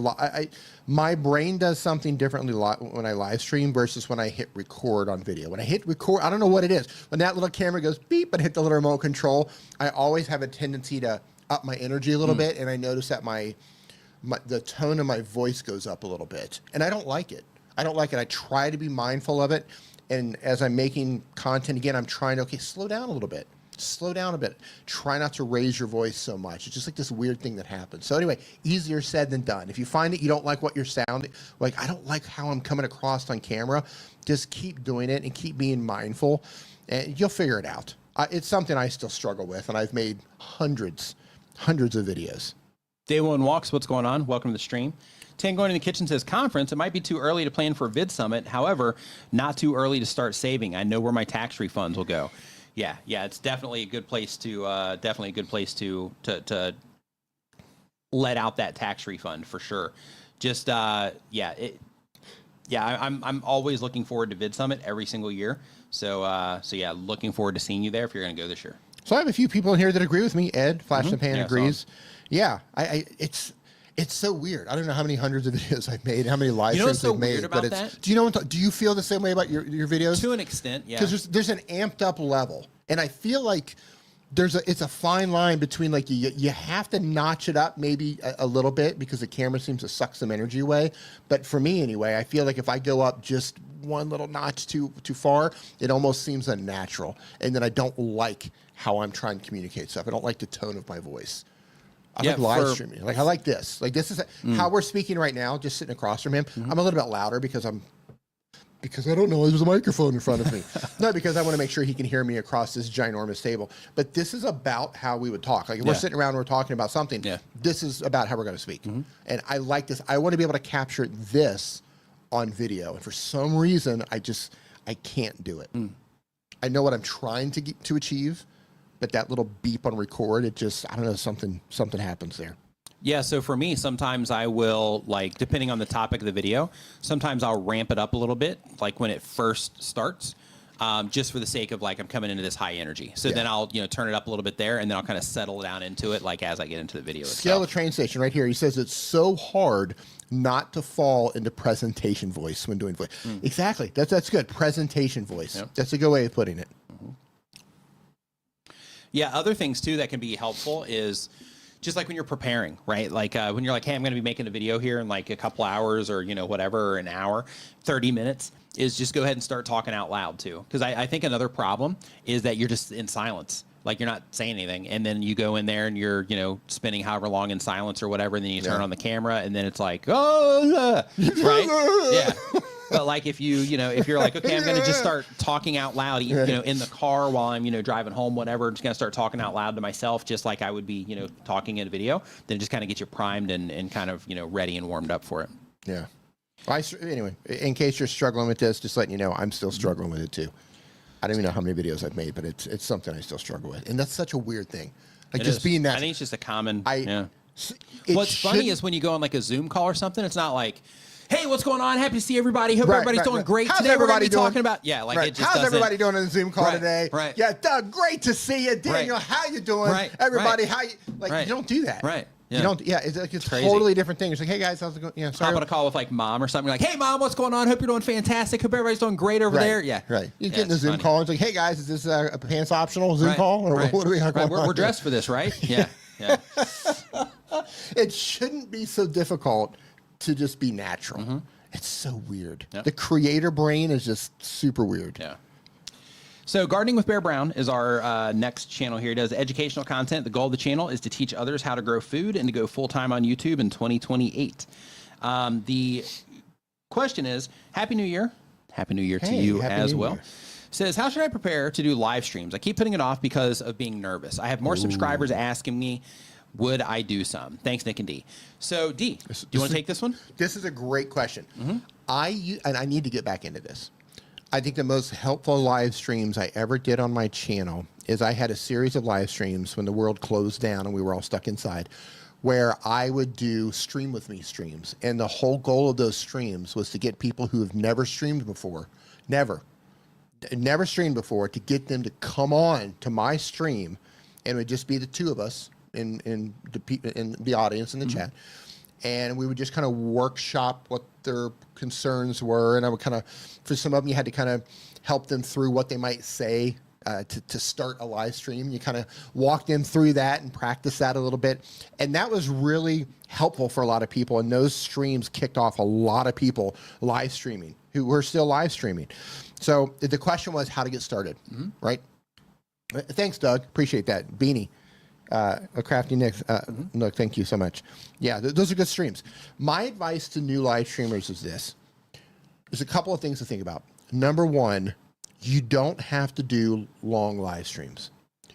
My brain does something differently when I live stream versus when I hit record on video. When I hit record, I don't know what it is. When that little camera goes beep and hit the little remote control, I always have a tendency to up my energy a little bit, and I notice that the tone of my voice goes up a little bit, and I don't like it. I try to be mindful of it, and as I'm making content again, I'm trying to slow down a little bit. Slow down a bit. Try not to raise your voice so much. It's just like this weird thing that happens. So anyway, easier said than done. If you find that you don't like what you're sounding, like I don't like how I'm coming across on camera, just keep doing it and keep being mindful, and you'll figure it out. It's something I still struggle with, and I've made hundreds of videos. Day One Walks, what's going on? Welcome to the stream. Tan going in the kitchen says, conference, it might be too early to plan for a vid summit. However, not too early to start saving. I know where my tax refunds will go. Yeah, it's definitely a good place to let out that tax refund for sure. Just I'm always looking forward to Vid Summit every single year. So yeah, looking forward to seeing you there if you're going to go this year. So I have a few people in here that agree with me. Ed, Flash in the Pan agrees. Yeah, it's so weird. I don't know how many hundreds of videos I've made, how many live streams I've made. But that? Do you feel the same way about your videos? To an extent, yeah. Because there's an amped up level, and I feel like it's a fine line between like you have to notch it up maybe a little bit because the camera seems to suck some energy away. But for me anyway, I feel like if I go up just one little notch too far, it almost seems unnatural. And then I don't like how I'm trying to communicate stuff. I don't like the tone of my voice. I like live streaming. Like I like this. Like this is how we're speaking right now, just sitting across from him. I'm a little bit louder because I don't know there's a microphone in front of me. No, because I want to make sure he can hear me across this ginormous table. But this is about how we would talk. Like if we're sitting around and we're talking about something, this is about how we're going to speak. And I like this. I want to be able to capture this on video. And for some reason, I can't do it. I know what I'm trying to achieve, but that little beep on record, it just, I don't know, something happens there. Yeah, so for me, sometimes I will, like, depending on the topic of the video, sometimes I'll ramp it up a little bit, like when it first starts, just for the sake of, like, I'm coming into this high energy. So then I'll, turn it up a little bit there, and then I'll kind of settle down into it, like, as I get into the video itself. Scale the train station right here. He says it's so hard not to fall into presentation voice when doing voice. Exactly. That's good. Presentation voice. Yep. That's a good way of putting it. Yeah, other things, too, that can be helpful is... just like when you're preparing, right? Like when you're like, hey, I'm going to be making a video here in like a couple hours or, whatever, or an hour, 30 minutes, is just go ahead and start talking out loud too. Because I think another problem is that you're just in silence. Like you're not saying anything. And then you go in there and you're, spending however long in silence or whatever. And then you turn on the camera and then it's like, oh, right? Yeah. But like if if you're like, okay, I'm going to just start talking out loud, in the car while I'm, driving home, whatever, just going to start talking out loud to myself, just like I would be, talking in a video, then just kind of get you primed and kind of, ready and warmed up for it. Yeah. Anyway, in case you're struggling with this, just letting you know, I'm still struggling with it too. I don't even know how many videos I've made, but it's something I still struggle with. And that's such a weird thing. Like it just is. being that. I think it's just a common, yeah. What's funny is when you go on like a Zoom call or something, it's not like, hey, what's going on? Happy to see everybody. Hope everybody's doing great. How's Today everybody we're going to be talking about, it just How's everybody doing on the Zoom call today? Right. Yeah, Doug, great to see you. Daniel, how you doing? Everybody, how you, you don't do that. Right. Yeah. You don't, it's like a totally different thing. It's like, hey guys, how's it going? Yeah, sorry. Hop on a call with like mom or something. You're like, hey mom, what's going on? Hope you're doing fantastic. Hope everybody's doing great over there. Yeah. Right. You get in the Zoom call and it's like, hey guys, is this a pants optional Zoom call? Or what do we have going on? We're dressed for this, right? Yeah. Yeah. It shouldn't be so difficult to just be natural. It's so weird. Yep. The creator brain is just super weird. Yeah. So Gardening with Bear Brown is our next channel here. He does educational content. The goal of the channel is to teach others how to grow food and to go full-time on YouTube in 2028. The question is, Happy New Year. Happy New Year to you as well. Says, how should I prepare to do live streams? I keep putting it off because of being nervous. I have more subscribers asking me, would I do some? Thanks, Nick and D. So, D, do you want to take this one? This is a great question. I need to get back into this. I think the most helpful live streams I ever did on my channel is I had a series of live streams when the world closed down and we were all stuck inside, where I would do stream with me streams. And the whole goal of those streams was to get people who have never streamed before, never streamed before, to get them to come on to my stream, and it would just be the two of us in the audience in the chat. And we would just kind of workshop what their concerns were. And I would kind of, for some of them, you had to kind of help them through what they might say to start a live stream. You kind of walk them through that and practice that a little bit. And that was really helpful for a lot of people. And those streams kicked off a lot of people live streaming who were still live streaming. So the question was how to get started, right? Thanks, Doug. Appreciate that. Beanie. A crafty Nick, Look, thank you so much. Yeah, those are good streams. My advice to new live streamers is this. There's a couple of things to think about. Number one, you don't have to do long live streams.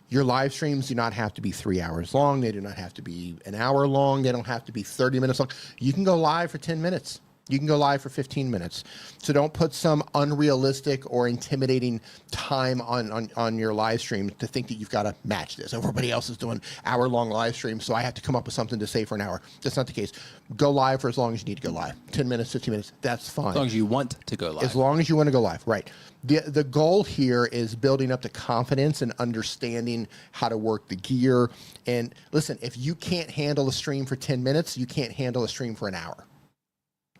Your live streams do not have to be 3 hours long. They do not have to be an hour long. They don't have to be 30 minutes long. You can go live for 10 minutes. You can go live for 15 minutes. So don't put some unrealistic or intimidating time on your live stream to think that you've got to match this. Everybody else is doing hour-long live streams, so I have to come up with something to say for an hour. That's not the case. Go live for as long as you need to go live. 10 minutes, 15 minutes, that's fine. As long as you want to go live. As long as you want to go live, right. The goal here is building up the confidence and understanding how to work the gear. And listen, if you can't handle a stream for 10 minutes, you can't handle a stream for an hour.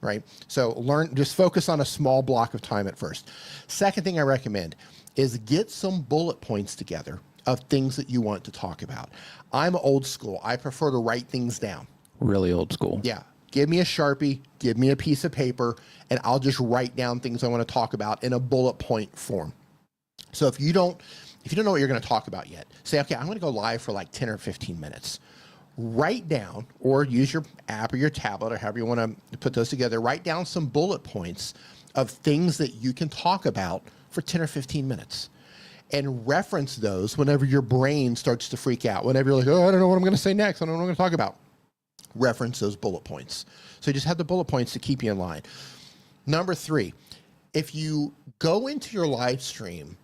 Right? So just focus on a small block of time at first. Second thing I recommend is get some bullet points together of things that you want to talk about. I'm old school. I prefer to write things down. Really old school. Yeah. give me a Sharpie, give me a piece of paper, and I'll just write down things I want to talk about in a bullet point form. So if you don't know what you're going to talk about yet, say, okay, I'm going to go live for like 10 or 15 minutes. Write down, or use your app or your tablet or however you want to put those together, write down some bullet points of things that you can talk about for 10 or 15 minutes. And reference those whenever your brain starts to freak out. Whenever you're like, oh, I don't know what I'm going to say next. I don't know what I'm going to talk about. Reference those bullet points. So you just have the bullet points to keep you in line. Number 3, if you go into your live stream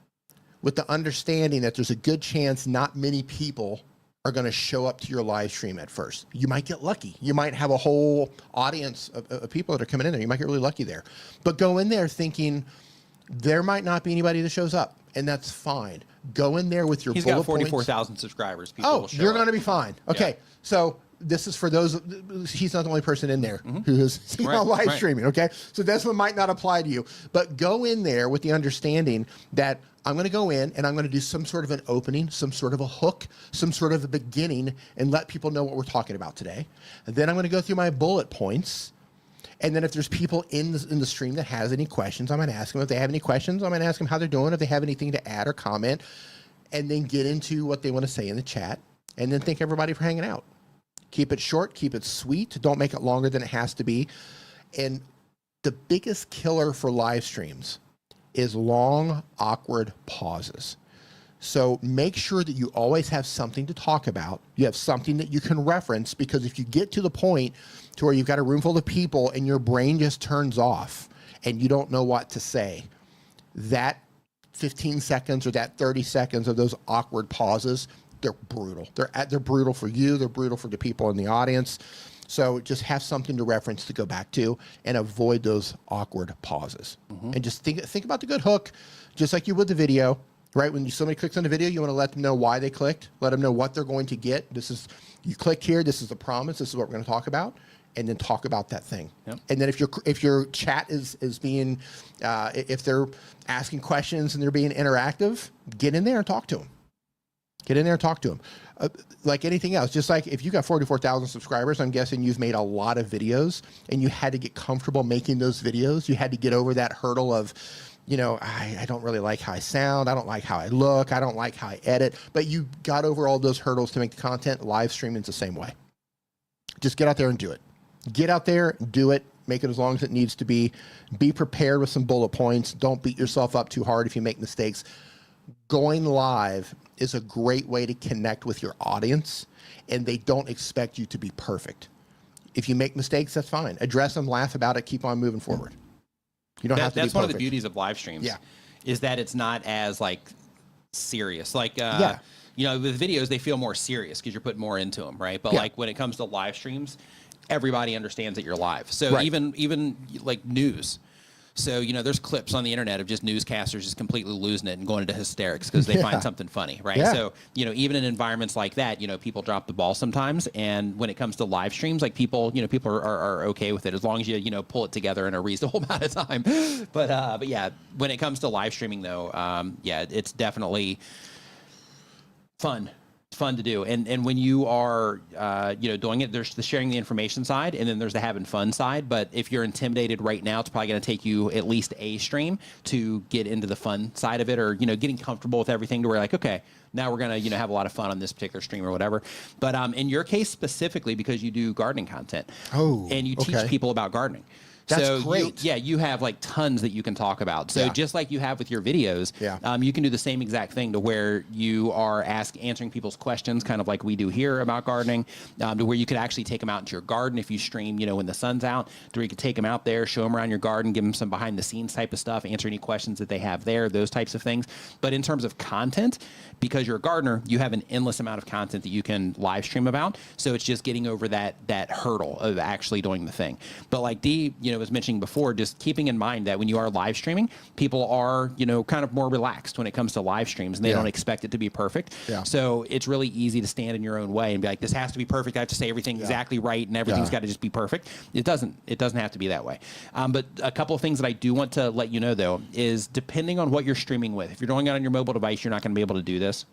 with the understanding that there's a good chance not many people are going to show up to your live stream at first, you might get lucky. You might have a whole audience of people that are coming in there. You might get really lucky there. But go in there thinking there might not be anybody that shows up, and that's fine. Go in there with your bullet points. He's got 44,000 subscribers. People will show you're up. going to be fine. Okay, yeah. So this is for those, he's not the only person in there who is live streaming, okay? So this one might not apply to you. But go in there with the understanding that I'm going to go in and I'm going to do some sort of an opening, some sort of a hook, some sort of a beginning, and let people know what we're talking about today. And then I'm going to go through my bullet points. And then if there's people in the stream that has any questions, I'm going to ask them. If they have any questions, I'm going to ask them how they're doing, if they have anything to add or comment, and then get into what they want to say in the chat. And then thank everybody for hanging out. Keep it short, keep it sweet. Don't make it longer than it has to be. And the biggest killer for live streams is long, awkward pauses. So make sure that you always have something to talk about. You have something that you can reference, because if you get to the point to where you've got a room full of people and your brain just turns off and you don't know what to say, that 15 seconds or that 30 seconds of those awkward pauses, they're brutal. They're brutal for you. They're brutal for the people in the audience. So just have something to reference to go back to and avoid those awkward pauses. And just think about the good hook, just like you would the video, right? When somebody clicks on the video, you want to let them know why they clicked, let them know what they're going to get. You click here, this is the promise, this is what we're going to talk about, and then talk about that thing. Yep. And then if your chat is being, if they're asking questions and they're being interactive, get in there and talk to them. Get in there and talk to them. Like anything else, just like if you got 44,000 subscribers, I'm guessing you've made a lot of videos and you had to get comfortable making those videos. You had to get over that hurdle of, I don't really like how I sound. I don't like how I look. I don't like how I edit. But you got over all those hurdles to make the content. Live streaming's the same way. Just get out there and do it. Get out there, do it. Make it as long as it needs to be. Be prepared with some bullet points. Don't beat yourself up too hard if you make mistakes. Going live is a great way to connect with your audience, and they don't expect you to be perfect. If you make mistakes, that's fine. Address them, laugh about it, keep on moving forward. You don't have to be perfect. That's one of the beauties of live streams. Yeah. Is that it's not as serious. With videos, they feel more serious because you're putting more into them, right? But when it comes to live streams, everybody understands that you're live. So even like news. So, there's clips on the internet of just newscasters just completely losing it and going into hysterics because they find something funny, right? Yeah. So, even in environments like that, people drop the ball sometimes. And when it comes to live streams, people are okay with it as long as you pull it together in a reasonable amount of time. But yeah, when it comes to live streaming though, it's definitely fun to do. And when you are doing it, there's the sharing the information side, and then there's the having fun side. But if you're intimidated right now, it's probably going to take you at least a stream to get into the fun side of it, or getting comfortable with everything to where okay, now we're going to have a lot of fun on this particular stream or whatever. But in your case specifically, because you do gardening content, and you teach people about gardening. That's great. You have tons that you can talk about. So just like you have with your videos, you can do the same exact thing to where you are answering people's questions, kind of like we do here about gardening, to where you could actually take them out into your garden if you stream, when the sun's out, to where you could take them out there, show them around your garden, give them some behind the scenes type of stuff, answer any questions that they have there, those types of things. But in terms of content, because you're a gardener, you have an endless amount of content that you can live stream about. So it's just getting over that hurdle of actually doing the thing. But like Dee, was mentioning before, just keeping in mind that when you are live streaming, people are, kind of more relaxed when it comes to live streams, and they don't expect it to be perfect. Yeah. So it's really easy to stand in your own way and be like, this has to be perfect. I have to say everything exactly right, and everything's got to just be perfect. It doesn't have to be that way. But a couple of things that I do want to let you know though is, depending on what you're streaming with, if you're doing it on your mobile device, you're not going to be able to do this.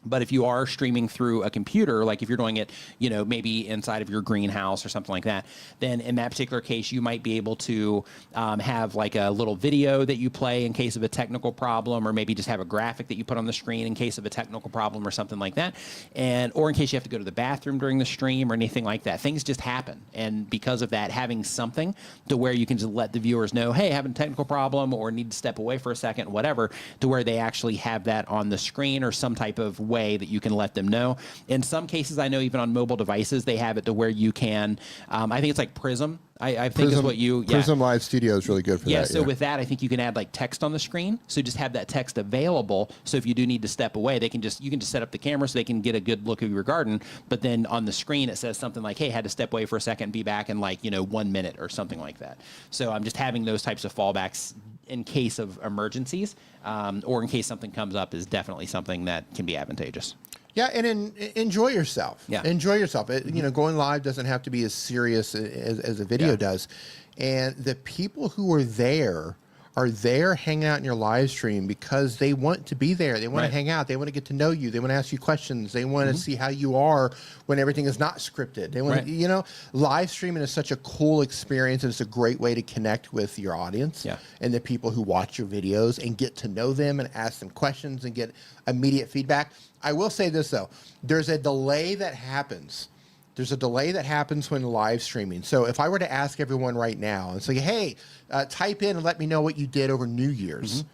But if you are streaming through a computer, like if you're doing it, you know, maybe inside of your greenhouse or something like that, then in that particular case, you might be able to have like a little video that you play in case of a technical problem, or maybe just have a graphic that you put on the screen in case of a technical problem or something like that. Or in case you have to go to the bathroom during the stream or anything like that. Things just happen. And because of that, having something to where you can just let the viewers know, hey, having a technical problem or need to step away for a second, whatever, to where they actually have that on the screen or some type of way that you can let them know. In some cases, I know even on mobile devices, they have it to where you can, I think it's like Prism. I think is what you, Prism Live Studio is really good for that. So with that, I think you can add like text on the screen. So just have that text available. So if you do need to step away, you can just set up the camera so they can get a good look of your garden. But then on the screen, it says something like, hey, had to step away for a second, be back in like, 1 minute or something like that. So I'm just having those types of fallbacks in case of emergencies, or in case something comes up is definitely something that can be advantageous. Yeah, and enjoy yourself. Yeah. Enjoy yourself. Going live doesn't have to be as serious as a video does. And the people who are there hanging out in your live stream because they want to be there. They want to hang out. They want to get to know you. They want to ask you questions. They want to see how you are when everything is not scripted. They want to, live streaming is such a cool experience, and it's a great way to connect with your audience and the people who watch your videos and get to know them and ask them questions and get immediate feedback. I will say this, though. There's a delay that happens. There's a delay that happens when live streaming. So if I were to ask everyone right now and say, hey, type in and let me know what you did over New Year's,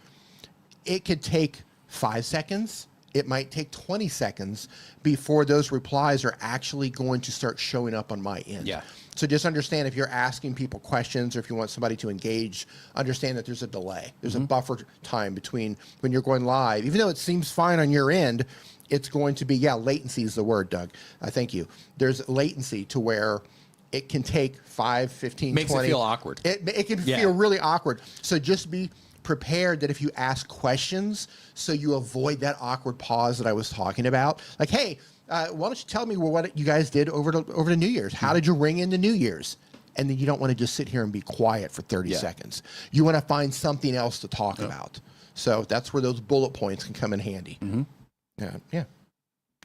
it could take 5 seconds. It might take 20 seconds before those replies are actually going to start showing up on my end. Yeah. So just understand, if you're asking people questions or if you want somebody to engage, understand that there's a delay. There's a buffer time between when you're going live. Even though it seems fine on your end, it's going to be, latency is the word, Doug. Thank you. There's latency to where it can take 5, 15, Makes 20. It feel awkward. It can feel really awkward. So just be prepared that if you ask questions, so you avoid that awkward pause that I was talking about. Like, hey, why don't you tell me what you guys did over the New Year's? How did you ring in the New Year's? And then you don't want to just sit here and be quiet for 30 seconds. You want to find something else to talk about. So that's where those bullet points can come in handy. Yeah.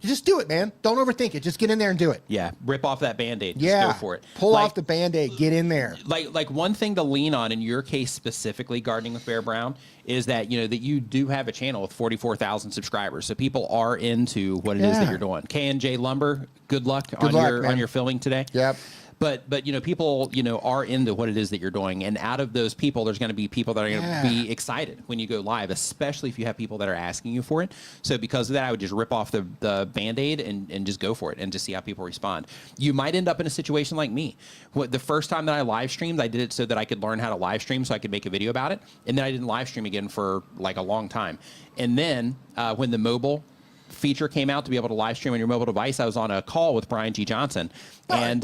You just do it, man. Don't overthink it. Just get in there and do it. Yeah. Rip off that Band-Aid. Just go for it. Pull off the Band-Aid. Get in there. Like one thing to lean on in your case specifically, Gardening with Bear Brown, is that, that you do have a channel with 44,000 subscribers. So people are into what it is that you're doing. K&J Lumber, good luck on your filming today. Yep. But people, are into what it is that you're doing. And out of those people, there's going to be people that are going to be excited when you go live, especially if you have people that are asking you for it. So because of that, I would just rip off the Band-Aid and just go for it and just see how people respond. You might end up in a situation like me. The first time that I live streamed, I did it so that I could learn how to live stream so I could make a video about it. And then I didn't live stream again for like a long time. And then when the mobile feature came out to be able to live stream on your mobile device, I was on a call with Brian G. Johnson. And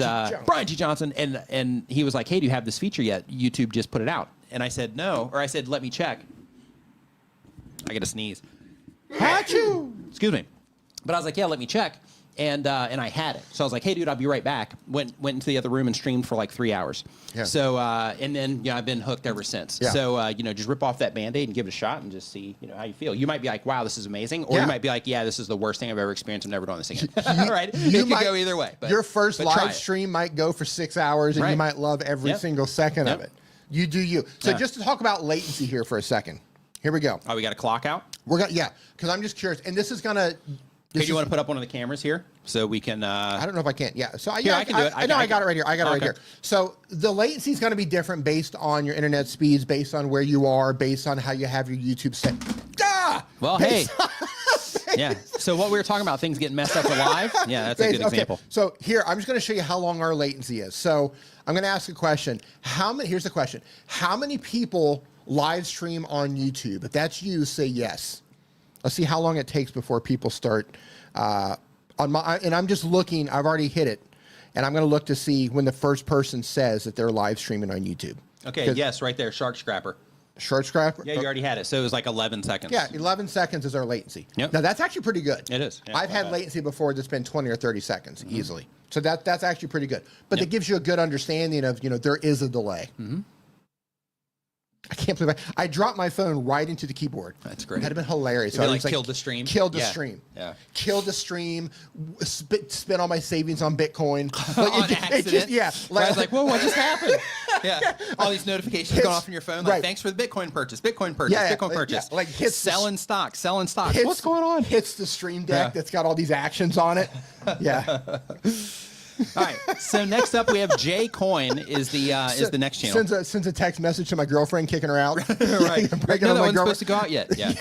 he was like, hey, do you have this feature yet? YouTube just put it out. And I said, no. Or I said, let me check. I get a sneeze. Achoo! Excuse me. But I was like, yeah, let me check. And I had it. So I was like, hey, dude, I'll be right back. Went into the other room and streamed for like 3 hours. Yeah. So, and then, I've been hooked ever since. Yeah. So, just rip off that Band-Aid and give it a shot and just see, how you feel. You might be like, wow, this is amazing. Or you might be like, yeah, this is the worst thing I've ever experienced. I'm never doing this again. Right? It could go either way. Your first live stream might go for 6 hours and you might love every single second of it. You do you. So just to talk about latency here for a second. Here we go. Oh, we got a clock out? Because I'm just curious. And this is going to... Do you want to put up one of the cameras here so we can? I don't know if I can. Yeah. So I can do it. I got it right here. I got it right here. So the latency is going to be different based on your internet speeds, based on where you are, based on how you have your YouTube set. Well, hey. Yeah. So what we were talking about, things getting messed up live. Yeah, that's a good example. So here, I'm just going to show you how long our latency is. So I'm going to ask a question. Here's the question. How many people live stream on YouTube? If that's you, say yes. Let's see how long it takes before people start and I'm just looking, I've already hit it, and I'm going to look to see when the first person says that they're live streaming on YouTube. Okay, yes, right there, Shark Scrapper. Shark Scrapper? Yeah, you already had it, so it was like 11 seconds. Yeah, 11 seconds is our latency. Yep. Now, that's actually pretty good. It is. Yeah, I've had latency before that's been 20 or 30 seconds easily. So that's actually pretty good. But it gives you a good understanding of, there is a delay. I can't believe I dropped my phone right into the keyboard. That's great. That'd have been hilarious. So like killed the stream. Killed the stream. Yeah. Killed the stream. Spent all my savings on Bitcoin. On accident. Yeah. I was like, whoa, what just happened? Yeah. All these notifications going off on your phone. Like, thanks for the Bitcoin purchase. Bitcoin purchase. Bitcoin purchase. Yeah, like hits selling stock. What's going on? Hits the stream deck that's got all these actions on it. Yeah. All right. So next up, we have J Coin is the next channel. Sends a text message to my girlfriend, kicking her out. Right. No, that one's supposed to go out yet. Yeah.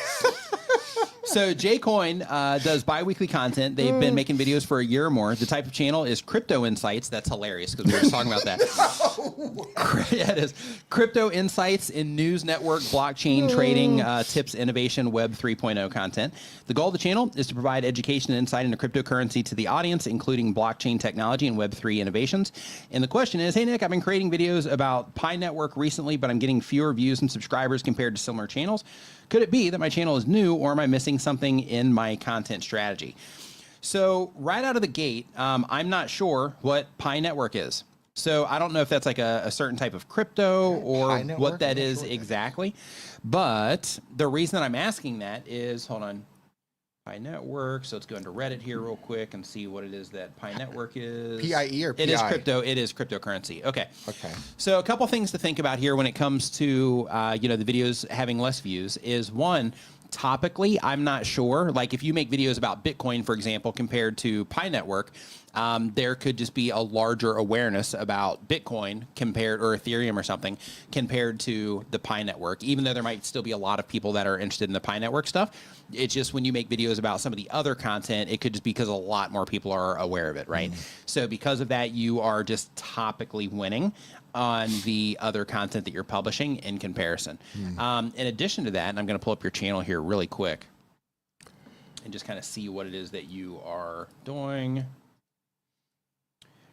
So J Coin does bi-weekly content. They've been making videos for a year or more. The type of channel is Crypto Insights. That's hilarious because we were just talking about that. Yeah, it is. Crypto Insights in news network, blockchain trading, tips, innovation, Web 3.0 content. The goal of the channel is to provide education and insight into cryptocurrency to the audience, including blockchain technology and Web 3 innovations. And the question is, hey, Nick, I've been creating videos about Pi Network recently, but I'm getting fewer views and subscribers compared to similar channels. Could it be that my channel is new, or am I missing something in my content strategy? So right out of the gate, I'm not sure what Pi Network is. So I don't know if that's like a certain type of crypto or what that is exactly. But the reason that I'm asking that is, hold on, Pi Network. So let's go into Reddit here real quick and see what it is that Pi Network is. PIE or PI? It is crypto. It is cryptocurrency. Okay. Okay. So a couple things to think about here when it comes to the videos having less views is, one, topically, I'm not sure. Like if you make videos about Bitcoin, for example, compared to Pi Network, there could just be a larger awareness about Bitcoin or Ethereum or something compared to the Pi Network, even though there might still be a lot of people that are interested in the Pi Network stuff. It's just when you make videos about some of the other content, it could just be because a lot more people are aware of it, right? So because of that, you are just topically winning on the other content that you're publishing in comparison. In addition to that, and I'm going to pull up your channel here really quick and just kind of see what it is that you are doing.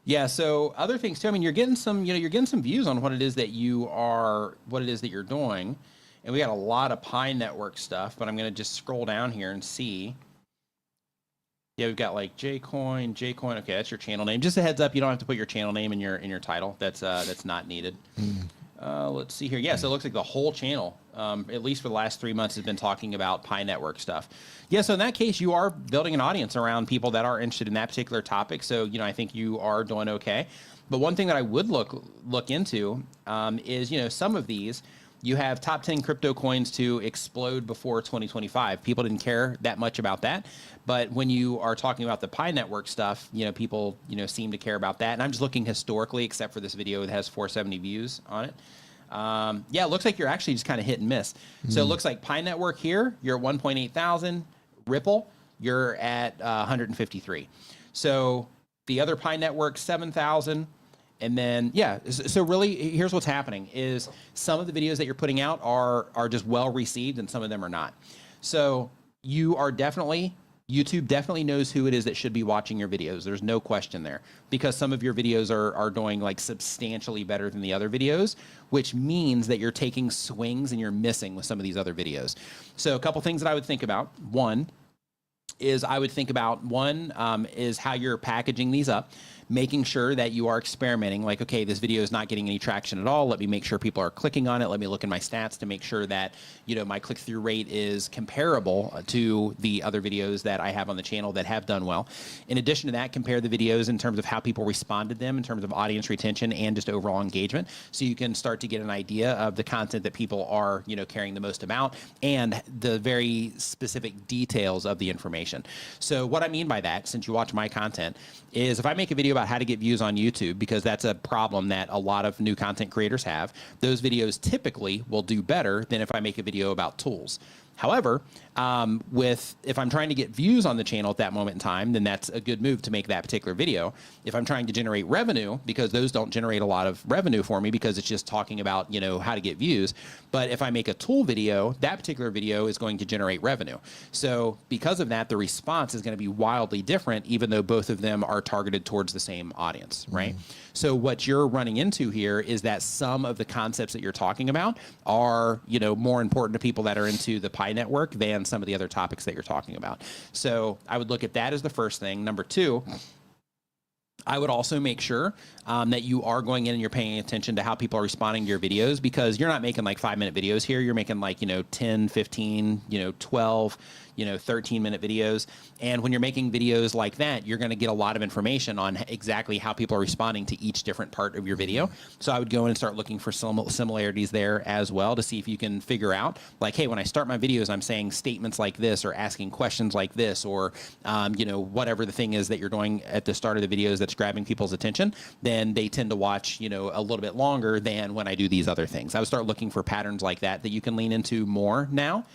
Yeah, so other things too. I mean, you're getting some, you're getting some views on what it is that you're doing. And we got a lot of Pi Network stuff, but I'm going to just scroll down here and see. Yeah, we've got like Jcoin. Okay, that's your channel name. Just a heads up, you don't have to put your channel name in your title. That's not needed. Let's see here. Yeah, so it looks like the whole channel, at least for the last 3 months, has been talking about Pi Network stuff. Yeah, so in that case, you are building an audience around people that are interested in that particular topic. So, I think you are doing okay. But one thing that I would look into is, some of these, you have top 10 crypto coins to explode before 2025. People didn't care that much about that. But when you are talking about the Pi Network stuff, people, seem to care about that. And I'm just looking historically, except for this video that has 470 views on it. Yeah, it looks like you're actually just kind of hit and miss. So it looks like Pi Network here, you're at 1.8 thousand. Ripple, you're at 153. So the other Pi Network, 7,000. And then, yeah, so really, here's what's happening is some of the videos that you're putting out are just well received and some of them are not. So YouTube definitely knows who it is that should be watching your videos. There's no question there, because some of your videos are doing like substantially better than the other videos, which means that you're taking swings and you're missing with some of these other videos. So a couple things that I would think about. One is how you're packaging these up, making sure that you are experimenting. Like, okay, this video is not getting any traction at all. Let me make sure people are clicking on it. Let me look in my stats to make sure that, my click-through rate is comparable to the other videos that I have on the channel that have done well. In addition to that, compare the videos in terms of how people responded to them, in terms of audience retention and just overall engagement. So you can start to get an idea of the content that people are, caring the most about and the very specific details of the information. So what I mean by that, since you watch my content, is if I make a video about how to get views on YouTube, because that's a problem that a lot of new content creators have, those videos typically will do better than if I make a video about tools. However, if I'm trying to get views on the channel at that moment in time, then that's a good move to make that particular video. If I'm trying to generate revenue, because those don't generate a lot of revenue for me because it's just talking about, how to get views. But if I make a tool video, that particular video is going to generate revenue. So because of that, the response is going to be wildly different, even though both of them are targeted towards the same audience, right? So what you're running into here is that some of the concepts that you're talking about are, more important to people that are into the Pi Network than some of the other topics that you're talking about. So I would look at that as the first thing. Number two, I would also make sure that you are going in and you're paying attention to how people are responding to your videos, because you're not making like 5-minute videos here. You're making like, 10, 15, 12, 13-minute videos. And when you're making videos like that, you're going to get a lot of information on exactly how people are responding to each different part of your video. So I would go in and start looking for some similarities there as well to see if you can figure out like, hey, when I start my videos, I'm saying statements like this or asking questions like this, or, whatever the thing is that you're doing at the start of the videos that's grabbing people's attention, then they tend to watch, a little bit longer than when I do these other things. I would start looking for patterns like that you can lean into more now.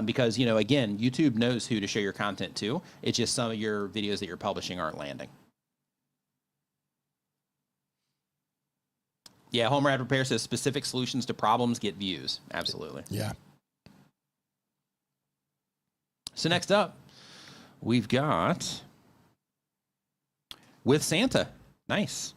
Because, again, YouTube knows who to show your content to. It's just some of your videos that you're publishing aren't landing. Yeah, Homer Ad Repair says specific solutions to problems get views. Absolutely. Yeah. So next up, we've got With Santa. Nice.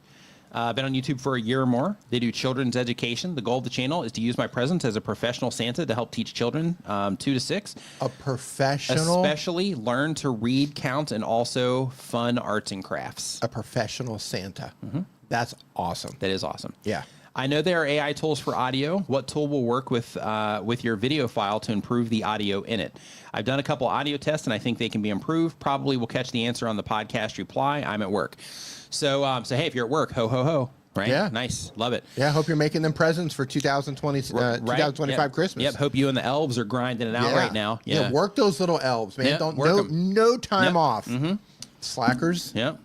Been on YouTube for a year or more. They do children's education. The goal of the channel is to use my presence as a professional Santa to help teach children 2 to 6. A professional? Especially learn to read, count, and also fun arts and crafts. A professional Santa. Mm-hmm. That's awesome. That is awesome. Yeah. I know there are AI tools for audio. What tool will work with your video file to improve the audio in it? I've done a couple audio tests, and I think they can be improved. Probably will catch the answer on the podcast reply. I'm at work. So hey, if you're at work, ho, ho, ho, right? Yeah. Nice. Love it. Yeah, I hope you're making them presents for 2025 Yep. Christmas. Yep. Hope you and the elves are grinding it out right now. Yeah. Work those little elves, man. Yeah, Don't work no time off. Mm-hmm. Slackers. Yep.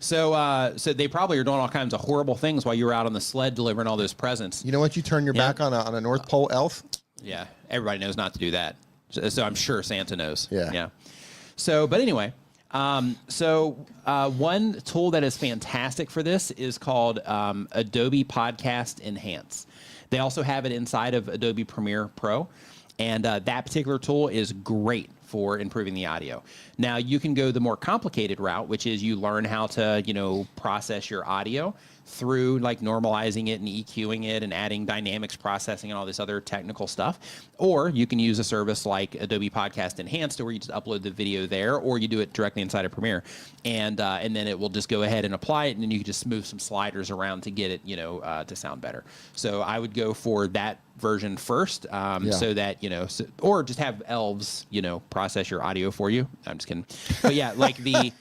So they probably are doing all kinds of horrible things while you were out on the sled delivering all those presents. You know what? You turn your back on a North Pole elf? Yeah. Everybody knows not to do that. So I'm sure Santa knows. Yeah. So, but anyway, one tool that is fantastic for this is called Adobe Podcast Enhance. They also have it inside of Adobe Premiere Pro, and that particular tool is great for improving the audio. Now, you can go the more complicated route, which is you learn how to, process your audio through like normalizing it and EQing it and adding dynamics processing and all this other technical stuff. Or you can use a service like Adobe Podcast Enhanced, where you just upload the video there, or you do it directly inside of Premiere, and then it will just go ahead and apply it, and then you can just move some sliders around to get it, to sound better. So I would go for that version first, so that or just have elves, process your audio for you. I'm just kidding, but yeah, like the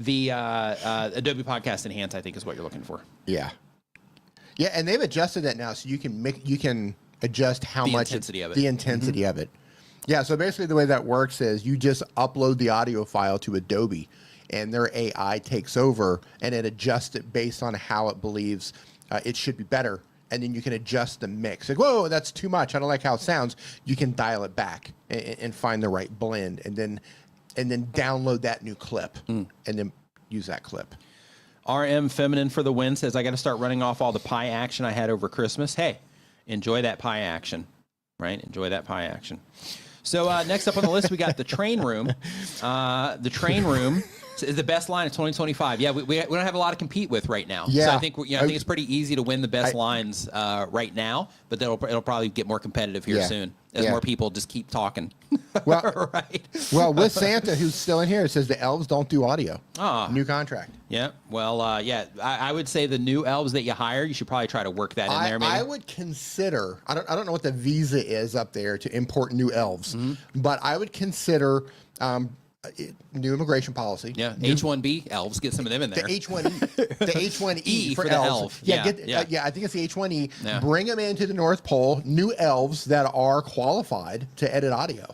Adobe Podcast Enhance, I think, is what you're looking for. Yeah, and they've adjusted that now, so you can adjust how much intensity of it. The intensity of it. Yeah, so basically the way that works is you just upload the audio file to Adobe, and their AI takes over and it adjusts it based on how it believes it should be better. And then you can adjust the mix. Like, whoa, that's too much. I don't like how it sounds. You can dial it back and find the right blend, and then download that new clip and then use that clip. RM Feminine for the win says, I got to start running off all the pie action I had over Christmas. Hey, enjoy that pie action, right? Enjoy that pie action. So next up on the list, we got the train room. The train room is the best line of 2025. Yeah, we don't have a lot to compete with right now. Yeah. So I think I think it's pretty easy to win the best lines right now, but it'll probably get more competitive here soon as more people just keep talking. Well, right. Well, with Santa, who's still in here, it says the elves don't do audio. New contract. Yeah. Well, I would say the new elves that you hire, you should probably try to work that in there. Maybe. I would consider. I don't know what the visa is up there to import new elves, but I would consider. New immigration policy. Yeah, H-1B elves, get some of them in there. The H-1E for the elf. elves. Yeah, I think it's the H-1E. Yeah. Bring them into the North Pole, new elves that are qualified to edit audio,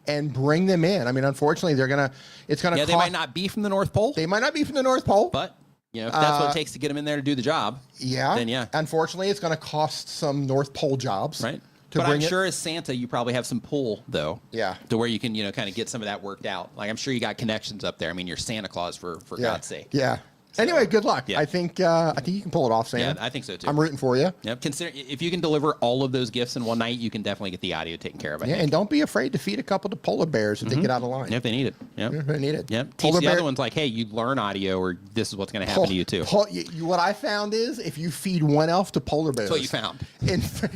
and bring them in. I mean, unfortunately, it's gonna. Yeah, they might not be from the North Pole. They might not be from the North Pole, but if that's what it takes to get them in there to do the job. Yeah. Then yeah. Unfortunately, it's gonna cost some North Pole jobs. Right. But I'm sure as Santa, you probably have some pull, though. Yeah. To where you can, kind of get some of that worked out. Like, I'm sure you got connections up there. I mean, you're Santa Claus, for God's sake. Yeah. So, anyway, good luck. Yeah. I think you can pull it off, Sam. Yeah, I think so, too. I'm rooting for you. Yep. Consider if you can deliver all of those gifts in one night, you can definitely get the audio taken care of. I think. And don't be afraid to feed a couple to polar bears if they get out of line. If they need it. Yep. If they need it. Yep. Teach the other ones, like, hey, you learn audio, or this is what's going to happen to you, too. What I found is if you feed one elf to polar bears. That's what you found.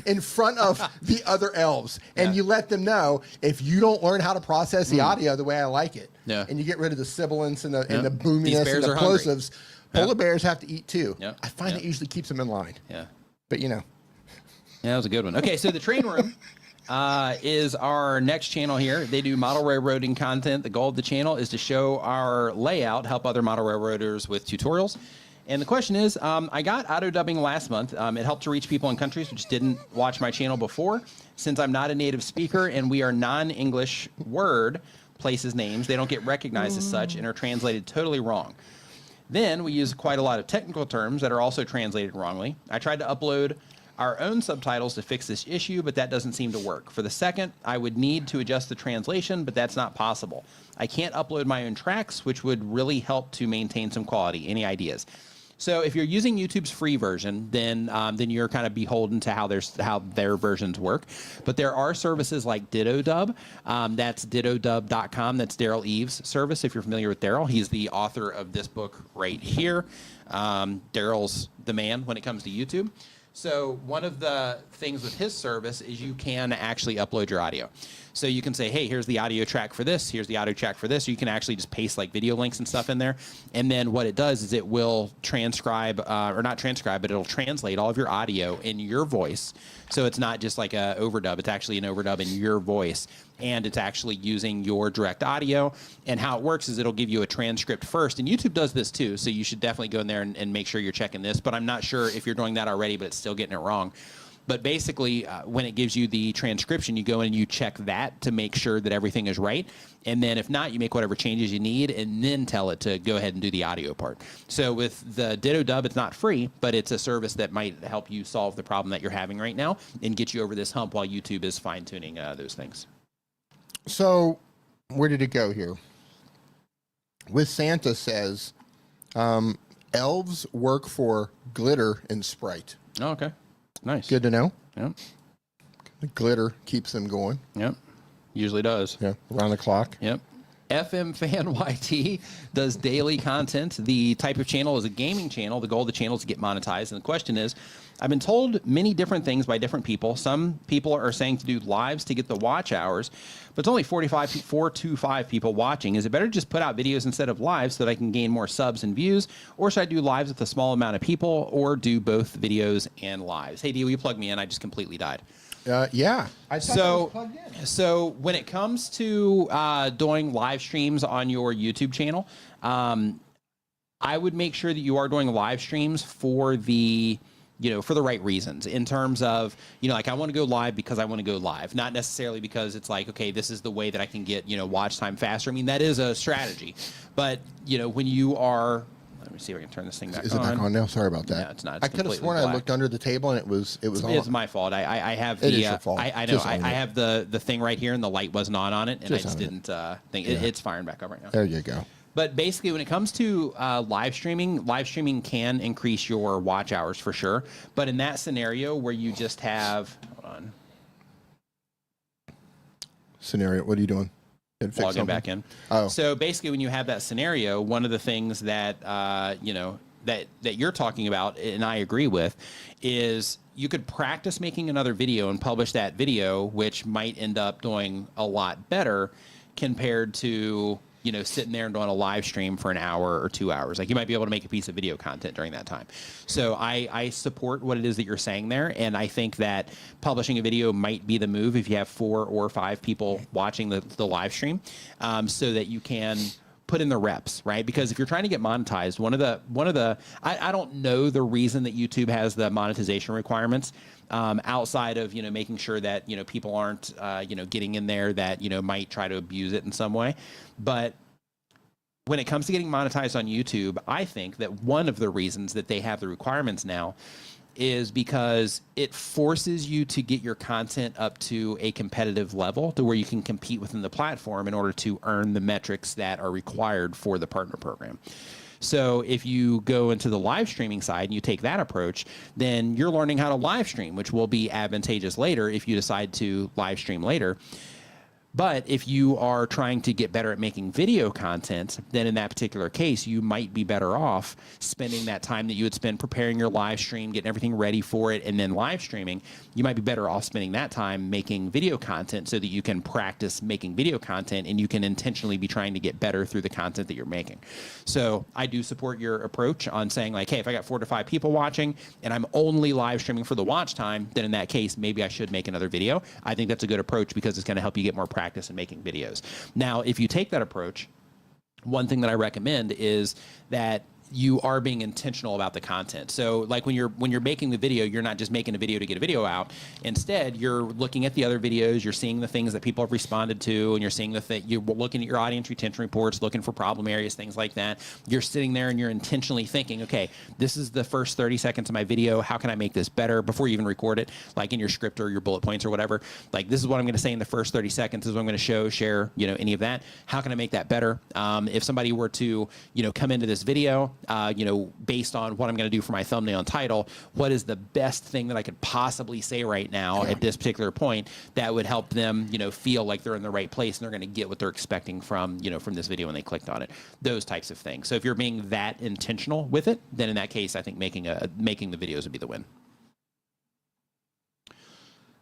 In front of the other elves, and you let them know, if you don't learn how to process the audio the way I like it, and you get rid of the sibilance and the boominess and the plosives, Polar bears have to eat too. Yep. I find it usually keeps them in line. Yeah. But you know. Yeah, that was a good one. Okay, so the train room is our next channel here. They do model railroading content. The goal of the channel is to show our layout, help other model railroaders with tutorials. And the question is, I got auto dubbing last month. It helped to reach people in countries which didn't watch my channel before. Since I'm not a native speaker and we are non-English word places names, they don't get recognized as such and are translated totally wrong. Then we use quite a lot of technical terms that are also translated wrongly. I tried to upload our own subtitles to fix this issue, but that doesn't seem to work. For the second, I would need to adjust the translation, but that's not possible. I can't upload my own tracks, which would really help to maintain some quality. Any ideas? So if you're using YouTube's free version, then you're kind of beholden to how their versions work. But there are services like DittoDub. That's dittodub.com. That's Daryl Eves' service. If you're familiar with Daryl, he's the author of this book right here. Daryl's the man when it comes to YouTube. So one of the things with his service is you can actually upload your audio. So you can say, hey, here's the audio track for this, here's the audio track for this. Or you can actually just paste like video links and stuff in there. And then what it does is it will transcribe, or not transcribe, but it'll translate all of your audio in your voice. So it's not just like a overdub, it's actually an overdub in your voice. And it's actually using your direct audio. And how it works is it'll give you a transcript first. And YouTube does this too, so you should definitely go in there and make sure you're checking this. But I'm not sure if you're doing that already, but it's still getting it wrong. But basically, when it gives you the transcription, you go in and you check that to make sure that everything is right. And then if not, you make whatever changes you need and then tell it to go ahead and do the audio part. So with the DittoDub, it's not free, but it's a service that might help you solve the problem that you're having right now and get you over this hump while YouTube is fine-tuning those things. So where did it go here? With Santa says, elves work for glitter and Sprite. Oh, okay. Nice. Good to know. Yep. The glitter keeps them going. Yep. Usually does. Yeah. Around the clock. Yep. FM Fan YT does daily content. The type of channel is a gaming channel. The goal of the channel is to get monetized. And the question is, I've been told many different things by different people. Some people are saying to do lives to get the watch hours, but it's only 4 to 5 people watching. Is it better to just put out videos instead of lives so that I can gain more subs and views? Or should I do lives with a small amount of people, or do both videos and lives? Hey, D, will you plug me in? I just completely died. Yeah. So when it comes to doing live streams on your YouTube channel, I would make sure that you are doing live streams for the for the right reasons, in terms of, like, I want to go live because I want to go live, not necessarily because it's like, okay, this is the way that I can get, watch time faster. I mean, that is a strategy, but when you are, let me see if I can turn this thing back on. Is it back on now? Sorry about that. No, it's not. It's I could have sworn I looked under the table and it was on. It's my fault. I have the, it is your fault. I know. I have the thing right here and the light wasn't on it, and just I just didn't think it's firing back up right now. There you go. But basically, when it comes to live streaming can increase your watch hours for sure. But in that scenario where you just have, hold on. Scenario, what are you doing? Logging back in. Oh. So basically, when you have that scenario, one of the things that, that you're talking about, and I agree with, is you could practice making another video and publish that video, which might end up doing a lot better compared to, sitting there and doing a live stream for an hour or 2 hours. Like, you might be able to make a piece of video content during that time. So I support what it is that you're saying there. And I think that publishing a video might be the move if you have 4 or 5 people watching the live stream, so that you can put in the reps, right? Because if you're trying to get monetized, one of the I don't know the reason that YouTube has the monetization requirements, outside of, making sure that, people aren't, getting in there that, might try to abuse it in some way. But when it comes to getting monetized on YouTube, I think that one of the reasons that they have the requirements now is because it forces you to get your content up to a competitive level to where you can compete within the platform in order to earn the metrics that are required for the partner program. So if you go into the live streaming side and you take that approach, then you're learning how to live stream, which will be advantageous later if you decide to live stream later. But if you are trying to get better at making video content, then in that particular case, you might be better off spending that time that you would spend preparing your live stream, getting everything ready for it, and then live streaming. You might be better off spending that time making video content so that you can practice making video content and you can intentionally be trying to get better through the content that you're making. So I do support your approach on saying like, hey, if I got 4 to 5 people watching and I'm only live streaming for the watch time, then in that case, maybe I should make another video. I think that's a good approach because it's going to help you get more practice in making videos. Now, if you take that approach, one thing that I recommend is that you are being intentional about the content. So like when you're making the video, you're not just making a video to get a video out. Instead, you're looking at the other videos, you're seeing the things that people have responded to, and you're seeing you're looking at your audience retention reports, looking for problem areas, things like that. You're sitting there and you're intentionally thinking, okay, this is the first 30 seconds of my video. How can I make this better before you even record it? Like in your script or your bullet points or whatever. Like this is what I'm going to say in the first 30 seconds. This is what I'm going to share, any of that. How can I make that better? If somebody were to, come into this video, based on what I'm going to do for my thumbnail and title, what is the best thing that I could possibly say right now at this particular point that would help them, feel like they're in the right place and they're going to get what they're expecting from this video when they clicked on it. Those types of things. So if you're being that intentional with it, then in that case, I think making the videos would be the win.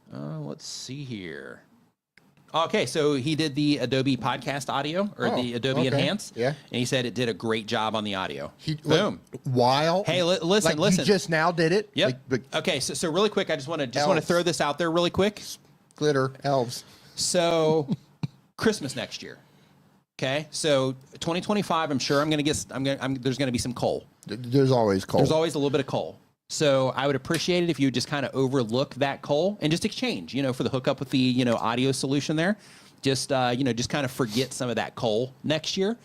Let's see here. Okay, so he did the Adobe podcast audio or the Adobe Enhance. Yeah. And he said it did a great job on the audio. Boom. While hey, listen. You just now did it. Yep. Okay, so really quick, I just want to throw this out there really quick. Glitter elves. So Christmas next year. Okay, so 2025. I'm sure there's going to be some coal. There's always coal. There's always a little bit of coal. So I would appreciate it if you just kind of overlook that coal and just exchange, for the hookup with the, audio solution there. Just, just kind of forget some of that coal next year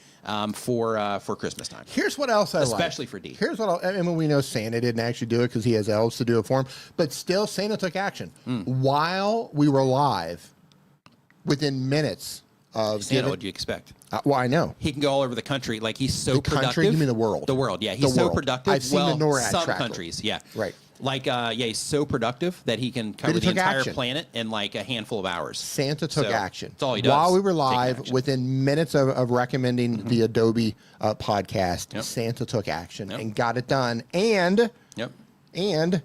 for Christmas time. Here's what else I like. Especially for D. Here's what we know Santa didn't actually do it because he has elves to do it for him. But still, Santa took action. While we were live, within minutes of Santa, what do you expect? Well, I know. He can go all over the country. Like, he's so productive. Country? You mean the world? The world, yeah. He's so productive. I've seen the NORAD some tracker. countries, yeah. Right. Like, he's so productive that he can cover the entire planet in like a handful of hours. Santa took action. That's all he does. While we were live, within minutes of recommending the Adobe podcast, Santa took action and got it done. And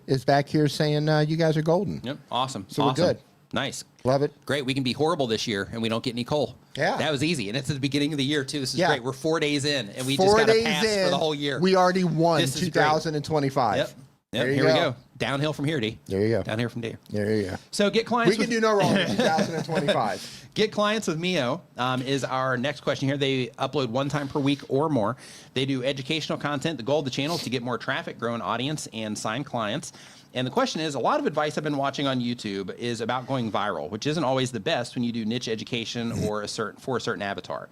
is back here saying you guys are golden. Yep. Awesome. So we're good. Nice. Love it. Great. We can be horrible this year and we don't get any coal. Yeah. That was easy. And it's at the beginning of the year, too. This is great. We're 4 days in and we just got to pass for the whole year. We already won 2025. Yep. Here we go. Downhill from here, D. There you go. Downhill from there. There you go. So get clients. We can do no wrong in 2025. Get clients with Mio is our next question here. They upload 1 time per week or more. They do educational content. The goal of the channel is to get more traffic, grow an audience, and sign clients. And the question is, a lot of advice I've been watching on YouTube is about going viral, which isn't always the best when you do niche education or for a certain avatar.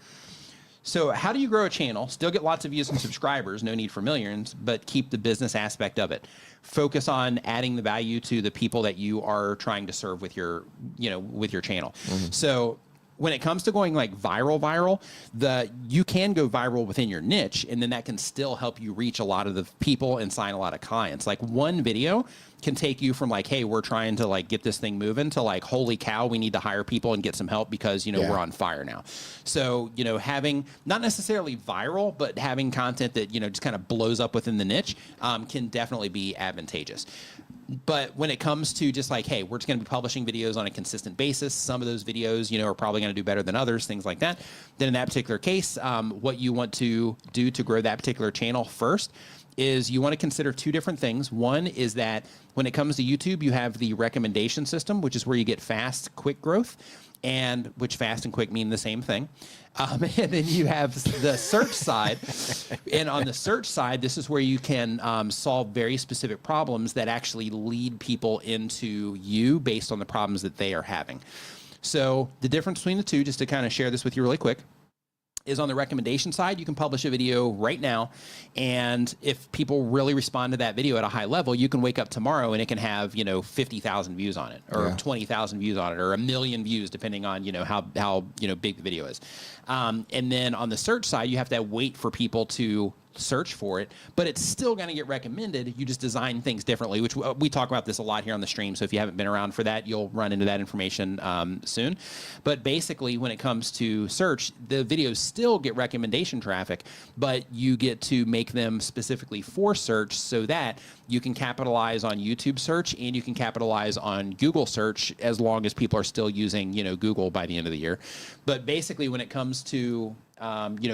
So how do you grow a channel, still get lots of views and subscribers, no need for millions, but keep the business aspect of it? Focus on adding the value to the people that you are trying to serve with your, with your channel. So when it comes to going like viral, you can go viral within your niche, and then that can still help you reach a lot of the people and sign a lot of clients. Like one video can take you from like, hey, we're trying to like get this thing moving to like, holy cow, we need to hire people and get some help because, we're on fire now. So, having not necessarily viral, but having content that, just kind of blows up within the niche can definitely be advantageous. But when it comes to just like, hey, we're just going to be publishing videos on a consistent basis. Some of those videos, are probably going to do better than others, things like that. Then in that particular case, what you want to do to grow that particular channel first is you want to consider 2 different things. One is that when it comes to YouTube, you have the recommendation system, which is where you get fast, quick growth, and which fast and quick mean the same thing. And then you have the search side. And on the search side, this is where you can solve very specific problems that actually lead people into you based on the problems that they are having. So the difference between the two, just to kind of share this with you really quick, is on the recommendation side, you can publish a video right now, and if people really respond to that video at a high level, you can wake up tomorrow and it can have 50,000 views on it, or 20,000 views on it, or 1 million views, depending on how big the video is. And then on the search side, you have to wait for people to search for it, but it's still going to get recommended. You just design things differently, which we talk about this a lot here on the stream. So if you haven't been around for that, you'll run into that information soon. But basically, when it comes to search, the videos still get recommendation traffic, but you get to make them specifically for search so that you can capitalize on YouTube search and you can capitalize on Google search as long as people are still using, Google by the end of the year. But basically, when it comes to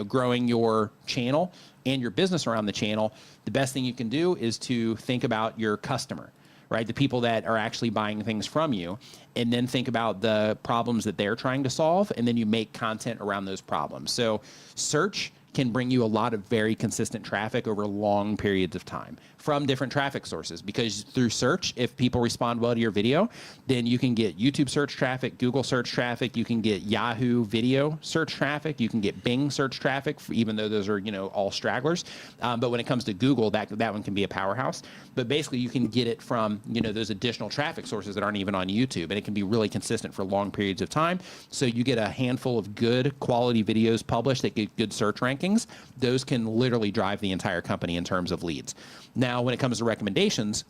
growing your channel and your business around the channel, the best thing you can do is to think about your customer, right? The people that are actually buying things from you, and then think about the problems that they're trying to solve, and then you make content around those problems. So search can bring you a lot of very consistent traffic over long periods of time from different traffic sources, because through search, if people respond well to your video, then you can get YouTube search traffic, Google search traffic, you can get Yahoo video search traffic, you can get Bing search traffic, even though those are, all stragglers. But when it comes to Google, that one can be a powerhouse. But basically you can get it from, those additional traffic sources that aren't even on YouTube, and it can be really consistent for long periods of time. So you get a handful of good quality videos published that get good search rankings. Those can literally drive the entire company in terms of leads. Now, when it comes to recommendations,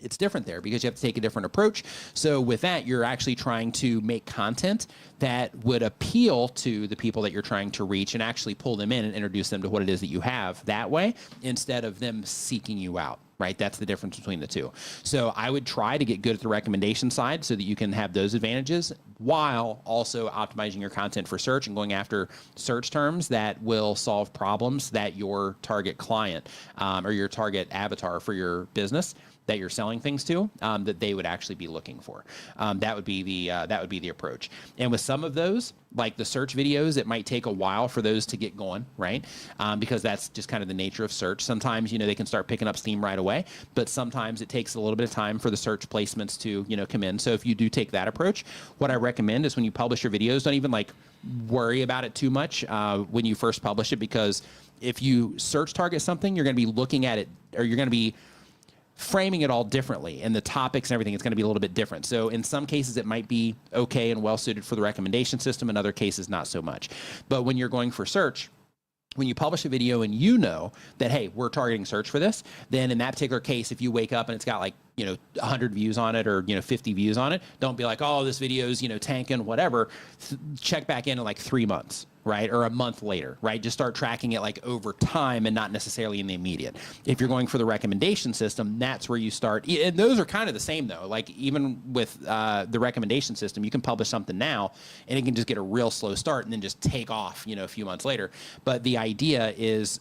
it's different there because you have to take a different approach. So with that, you're actually trying to make content that would appeal to the people that you're trying to reach and actually pull them in and introduce them to what it is that you have that way, instead of them seeking you out. Right? That's the difference between the two. So I would try to get good at the recommendation side so that you can have those advantages while also optimizing your content for search and going after search terms that will solve problems that your target client or your target avatar for your business that you're selling things to, that they would actually be looking for. That would be the approach. And with some of those, like the search videos, it might take a while for those to get going, right? Because that's just kind of the nature of search. Sometimes, they can start picking up steam right away, but sometimes it takes a little bit of time for the search placements to, come in. So if you do take that approach, what I recommend is when you publish your videos, don't even worry about it too much when you first publish it, because if you search target something, you're going to be looking at it, or you're going to be framing it all differently, and the topics and everything is going to be a little bit different. So in some cases it might be okay and well suited for the recommendation system, in other cases not so much. But when you're going for search, when you publish a video and that, hey, we're targeting search for this, then in that particular case, if you wake up and it's got 100 views on it or 50 views on it, don't be like, oh, this video's tanking, whatever. Check back in 3 months, right? Or a month later, right? Just start tracking it over time and not necessarily in the immediate. If you're going for the recommendation system, that's where you start. And those are kind of the same though. Even with the recommendation system, you can publish something now and it can just get a real slow start and then just take off, a few months later. But the idea is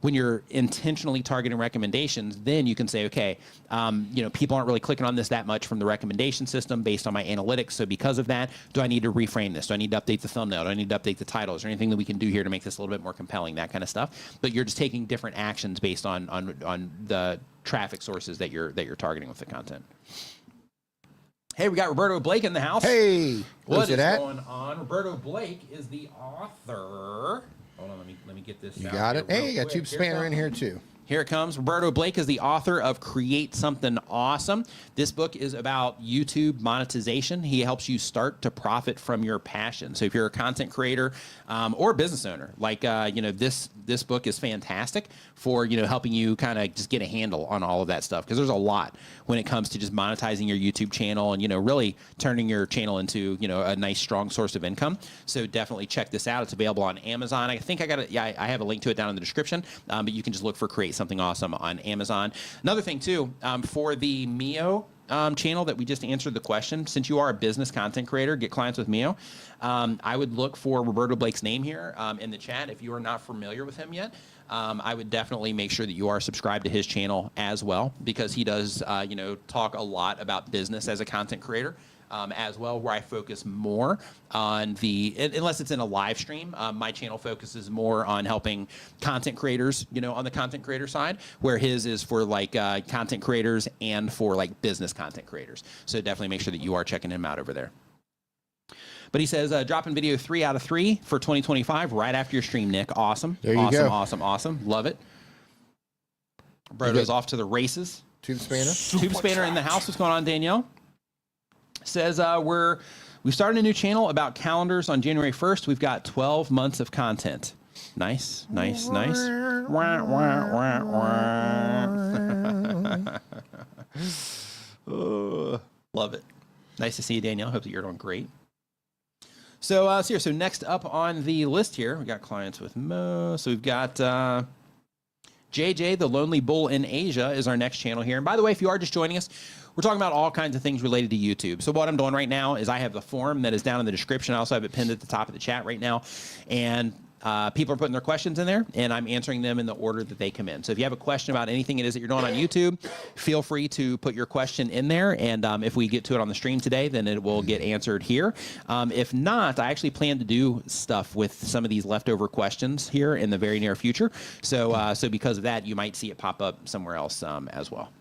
when you're intentionally targeting recommendations, then you can say, okay, people aren't really clicking on this that much from the recommendation system based on my analytics. So because of that, do I need to reframe this? Do I need to update the thumbnail? Do I need to update the title? Is there anything that we can do here to make this a little bit more compelling? That kind of stuff. But you're just taking different actions based on the traffic sources that you're targeting with the content. Hey, we got Roberto Blake in the house. Hey, what is going on? Roberto Blake is the author. Hold on, let me get this. You got it. Hey, got Tube Spanner in here too. Here it comes. Roberto Blake is the author of Create Something Awesome. This book is about YouTube monetization. He helps you start to profit from your passion. So if you're a content creator or a business owner, this book is fantastic for, helping you kind of just get a handle on all of that stuff. Because there's a lot when it comes to just monetizing your YouTube channel and, really turning your channel into, a nice, strong source of income. So definitely check this out. It's available on Amazon. I think I have a link to it down in the description, but you can just look for Create Something Awesome on Amazon. Another thing too, for the Mio channel that we just answered the question, since you are a business content creator, get clients with Mio, I would look for Roberto Blake's name here in the chat. If you are not familiar with him yet, I would definitely make sure that you are subscribed to his channel as well, because he does talk a lot about business as a content creator. As well, where I focus more on unless it's in a live stream, my channel focuses more on helping content creators, on the content creator side, where his is for content creators and for business content creators. So definitely make sure that you are checking him out over there. But he says, dropping video 3 out of 3 for 2025 right after your stream, Nick. Awesome. There you go. Awesome. Love it. Brodo's off to the races. Tube Spanner. Tube Spanner in the house. What's going on, Danielle? Says we started a new channel about calendars on January 1st. We've got 12 months of content. Nice, nice, nice. Wah, wah, wah, wah. Love it. Nice to see you, Danielle. Hope that you're doing great. So, so next up on the list here, we got clients with Mo. So we've got JJ, the Lonely Bull in Asia, is our next channel here. And by the way, if you are just joining us, we're talking about all kinds of things related to YouTube. So what I'm doing right now is I have the form that is down in the description. I also have it pinned at the top of the chat right now. And people are putting their questions in there, and I'm answering them in the order that they come in. So if you have a question about anything it is that you're doing on YouTube, feel free to put your question in there. And if we get to it on the stream today, then it will get answered here. If not, I actually plan to do stuff with some of these leftover questions here in the very near future. So, so because of that, you might see it pop up somewhere else as well.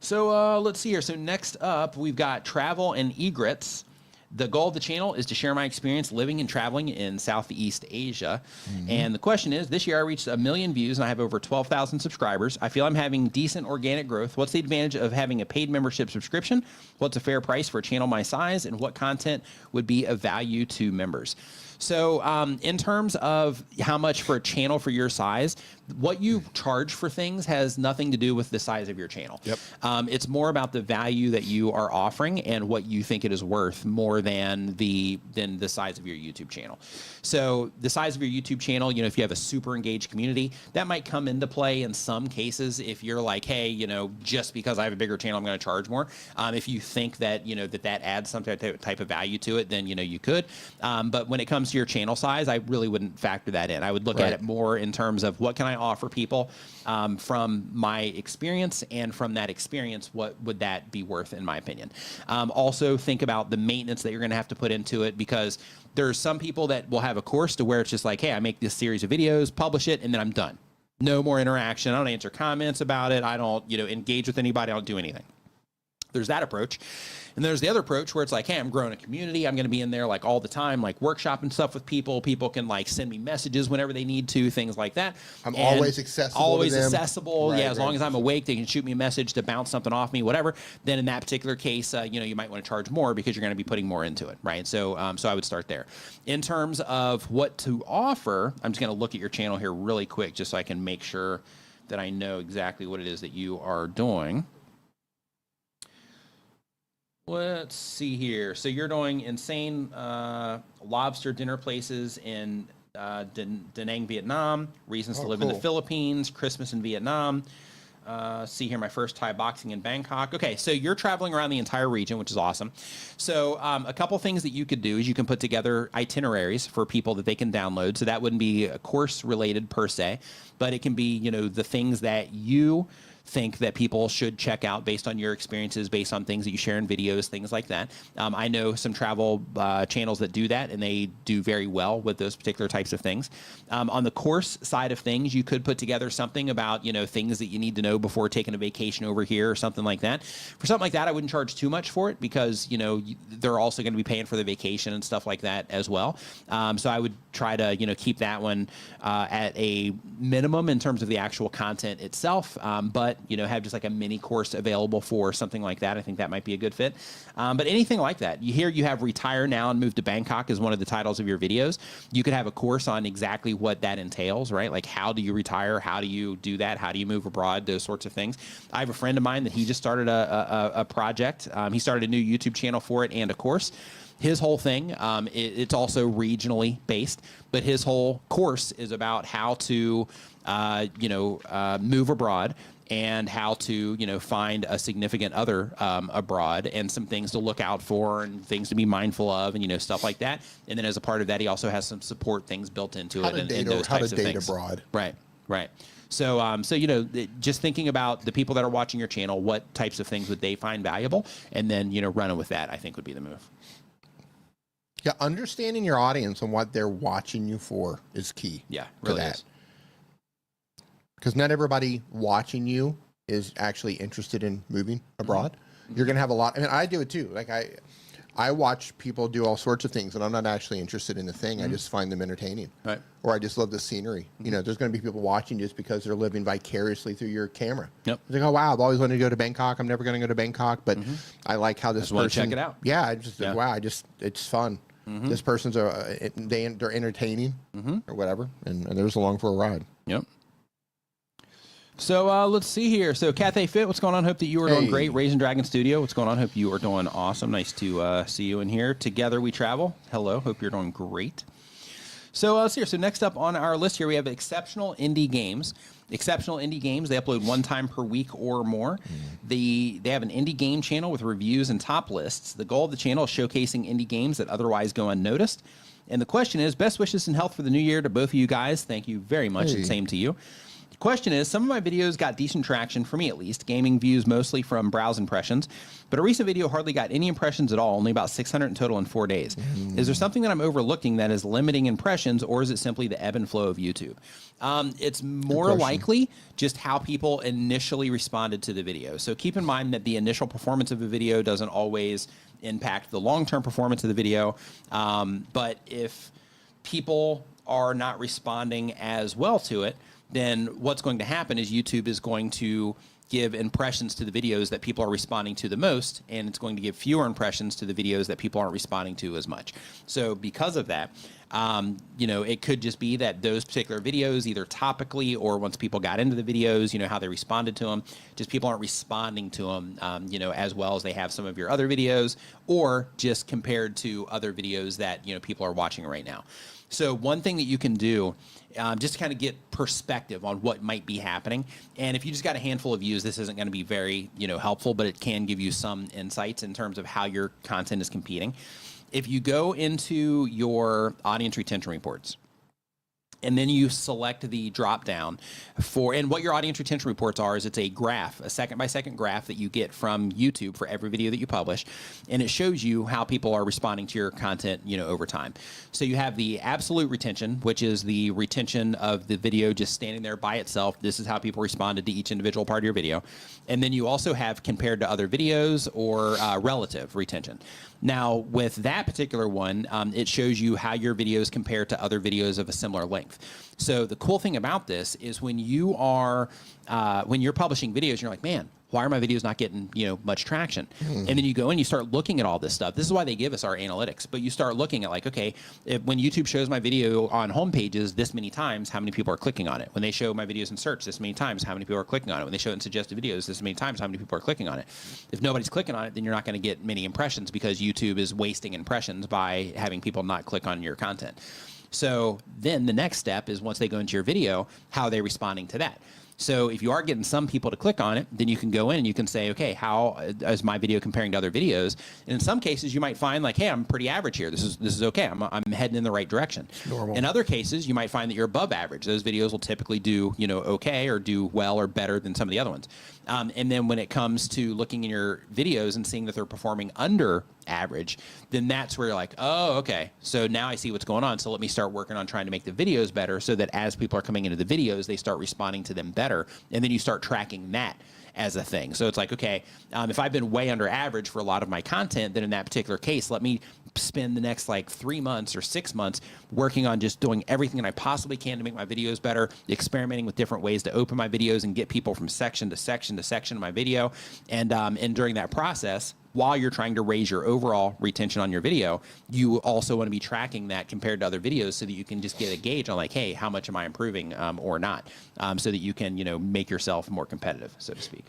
So let's see here. So next up, we've got travel and egrets. The goal of the channel is to share my experience living and traveling in Southeast Asia. And the question is, this year I reached 1 million views and I have over 12,000 subscribers. I feel I'm having decent organic growth. What's the advantage of having a paid membership subscription? What's a fair price for a channel my size? And what content would be of value to members? So in terms of how much for a channel for your size, what you charge for things has nothing to do with the size of your channel. Yep. It's more about the value that you are offering and what you think it is worth more than the size of your YouTube channel. So the size of your YouTube channel, you know, if you have a super engaged community, that might come into play in some cases. If you're like, hey, you know, just because I have a bigger channel, I'm going to charge more. If you think that, you know, that adds some type of value to it, then, you know, you could. But when it comes to your channel size, I really wouldn't factor that in. I would look at it more in terms of what can I offer people from my experience, and from that experience, what would that be worth in my opinion. Also think about the maintenance that you're going to have to put into it, because there's some people that will have a course to where it's just like, hey, I make this series of videos, publish it, and then I'm done. No more interaction. I don't answer comments about it. I don't, you know, engage with anybody. I don't do anything. There's that approach. And there's the other approach where it's like, hey, I'm growing a community. I'm going to be in there like all the time, like workshopping stuff with people. People can like send me messages whenever they need to, things like that. I'm always accessible. Always to them. accessible. Right, yeah, as long as I'm awake, they can shoot me a message to bounce something off me, whatever. Then in that particular case, you know, you might want to charge more because you're going to be putting more into it, right? So, so I would start there. In terms of what to offer, I'm just going to look at your channel here really quick, just so I can make sure that I know exactly what it is that you are doing. Let's see here. So you're doing insane lobster dinner places in Da Nang, Vietnam, reasons to live in the Philippines, Christmas in Vietnam. See here, my first Thai boxing in Bangkok. Okay, so you're traveling around the entire region, which is awesome. So a couple things that you could do is you can put together itineraries for people that they can download. So that wouldn't be a course related per se, but it can be, you know, the things that you think that people should check out based on your experiences, based on things that you share in videos, things like that. I know some travel channels that do that, and they do very well with those particular types of things. On the course side of things, you could put together something about, you know, things that you need to know before taking a vacation over here or something like that. For something like that, I wouldn't charge too much for it, because, you know, they're also going to be paying for the vacation and stuff like that as well. So I would try to, you know, keep that one at a minimum in terms of the actual content itself. But, you know, have just like a mini course available for something like that. I think that might be a good fit. But anything like that, you have Retire Now and Move to Bangkok as one of the titles of your videos. You could have a course on exactly what that entails, right? Like, how do you retire? How do you do that? How do you move abroad? Those sorts of things. I have a friend of mine that he just started a project. He started a new YouTube channel for it and a course. His whole thing, it's also regionally based, but his whole course is about how to, move abroad, and how to, you know, find a significant other abroad, and some things to look out for and things to be mindful of, and, you know, stuff like that. And then as a part of that, he also has some support things built into it, and those types of things. Abroad. Right, right. So, you know, just thinking about the people that are watching your channel, what types of things would they find valuable, and then, you know, running with that, I think would be the move. Yeah, understanding your audience and what they're watching you for is key. Yeah, really is. Because not everybody watching you is actually interested in moving abroad. Mm-hmm. You're going to have a lot. I mean, I do it too. Like I watch people do all sorts of things, and I'm not actually interested in the thing. I just find them entertaining. Right. Or I just love the scenery. You know, there's going to be people watching just because they're living vicariously through your camera. Yep. It's like, oh, wow, I've always wanted to go to Bangkok. I'm never going to go to Bangkok, but I like how this person. Want to check it out. Yeah, wow, it's fun. This person's they're entertaining or whatever, and they're just along for a ride. Yep. So let's see here. So Cathay Fit, what's going on? Hope that you are doing great. Raisin Dragon Studio, what's going on? Hope you are doing awesome. Nice to see you in here. Together We Travel. Hello. Hope you're doing great. So let's see here. So next up on our list here, we have Exceptional Indie Games. Exceptional Indie Games, they upload 1 time per week or more. They have an indie game channel with reviews and top lists. The goal of the channel is showcasing indie games that otherwise go unnoticed. And the question is, best wishes and health for the new year to both of you guys. Thank you very much, and same to you. The question is, some of my videos got decent traction, for me at least, gaming views mostly from browse impressions, but a recent video hardly got any impressions at all, only about 600 in total in 4 days. Is there something that I'm overlooking that is limiting impressions, or is it simply the ebb and flow of YouTube? It's more likely just how people initially responded to the video. So keep in mind that the initial performance of a video doesn't always impact the long-term performance of the video, but if people are not responding as well to it, then what's going to happen is YouTube is going to give impressions to the videos that people are responding to the most, and it's going to give fewer impressions to the videos that people aren't responding to as much. So because of that, you know, it could just be that those particular videos, either topically or once people got into the videos, you know, how they responded to them, just people aren't responding to them, you know, as well as they have some of your other videos, or just compared to other videos that, you know, people are watching right now. So one thing that you can do, just to kind of get perspective on what might be happening, and if you just got a handful of views, this isn't going to be very, you know, helpful, but it can give you some insights in terms of how your content is competing. If you go into your audience retention reports, and then you select the drop down for, and what your audience retention reports are is it's a graph, a second-by-second graph that you get from YouTube for every video that you publish, and it shows you how people are responding to your content, you know, over time. So you have the absolute retention, which is the retention of the video just standing there by itself. This is how people responded to each individual part of your video. And then you also have compared to other videos or relative retention. Now, with that particular one, it shows you how your videos compare to other videos of a similar length. So the cool thing about this is when you are, when you're publishing videos, you're like, man, why are my videos not getting, you know, much traction? And then you go and you start looking at all this stuff. This is why they give us our analytics. But you start looking at like, okay, when YouTube shows my video on home pages this many times, how many people are clicking on it? When they show my videos in search this many times, how many people are clicking on it? When they show it in suggested videos this many times, how many people are clicking on it? If nobody's clicking on it, then you're not going to get many impressions because YouTube is wasting impressions by having people not click on your content. So then the next step is once they go into your video, how are they responding to that? So if you are getting some people to click on it, then you can go in and you can say, okay, how is my video comparing to other videos? And in some cases, you might find like, hey, I'm pretty average here. This is okay. I'm heading in the right direction. Normal. In other cases, you might find that you're above average. Those videos will typically do, you know, okay or do well or better than some of the other ones. And then when it comes to looking in your videos and seeing that they're performing under average, then that's where you're like, oh, okay, so now I see what's going on. So let me start working on trying to make the videos better so that as people are coming into the videos, they start responding to them better. And then you start tracking that as a thing. So it's like, okay, if I've been way under average for a lot of my content, then in that particular case, let me spend the next like 3 months or 6 months working on just doing everything that I possibly can to make my videos better, experimenting with different ways to open my videos and get people from section to section to section of my video. And during that process, while you're trying to raise your overall retention on your video, you also want to be tracking that compared to other videos so that you can just get a gauge on like, hey, how much am I improving or not, so that you can, you know, make yourself more competitive, so to speak.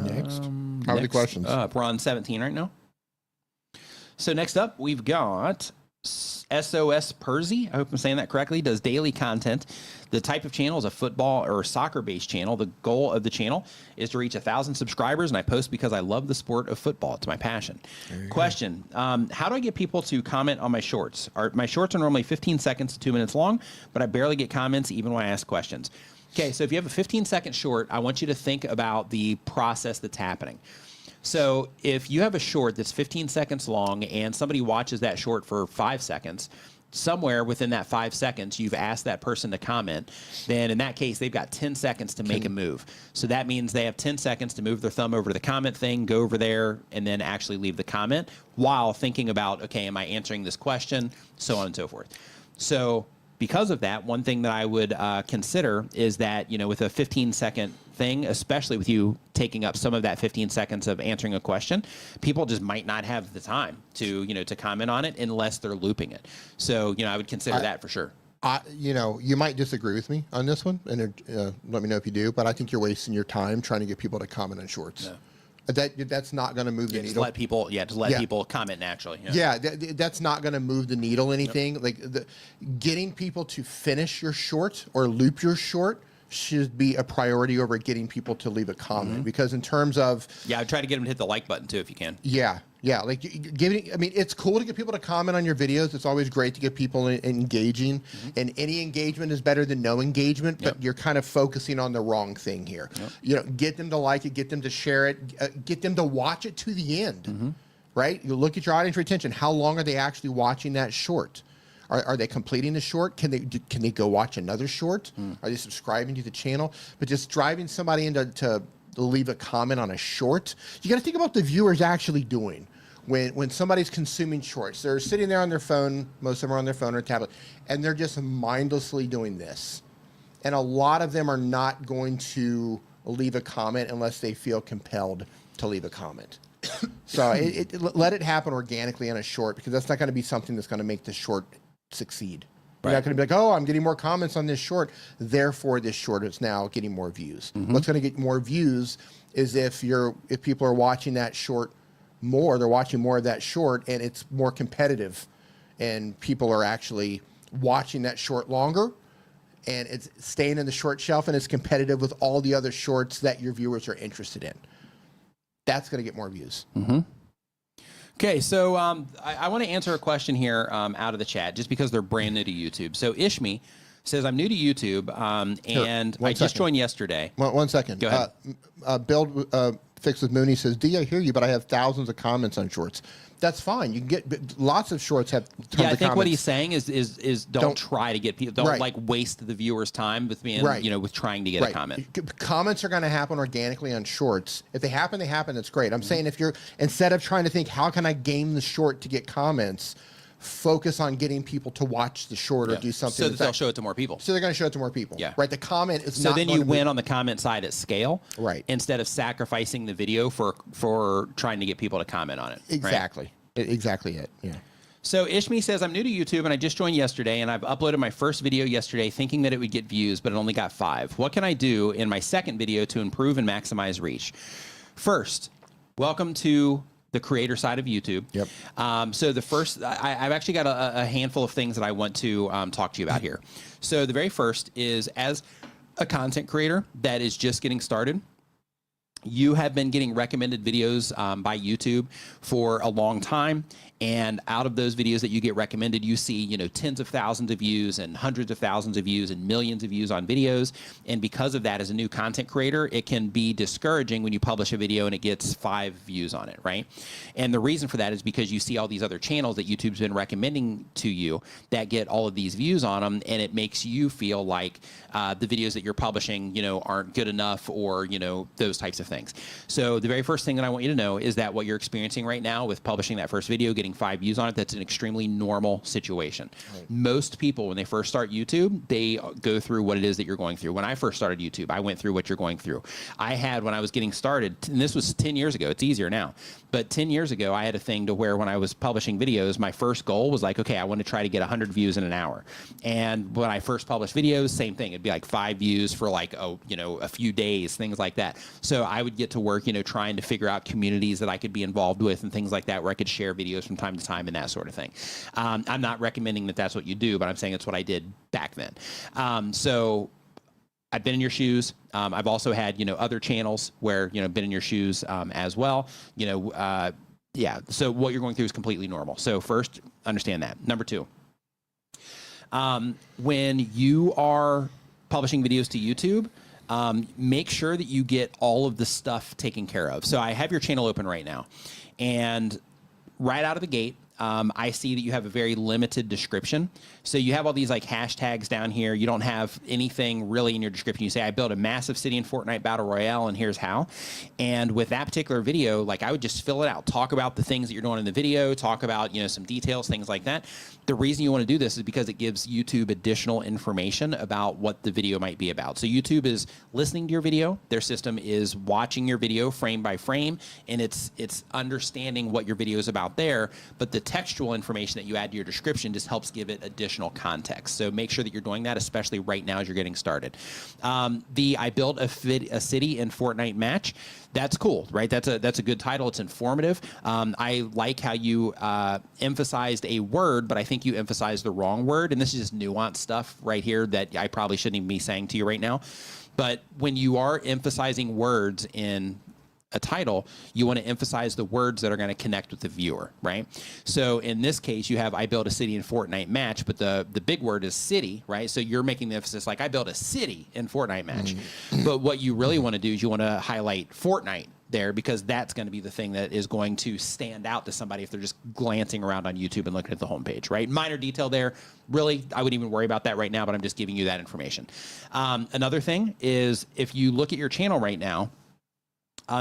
Next. How are the questions? We're on 17 right now. So next up, we've got SOS Percy, I hope I'm saying that correctly, does daily content. The type of channel is a football or soccer-based channel. The goal of the channel is to reach 1,000 subscribers, and I post because I love the sport of football. It's my passion. Question, how do I get people to comment on my shorts? My shorts are normally 15 seconds to 2 minutes long, but I barely get comments even when I ask questions. Okay, so if you have a 15-second short, I want you to think about the process that's happening. So if you have a short that's 15 seconds long and somebody watches that short for 5 seconds, somewhere within that 5 seconds, you've asked that person to comment, then in that case, they've got 10 seconds to make a move. So that means they have 10 seconds to move their thumb over to the comment thing, go over there, and then actually leave the comment while thinking about, okay, am I answering this question, so on and so forth. So because of that, one thing that I would consider is that, you know, with a 15-second thing, especially with you taking up some of that 15 seconds of answering a question, people just might not have the time to, you know, to comment on it unless they're looping it. So, you know, I would consider that for sure. You know, you might disagree with me on this one, and let me know if you do, but I think you're wasting your time trying to get people to comment on shorts. No. That's not going to move the needle. Just let people comment naturally. Yeah, that's not going to move the needle anything. Yep. Like getting people to finish your short or loop your short should be a priority over getting people to leave a comment, because in terms of... Yeah, I'd try to get them to hit the like button too if you can. Yeah. Like I mean, it's cool to get people to comment on your videos. It's always great to get people engaging, and any engagement is better than no engagement, but you're kind of focusing on the wrong thing here. You know, get them to like it, get them to share it, get them to watch it to the end, right? You look at your audience retention. How long are they actually watching that short? Are they completing the short? Can they go watch another short? Are they subscribing to the channel? But just driving somebody into to leave a comment on a short, you got to think about what the viewers actually doing. When somebody's consuming shorts, they're sitting there on their phone, most of them are on their phone or tablet, and they're just mindlessly doing this. And a lot of them are not going to leave a comment unless they feel compelled to leave a comment. So let it happen organically on a short, because that's not going to be something that's going to make the short succeed. You're not going to be like, oh, I'm getting more comments on this short, therefore this short is now getting more views. What's going to get more views is if people are watching that short more, they're watching more of that short, and it's more competitive, and people are actually watching that short longer, and it's staying in the short shelf, and it's competitive with all the other shorts that your viewers are interested in. That's going to get more views. Okay, so I want to answer a question here out of the chat, just because they're brand new to YouTube. So Ishmi says, I'm new to YouTube, and I just joined yesterday. One second. Go ahead. Build Fix with Mooney says, D, I hear you, but I have thousands of comments on shorts. That's fine. You can get lots of shorts have tons of comments. I think what he's saying is don't try to get people, don't like waste the viewer's time with being, you know, with trying to get a comment. Comments are going to happen organically on shorts. If they happen, they happen. That's great. I'm saying if you're, instead of trying to think, how can I game the short to get comments, focus on getting people to watch the short or do something. So that they'll show it to more people. So they're going to show it to more people. Yeah. Right. The comment is so not. Then you win on the comment side at scale. Right. Instead of sacrificing the video for trying to get people to comment on it. Exactly. Right? Exactly it. Yeah. So Ishmi says, I'm new to YouTube and I just joined yesterday, and I've uploaded my first video yesterday thinking that it would get views, but it only got 5. What can I do in my second video to improve and maximize reach? First, welcome to the creator side of YouTube. Yep. So the first, I've actually got a handful of things that I want to talk to you about here. So the very first is, as a content creator that is just getting started, you have been getting recommended videos by YouTube for a long time. And out of those videos that you get recommended, you see, you know, tens of thousands of views and hundreds of thousands of views and millions of views on videos. And because of that, as a new content creator, it can be discouraging when you publish a video and it gets 5 views on it, right? And the reason for that is because you see all these other channels that YouTube's been recommending to you that get all of these views on them, and it makes you feel like the videos that you're publishing, you know, aren't good enough, or, you know, those types of things. So the very first thing that I want you to know is that what you're experiencing right now with publishing that first video, getting 5 views on it, that's an extremely normal situation. Right. Most people, when they first start YouTube, they go through what it is that you're going through. When I first started YouTube, I went through what you're going through. I had, when I was getting started, and this was 10 years ago, it's easier now, but 10 years ago, I had a thing to where when I was publishing videos, my first goal was like, okay, I want to try to get 100 views in an hour. And when I first published videos, same thing. It'd be like 5 views for like, you know, a few days, things like that. So I would get to work, you know, trying to figure out communities that I could be involved with and things like that, where I could share videos from time to time and that sort of thing. I'm not recommending that that's what you do, but I'm saying it's what I did back then. So I've been in your shoes. I've also had, you know, other channels where, you know, been in your shoes as well. You know, yeah. So what you're going through is completely normal. So first, understand that. Number 2, when you are publishing videos to YouTube, make sure that you get all of the stuff taken care of. So I have your channel open right now, and right out of the gate, I see that you have a very limited description. So you have all these like hashtags down here. You don't have anything really in your description. You say, I built a massive city in Fortnite Battle Royale, and here's how. And with that particular video, like I would just fill it out. Talk about the things that you're doing in the video. Talk about, you know, some details, things like that. The reason you want to do this is because it gives YouTube additional information about what the video might be about. So YouTube is listening to your video. Their system is watching your video frame by frame, and it's understanding what your video is about there. But the textual information that you add to your description just helps give it additional context. So make sure that you're doing that, especially right now as you're getting started. I built a city in Fortnite match. That's cool, right? That's a good title. It's informative. I like how you emphasized a word, but I think you emphasized the wrong word. And this is just nuanced stuff right here that I probably shouldn't even be saying to you right now. But when you are emphasizing words in a title, you want to emphasize the words that are going to connect with the viewer, right? So in this case, you have I built a city in Fortnite match, but the big word is city, right? So you're making the emphasis like I built a city in Fortnite match. But what you really want to do is you want to highlight Fortnite there, because that's going to be the thing that is going to stand out to somebody if they're just glancing around on YouTube and looking at the homepage, right? Minor detail there. Really, I wouldn't even worry about that right now, but I'm just giving you that information. Another thing is if you look at your channel right now,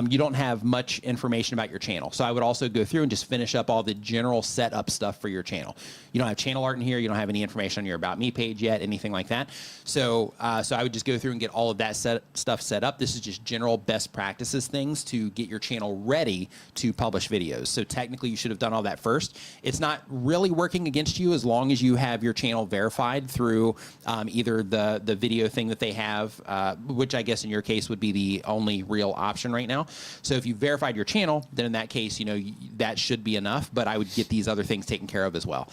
you don't have much information about your channel. So I would also go through and just finish up all the general setup stuff for your channel. You don't have channel art in here. You don't have any information on your About Me page yet, anything like that. So so I would just go through and get all of that stuff set up. This is just general best practices things to get your channel ready to publish videos. So technically you should have done all that first. It's not really working against you as long as you have your channel verified through either the video thing that they have, which I guess in your case would be the only real option right now. So if you verified your channel, then in that case, you know, that should be enough, but I would get these other things taken care of as well.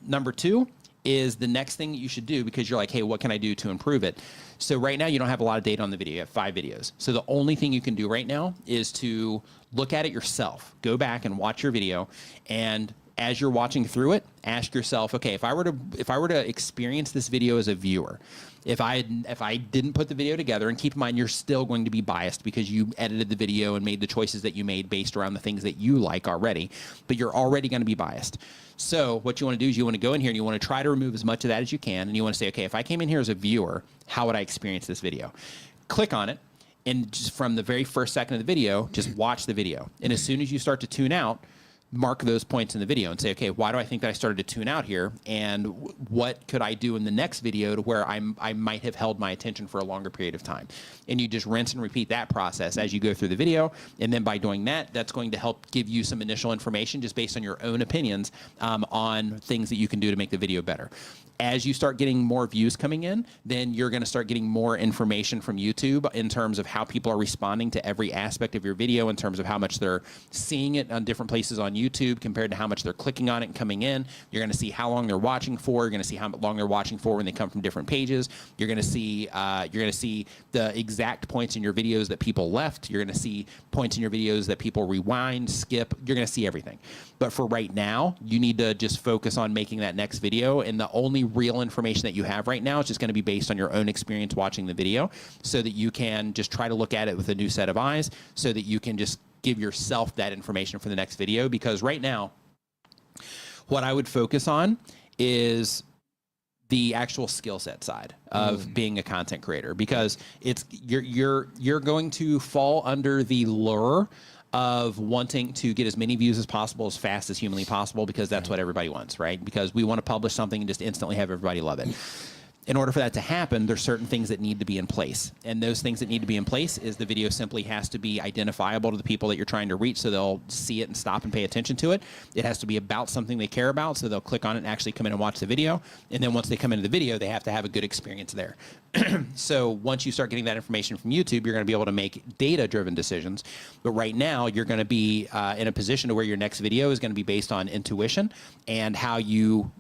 Number two is the next thing that you should do, because you're like, hey, what can I do to improve it? So right now you don't have a lot of data on the video. You have 5 videos. So the only thing you can do right now is to look at it yourself. Go back and watch your video, and as you're watching through it, ask yourself, okay, if I were to experience this video as a viewer, if I didn't put the video together, and keep in mind you're still going to be biased because you edited the video and made the choices that you made based around the things that you like already, but you're already going to be biased. So what you want to do is you want to go in here and you want to try to remove as much of that as you can, and you want to say, okay, if I came in here as a viewer, how would I experience this video? Click on it, and just from the very first second of the video, just watch the video. And as soon as you start to tune out, mark those points in the video and say, okay, why do I think that I started to tune out here? And what could I do in the next video to where I might have held my attention for a longer period of time? And you just rinse and repeat that process as you go through the video. And then by doing that, that's going to help give you some initial information just based on your own opinions on things that you can do to make the video better. As you start getting more views coming in, then you're going to start getting more information from YouTube in terms of how people are responding to every aspect of your video, in terms of how much they're seeing it on different places on YouTube compared to how much they're clicking on it and coming in. You're going to see how long they're watching for. You're going to see how long they're watching for when they come from different pages. You're going to see the exact points in your videos that people left. You're going to see points in your videos that people rewind, skip. You're going to see everything. But for right now, you need to just focus on making that next video, and the only real information that you have right now is just going to be based on your own experience watching the video, so that you can just try to look at it with a new set of eyes, so that you can just give yourself that information for the next video. Because right now, what I would focus on is the actual skill set side of being a content creator, because it's you're going to fall under the lure of wanting to get as many views as possible as fast as humanly possible, because that's what everybody wants, right? Because we want to publish something and just instantly have everybody love it. In order for that to happen, there's certain things that need to be in place. And those things that need to be in place is the video simply has to be identifiable to the people that you're trying to reach, so they'll see it and stop and pay attention to it. It has to be about something they care about, so they'll click on it and actually come in and watch the video. And then once they come into the video, they have to have a good experience there. So once you start getting that information from YouTube, you're going to be able to make data-driven decisions. But right now, you're going to be in a position to where your next video is going to be based on intuition and how you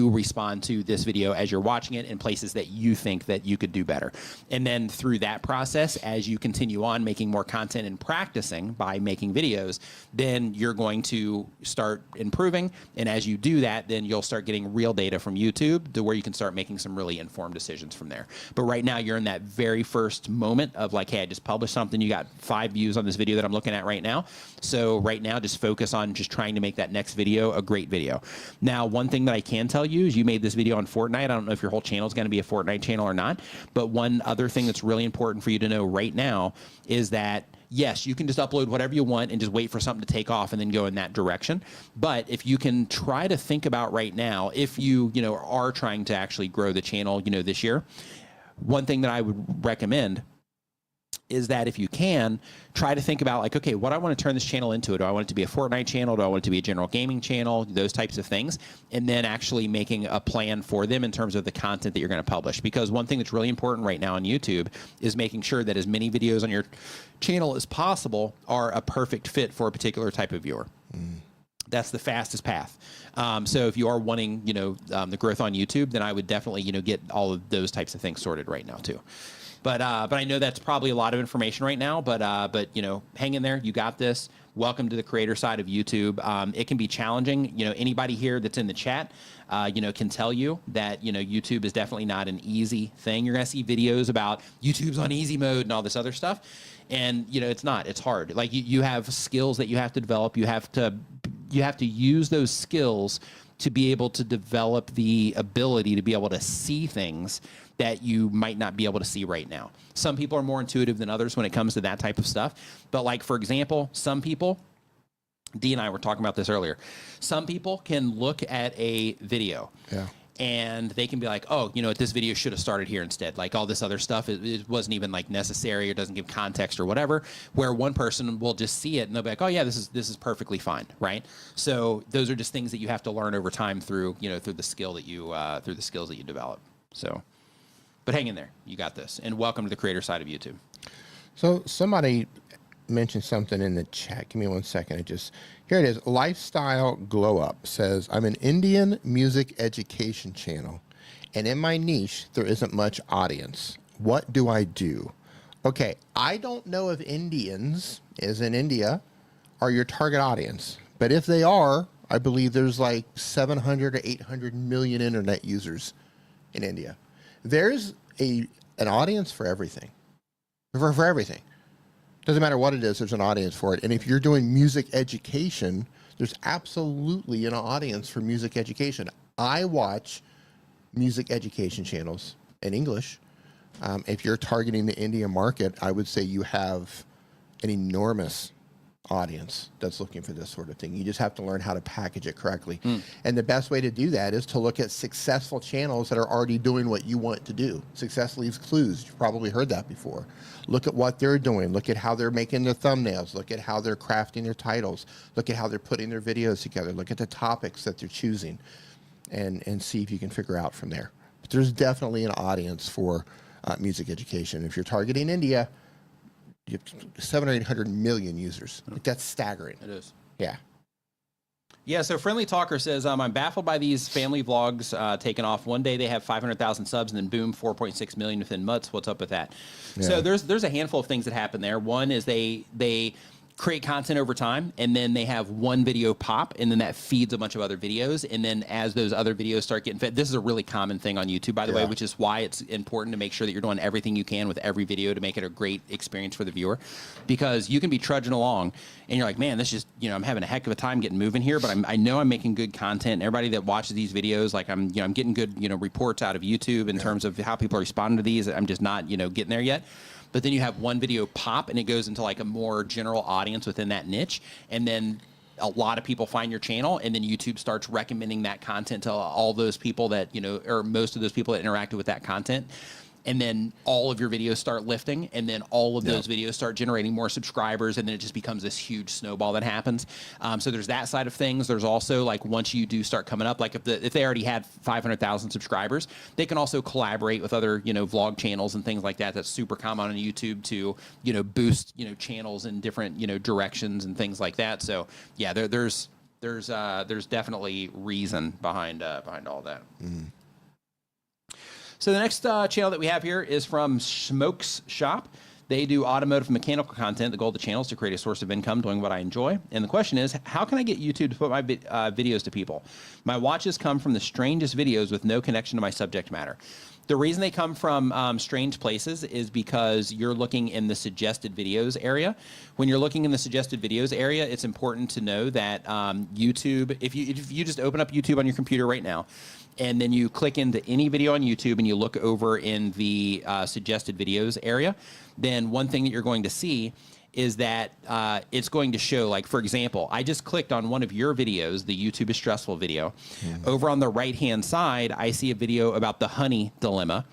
respond to this video as you're watching it, in places that you think that you could do better. And then through that process, as you continue on making more content and practicing by making videos, then you're going to start improving. And as you do that, then you'll start getting real data from YouTube to where you can start making some really informed decisions from there. But right now you're in that very first moment of like, hey, I just published something. You got 5 views on this video that I'm looking at right now. So right now just focus on just trying to make that next video a great video. Now, one thing that I can tell you is you made this video on Fortnite. I don't know if your whole channel is going to be a Fortnite channel or not, but one other thing that's really important for you to know right now is that yes, you can just upload whatever you want and just wait for something to take off and then go in that direction. But if you can try to think about right now, if you are trying to actually grow the channel, this year, one thing that I would recommend is that if you can, try to think about like, okay, what I want to turn this channel into. Do I want it to be a Fortnite channel? Do I want it to be a general gaming channel? Those types of things. And then actually making a plan for them in terms of the content that you're going to publish. Because one thing that's really important right now on YouTube is making sure that as many videos on your channel as possible are a perfect fit for a particular type of viewer. That's the fastest path. So if you are wanting, the growth on YouTube, then I would definitely, get all of those types of things sorted right now too. But I know that's probably a lot of information right now, but hang in there. You got this. Welcome to the creator side of YouTube. It can be challenging. Anybody here that's in the chat, can tell you that, YouTube is definitely not an easy thing. You're going to see videos about YouTube's on easy mode and all this other stuff. And, it's not. It's hard. Like you have skills that you have to develop. You have to use those skills to be able to develop the ability to be able to see things that you might not be able to see right now. Some people are more intuitive than others when it comes to that type of stuff. But like, for example, some people, Dee and I were talking about this earlier, some people can look at a video and they can be like, oh, this video should have started here instead. Like all this other stuff, it wasn't even like necessary or doesn't give context or whatever, where one person will just see it and they'll be like, oh yeah, this is perfectly fine, right? So those are just things that you have to learn over time through, through the skill that you, through the skills that you develop. So, but hang in there. You got this. And welcome to the creator side of YouTube. So somebody mentioned something in the chat. Give me 1 second. Here it is. Lifestyle Glow Up says, I'm an Indian music education channel, and in my niche, there isn't much audience. What do I do? Okay, I don't know if Indians, as in India, are your target audience. But if they are, I believe there's like 700 to 800 million internet users in India. There's an audience for everything. For everything. Doesn't matter what it is, there's an audience for it. And if you're doing music education, there's absolutely an audience for music education. I watch music education channels in English. If you're targeting the India market, I would say you have an enormous audience that's looking for this sort of thing. You just have to learn how to package it correctly. And the best way to do that is to look at successful channels that are already doing what you want to do. Success leaves clues. You've probably heard that before. Look at what they're doing. Look at how they're making their thumbnails. Look at how they're crafting their titles. Look at how they're putting their videos together. Look at the topics that they're choosing and see if you can figure out from there. But there's definitely an audience for music education. If you're targeting India, you have 700 or 800 million users. Like, that's staggering. It is. Yeah. Yeah, so Friendly Talker says, I'm baffled by these family vlogs taking off. One day they have 500,000 subs and then boom, 4.6 million within months. What's up with that? Yeah. So there's a handful of things that happen there. One is they create content over time, and then they have one video pop, and then that feeds a bunch of other videos. And then as those other videos start getting fed, this is a really common thing on YouTube, by the way, which is why it's important to make sure that you're doing everything you can with every video to make it a great experience for the viewer. Because you can be trudging along, and you're like, man, this just, I'm having a heck of a time getting moving here, but I know I'm making good content. And everybody that watches these videos, like I'm getting good, reports out of YouTube in terms of how people are responding to these. I'm just not, getting there yet. But then you have one video pop and it goes into like a more general audience within that niche. And then a lot of people find your channel, and then YouTube starts recommending that content to all those people that, or most of those people that interacted with that content. And then all of your videos start lifting, and then all of those videos start generating more subscribers, and then it just becomes this huge snowball that happens. So there's that side of things. There's also, like, once you do start coming up, like if they already had 500,000 subscribers, they can also collaborate with other, vlog channels and things like that. That's super common on YouTube to, boost, channels in different, directions and things like that. So yeah, there's definitely reason behind all that. So the next channel that we have here is from Smokes Shop. They do automotive and mechanical content. The goal of the channel is to create a source of income doing what I enjoy. And the question is, how can I get YouTube to put my videos to people? My watches come from the strangest videos with no connection to my subject matter. The reason they come from strange places is because you're looking in the suggested videos area. When you're looking in the suggested videos area, it's important to know that YouTube, if you just open up YouTube on your computer right now, and then you click into any video on YouTube and you look over in the suggested videos area, then one thing that you're going to see is that it's going to show, like, for example, I just clicked on one of your videos, the YouTube is Stressful video. Over on the right-hand side, I see a video about the honey dilemma.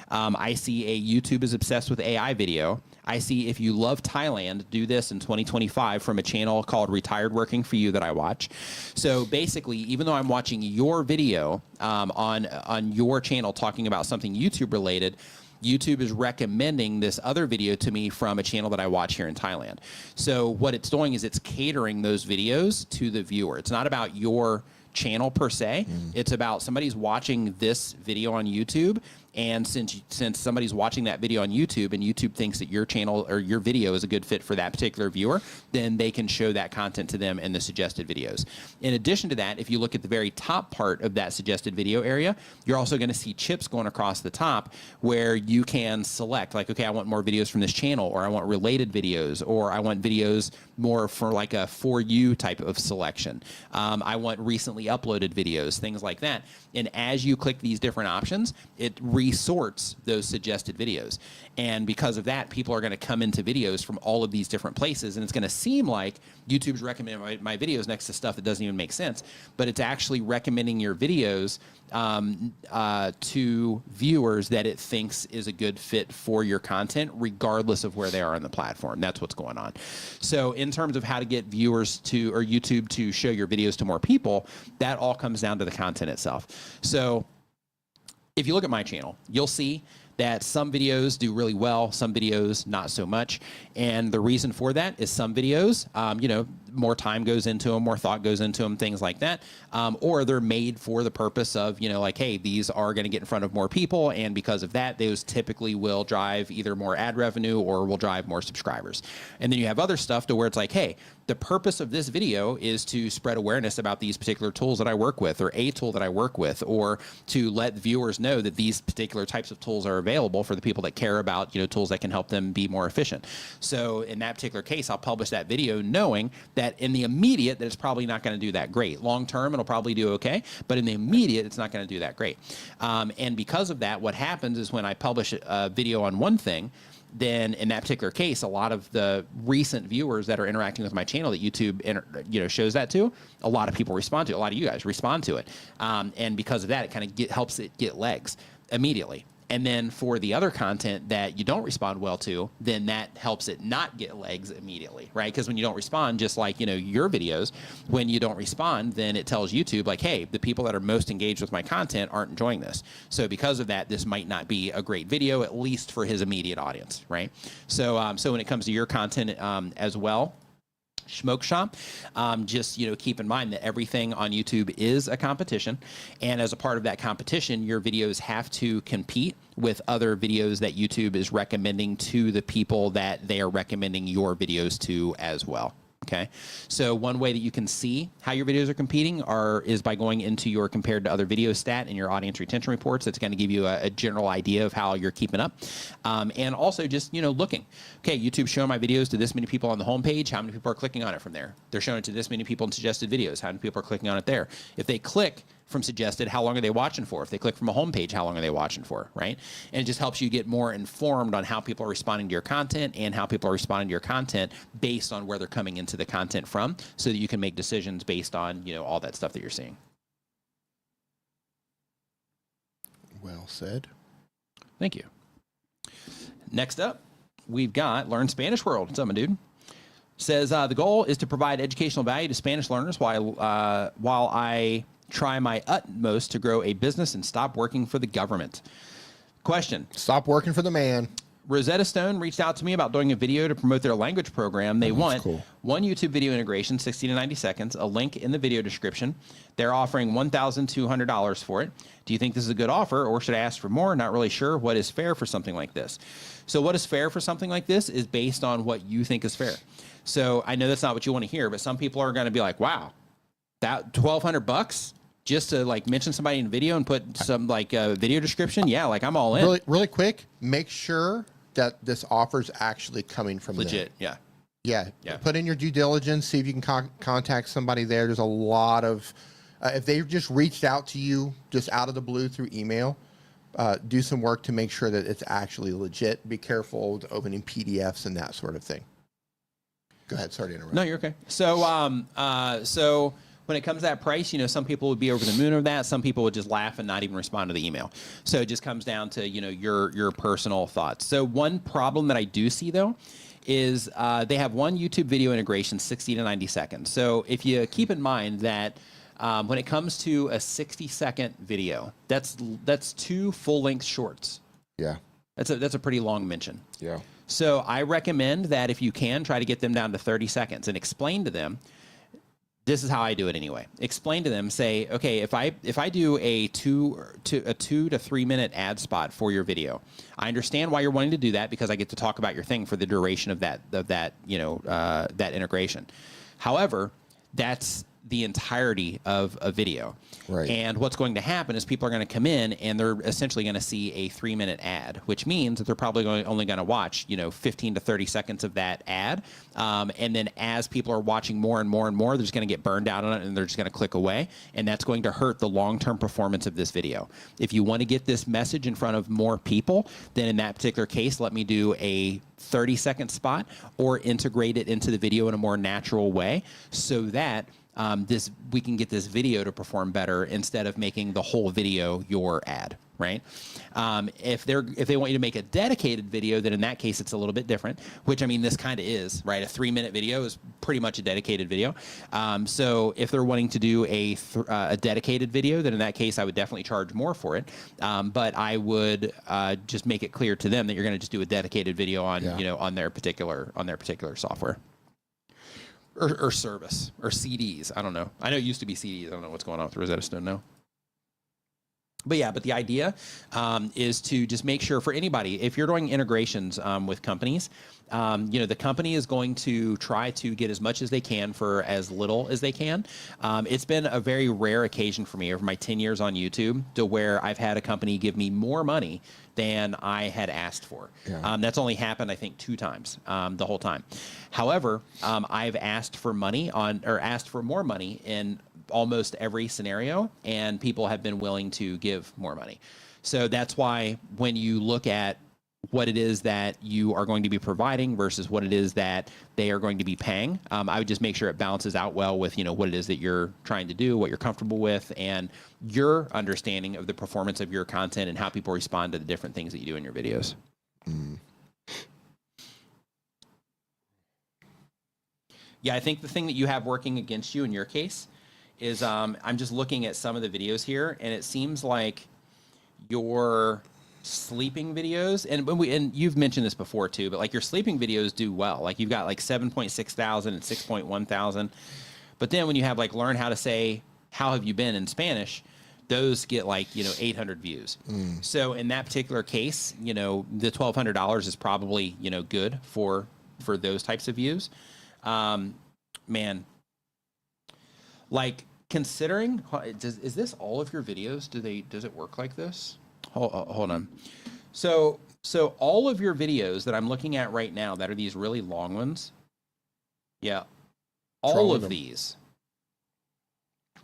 I see a YouTube is Obsessed with AI video. I see if you love Thailand, do this in 2025 from a channel called Retired Working for You that I watch. So basically, even though I'm watching your video on your channel talking about something YouTube related, YouTube is recommending this other video to me from a channel that I watch here in Thailand. So what it's doing is it's catering those videos to the viewer. It's not about your channel per se. It's about somebody's watching this video on YouTube, and since somebody's watching that video on YouTube and YouTube thinks that your channel or your video is a good fit for that particular viewer, then they can show that content to them in the suggested videos. In addition to that, if you look at the very top part of that suggested video area, you're also going to see chips going across the top where you can select, like, okay, I want more videos from this channel, or I want related videos, or I want videos more for like a For You type of selection. I want recently uploaded videos, things like that. And as you click these different options, it resorts those suggested videos. And because of that, people are going to come into videos from all of these different places. And it's going to seem like YouTube's recommending my videos next to stuff that doesn't even make sense. But it's actually recommending your videos to viewers that it thinks is a good fit for your content, regardless of where they are on the platform. That's what's going on. So in terms of how to get viewers to, or YouTube to show your videos to more people, that all comes down to the content itself. So if you look at my channel, you'll see that some videos do really well, some videos not so much. And the reason for that is some videos, you know, more time goes into them, more thought goes into them, things like that. Or they're made for the purpose of, you know, like, hey, these are going to get in front of more people. And because of that, those typically will drive either more ad revenue or will drive more subscribers. And then you have other stuff to where it's like, hey, the purpose of this video is to spread awareness about these particular tools that I work with, or a tool that I work with, or to let viewers know that these particular types of tools are available for the people that care about, you know, tools that can help them be more efficient. So in that particular case, I'll publish that video knowing that in the immediate that it's probably not going to do that great. Long term, it'll probably do okay, but in the immediate, it's not going to do that great. And because of that, what happens is when I publish a video on one thing, then in that particular case, a lot of the recent viewers that are interacting with my channel that YouTube shows that to, a lot of people respond to it. A lot of you guys respond to it. And because of that, it kind of helps it get legs immediately. And then for the other content that you don't respond well to, then that helps it not get legs immediately, right? Because when you don't respond, just like, you know, your videos, when you don't respond, then it tells YouTube like, hey, the people that are most engaged with my content aren't enjoying this. So because of that, this might not be a great video, at least for his immediate audience, right? So, so when it comes to your content as well, Smoke Shop, just, you know, keep in mind that everything on YouTube is a competition, and as a part of that competition, your videos have to compete with other videos that YouTube is recommending to the people that they are recommending your videos to as well. Okay, so one way that you can see how your videos are competing is by going into your compared to other video stat and your audience retention reports. That's going to give you a general idea of how you're keeping up. And also just, you know, looking, okay, YouTube's showing my videos to this many people on the homepage. How many people are clicking on it from there? They're showing it to this many people in suggested videos. How many people are clicking on it there? If they click from suggested, how long are they watching for? If they click from a homepage, how long are they watching for, right? And it just helps you get more informed on how people are responding to your content and how people are responding to your content based on where they're coming into the content from, so that you can make decisions based on, you know, all that stuff that you're seeing. Well said. Thank you. Next up, we've got Learn Spanish World. What's up, my dude? Says the goal is to provide educational value to Spanish learners while I try my utmost to grow a business and stop working for the government. Question. Stop working for the man. Rosetta Stone reached out to me about doing a video to promote their language program. They want one YouTube video integration, 60 to 90 seconds, a link in the video description. They're offering $1,200 for it. Do you think this is a good offer, or should I ask for more? Not really sure. What is fair for something like this? So what is fair for something like this is based on what you think is fair. So I know that's not what you want to hear, but some people are going to be like, wow, that $1,200 just to like mention somebody in a video and put some like video description. Yeah, like I'm all in. Really quick, make sure that this offer is actually coming from legit. them. Yeah. Put in your due diligence. See if you can contact somebody there. There's a lot of, if they've just reached out to you just out of the blue through email, do some work to make sure that it's actually legit. Be careful with opening PDFs and that sort of thing. Go ahead. Sorry to interrupt. No, you're okay. So, when it comes to that price, you know, some people would be over the moon of that. Some people would just laugh and not even respond to the email. So it just comes down to, you know, your personal thoughts. So one problem that I do see though is they have one YouTube video integration, 60 to 90 seconds. So if you keep in mind that when it comes to a 60-second video, that's 2 full-length shorts. Yeah. That's a pretty long mention. Yeah. So I recommend that if you can, try to get them down to 30 seconds and explain to them. This is how I do it anyway. Explain to them, say, okay, if I do a 2 to 3 minute ad spot for your video, I understand why you're wanting to do that because I get to talk about your thing for the duration of that that integration. However, that's the entirety of a video. Right. And what's going to happen is people are going to come in and they're essentially going to see a 3-minute ad, which means that they're probably only going to watch, 15 to 30 seconds of that ad. And then as people are watching more and more and more, they're just going to get burned out on it and they're just going to click away. And that's going to hurt the long-term performance of this video. If you want to get this message in front of more people, then in that particular case, let me do a 30-second spot or integrate it into the video in a more natural way so that we can get this video to perform better instead of making the whole video your ad, right? If they want you to make a dedicated video, then in that case it's a little bit different. Which I mean, this kind of is right. A 3-minute video is pretty much a dedicated video. So if they're wanting to do a dedicated video, then in that case I would definitely charge more for it. But I would just make it clear to them that you're going to just do a dedicated video on on their particular software. Or service, or CDs. I don't know. I know it used to be CDs. I don't know what's going on with Rosetta Stone now. But yeah, the idea is to just make sure for anybody, if you're doing integrations with companies, the company is going to try to get as much as they can for as little as they can. It's been a very rare occasion for me over my 10 years on YouTube to where I've had a company give me more money than I had asked for. Yeah. That's only happened, I think, 2 times the whole time. However, I've asked for more money in almost every scenario, and people have been willing to give more money. So that's why when you look at what it is that you are going to be providing versus what it is that they are going to be paying, I would just make sure it balances out well with what it is that you're trying to do, what you're comfortable with, and your understanding of the performance of your content and how people respond to the different things that you do in your videos. Yeah, I think the thing that you have working against you in your case is I'm just looking at some of the videos here, and it seems like your sleeping videos, and you've mentioned this before too, but like your sleeping videos do well. Like you've got like 7.6 thousand and 6.1 thousand, but then when you have like learn how to say how have you been in Spanish, those get like 800 views. So in that particular case, the $1,200 is probably good for those types of views. Man, like considering, is this all of your videos? Does it work like this? Hold on. So all of your videos that I'm looking at right now that are these really long ones, yeah, all of these,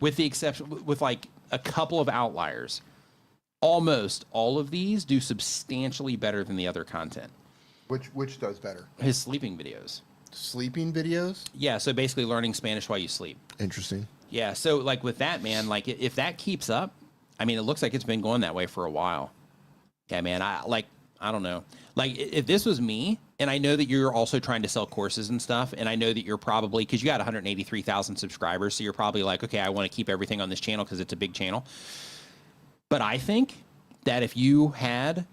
with the exception, with like a couple of outliers, almost all of these do substantially better than the other content. Which does better? His sleeping videos. Sleeping videos? Yeah, so basically learning Spanish while you sleep. Interesting. Yeah, so like with that, man, like if that keeps up, I mean, it looks like it's been going that way for a while. Yeah, man, I don't know. Like if this was me, and I know that you're also trying to sell courses and stuff, and I know that you're probably, because you got 183,000 subscribers, so you're probably like, okay, I want to keep everything on this channel because it's a big channel. But I think that if you had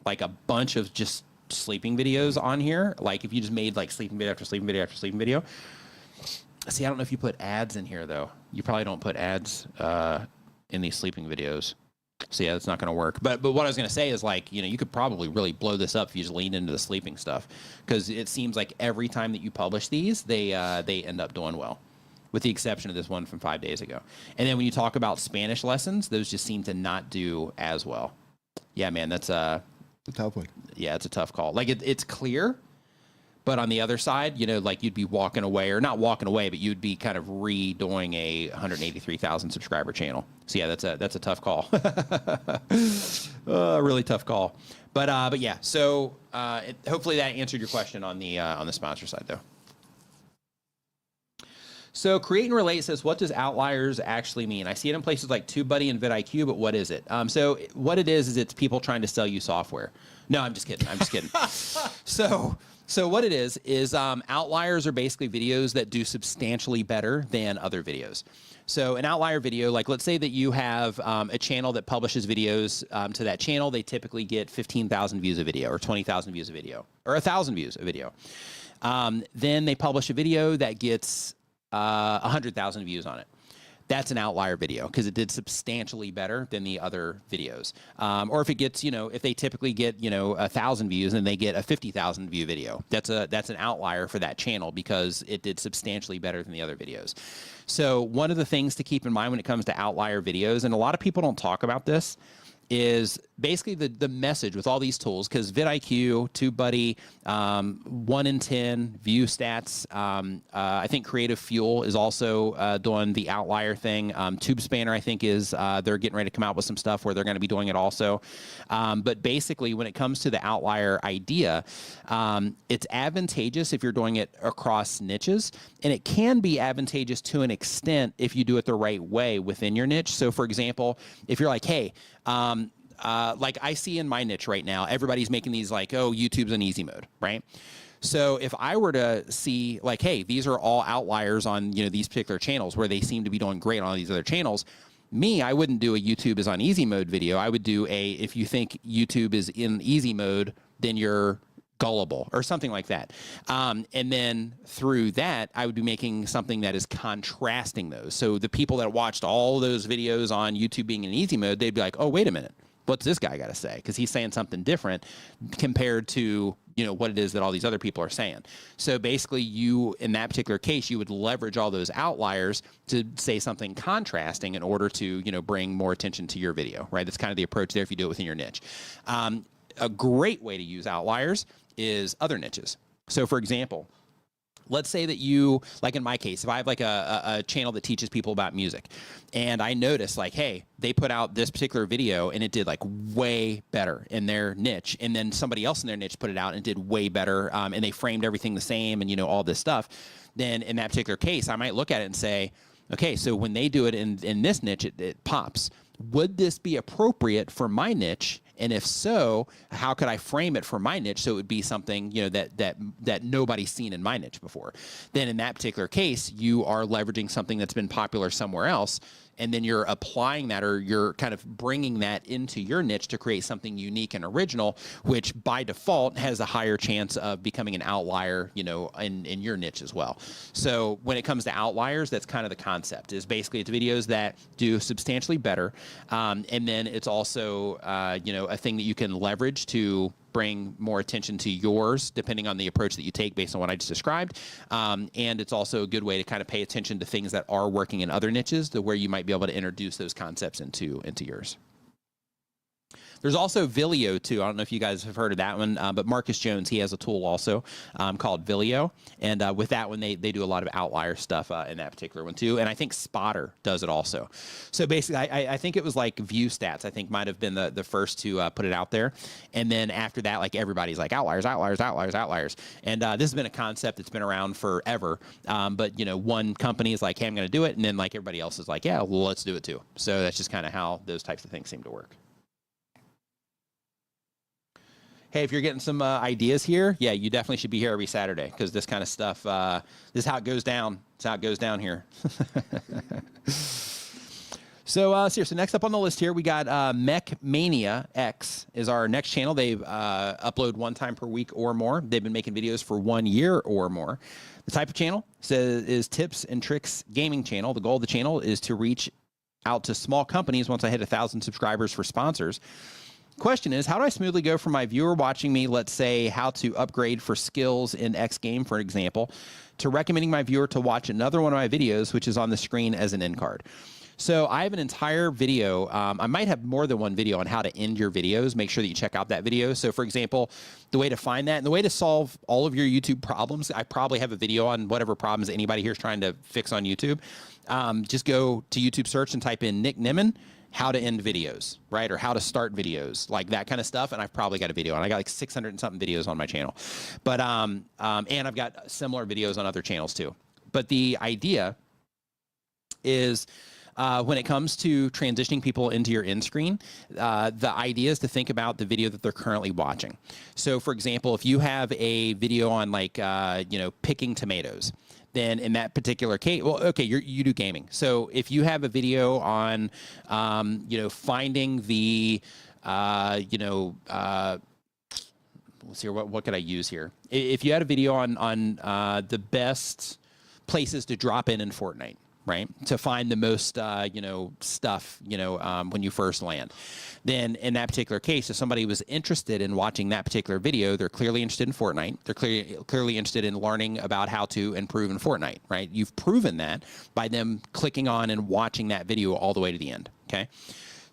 like a bunch of just sleeping videos on here, like if you just made like sleeping video after sleeping video after sleeping video. See, I don't know if you put ads in here though. You probably don't put ads in these sleeping videos. So yeah, that's not going to work. But what I was going to say is, like, you know, you could probably really blow this up if you just lean into the sleeping stuff, because it seems like every time that you publish these, they end up doing well, with the exception of this one from 5 days ago. And then when you talk about Spanish lessons, those just seem to not do as well. Yeah, man, that's a tough one. Yeah, it's a tough call. Like it's clear, but on the other side, you know, like you'd be walking away, or not walking away, but you'd be kind of redoing a 183,000 subscriber channel. So yeah, that's a tough call. Really tough call. But yeah, so hopefully that answered your question on the sponsor side though. So Create and Relate says, what does Outliers actually mean? I see it in places like TubeBuddy and vidIQ, but what is it? So what it is it's people trying to sell you software. No, I'm just kidding. I'm just kidding. So what it is Outliers are basically videos that do substantially better than other videos. So an outlier video, like let's say that you have a channel that publishes videos to that channel. They typically get 15,000 views a video, or 20,000 views a video, or 1,000 views a video. Then they publish a video that gets 100,000 views on it. That's an outlier video because it did substantially better than the other videos. Or if it gets, you know, if they typically get, you know, 1,000 views and they get a 50,000 view video, that's an outlier for that channel because it did substantially better than the other videos. So one of the things to keep in mind when it comes to outlier videos, and a lot of people don't talk about this, is basically the message with all these tools, because vidIQ, TubeBuddy, 1 in 10, View Stats, I think Creative Fuel is also doing the outlier thing. TubeSpanner, I think, is they're getting ready to come out with some stuff where they're going to be doing it also. But basically, when it comes to the outlier idea, it's advantageous if you're doing it across niches, and it can be advantageous to an extent if you do it the right way within your niche. So, for example, if you're like, hey, like I see in my niche right now, everybody's making these like, oh, YouTube's on easy mode, right? So if I were to see like, hey, these are all outliers on, you know, these particular channels where they seem to be doing great on all these other channels, I wouldn't do a YouTube is on easy mode video. I would do if you think YouTube is in easy mode, then you're gullible or something like that. And then through that, I would be making something that is contrasting those. So the people that watched all those videos on YouTube being in easy mode, they'd be like, oh, wait a minute. What's this guy got to say? Because he's saying something different compared to, you know, what it is that all these other people are saying. So basically you, in that particular case, you would leverage all those outliers to say something contrasting in order to, you know, bring more attention to your video, right? That's kind of the approach there if you do it within your niche. A great way to use outliers is other niches. So for example, let's say that you, like in my case, if I have like a channel that teaches people about music, and I notice like, hey, they put out this particular video and it did like way better in their niche, and then somebody else in their niche put it out and did way better, and they framed everything the same and, you know, all this stuff, then in that particular case, I might look at it and say, okay, so when they do it in this niche, it pops. Would this be appropriate for my niche? And if so, how could I frame it for my niche so it would be something, you know, that nobody's seen in my niche before? Then in that particular case, you are leveraging something that's been popular somewhere else, and then you're applying that, or you're kind of bringing that into your niche to create something unique and original, which by default has a higher chance of becoming an outlier, you know, in your niche as well. So when it comes to outliers, that's kind of the concept, is basically it's videos that do substantially better. And then it's also, you know, a thing that you can leverage to bring more attention to yours, depending on the approach that you take based on what I just described. And it's also a good way to kind of pay attention to things that are working in other niches, to where you might be able to introduce those concepts into yours. There's also Vilio too. I don't know if you guys have heard of that one, but Marcus Jones, he has a tool also called Vilio. And with that one, they do a lot of outlier stuff in that particular one too. And I think Spotter does it also. So basically, I think it was like View Stats, I think might have been the first to put it out there. And then after that, like everybody's like outliers, outliers, outliers, outliers. And this has been a concept that's been around forever. But you know, one company is like, hey, I'm going to do it. And then like everybody else is like, yeah, well, let's do it too. So that's just kind of how those types of things seem to work. Hey, if you're getting some ideas here, yeah, you definitely should be here every Saturday, because this kind of stuff, this is how it goes down. It's how it goes down here. So, so next up on the list here, we got Mech Mania X is our next channel. They upload 1 time per week or more. They've been making videos for 1 year or more. The type of channel is tips and tricks gaming channel. The goal of the channel is to reach out to small companies once I hit 1,000 subscribers for sponsors. Question is, how do I smoothly go from my viewer watching me, let's say, how to upgrade for skills in X game, for example, to recommending my viewer to watch another one of my videos, which is on the screen as an end card? So I have an entire video. I might have more than one video on how to end your videos. Make sure that you check out that video. So for example, the way to find that and the way to solve all of your YouTube problems, I probably have a video on whatever problems anybody here is trying to fix on YouTube. Just go to YouTube search and type in Nick Nimmin, how to end videos, right? Or how to start videos, like that kind of stuff. And I've probably got a video on. I got like 600 and something videos on my channel. But, and I've got similar videos on other channels too. But the idea is, when it comes to transitioning people into your end screen, the idea is to think about the video that they're currently watching. So for example, if you have a video on like, you know, picking tomatoes, then in that particular case, well, okay, you do gaming. So if you have a video on, you know, finding the, you know, let's see, what could I use here? If you had a video on the best places to drop in Fortnite, right? To find the most, you know, stuff, you know, when you first land. Then in that particular case, if somebody was interested in watching that particular video, they're clearly interested in Fortnite. They're clearly interested in learning about how to improve in Fortnite, right? You've proven that by them clicking on and watching that video all the way to the end, okay?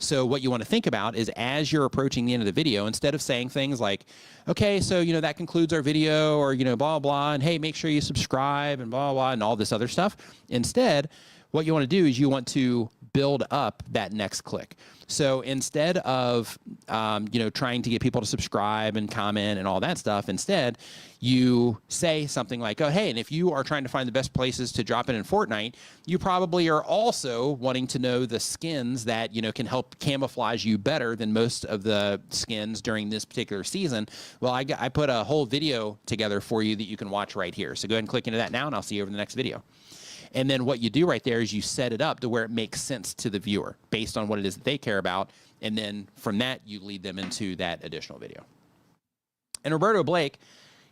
So what you want to think about is as you're approaching the end of the video, instead of saying things like, okay, so, you know, that concludes our video, or, you know, blah, blah, and hey, make sure you subscribe and blah, blah, and all this other stuff. Instead, what you want to do is you want to build up that next click. So instead of, you know, trying to get people to subscribe and comment and all that stuff, instead you say something like, oh, hey, and if you are trying to find the best places to drop in Fortnite, you probably are also wanting to know the skins that, you know, can help camouflage you better than most of the skins during this particular season. Well, I put a whole video together for you that you can watch right here. So go ahead and click into that now, and I'll see you over in the next video. And then what you do right there is you set it up to where it makes sense to the viewer based on what it is that they care about. And then from that, you lead them into that additional video. And Roberto Blake,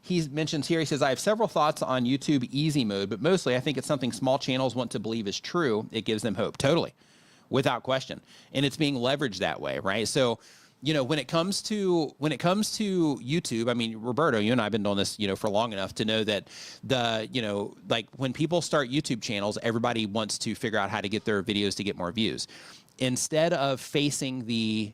he mentions here, he says, I have several thoughts on YouTube easy mode, but mostly I think it's something small channels want to believe is true. It gives them hope. Totally. Without question. And it's being leveraged that way, right? So, you know, when it comes to YouTube, I mean, Roberto, you and I have been doing this, you know, for long enough to know that the, you know, like when people start YouTube channels, everybody wants to figure out how to get their videos to get more views. Instead of facing the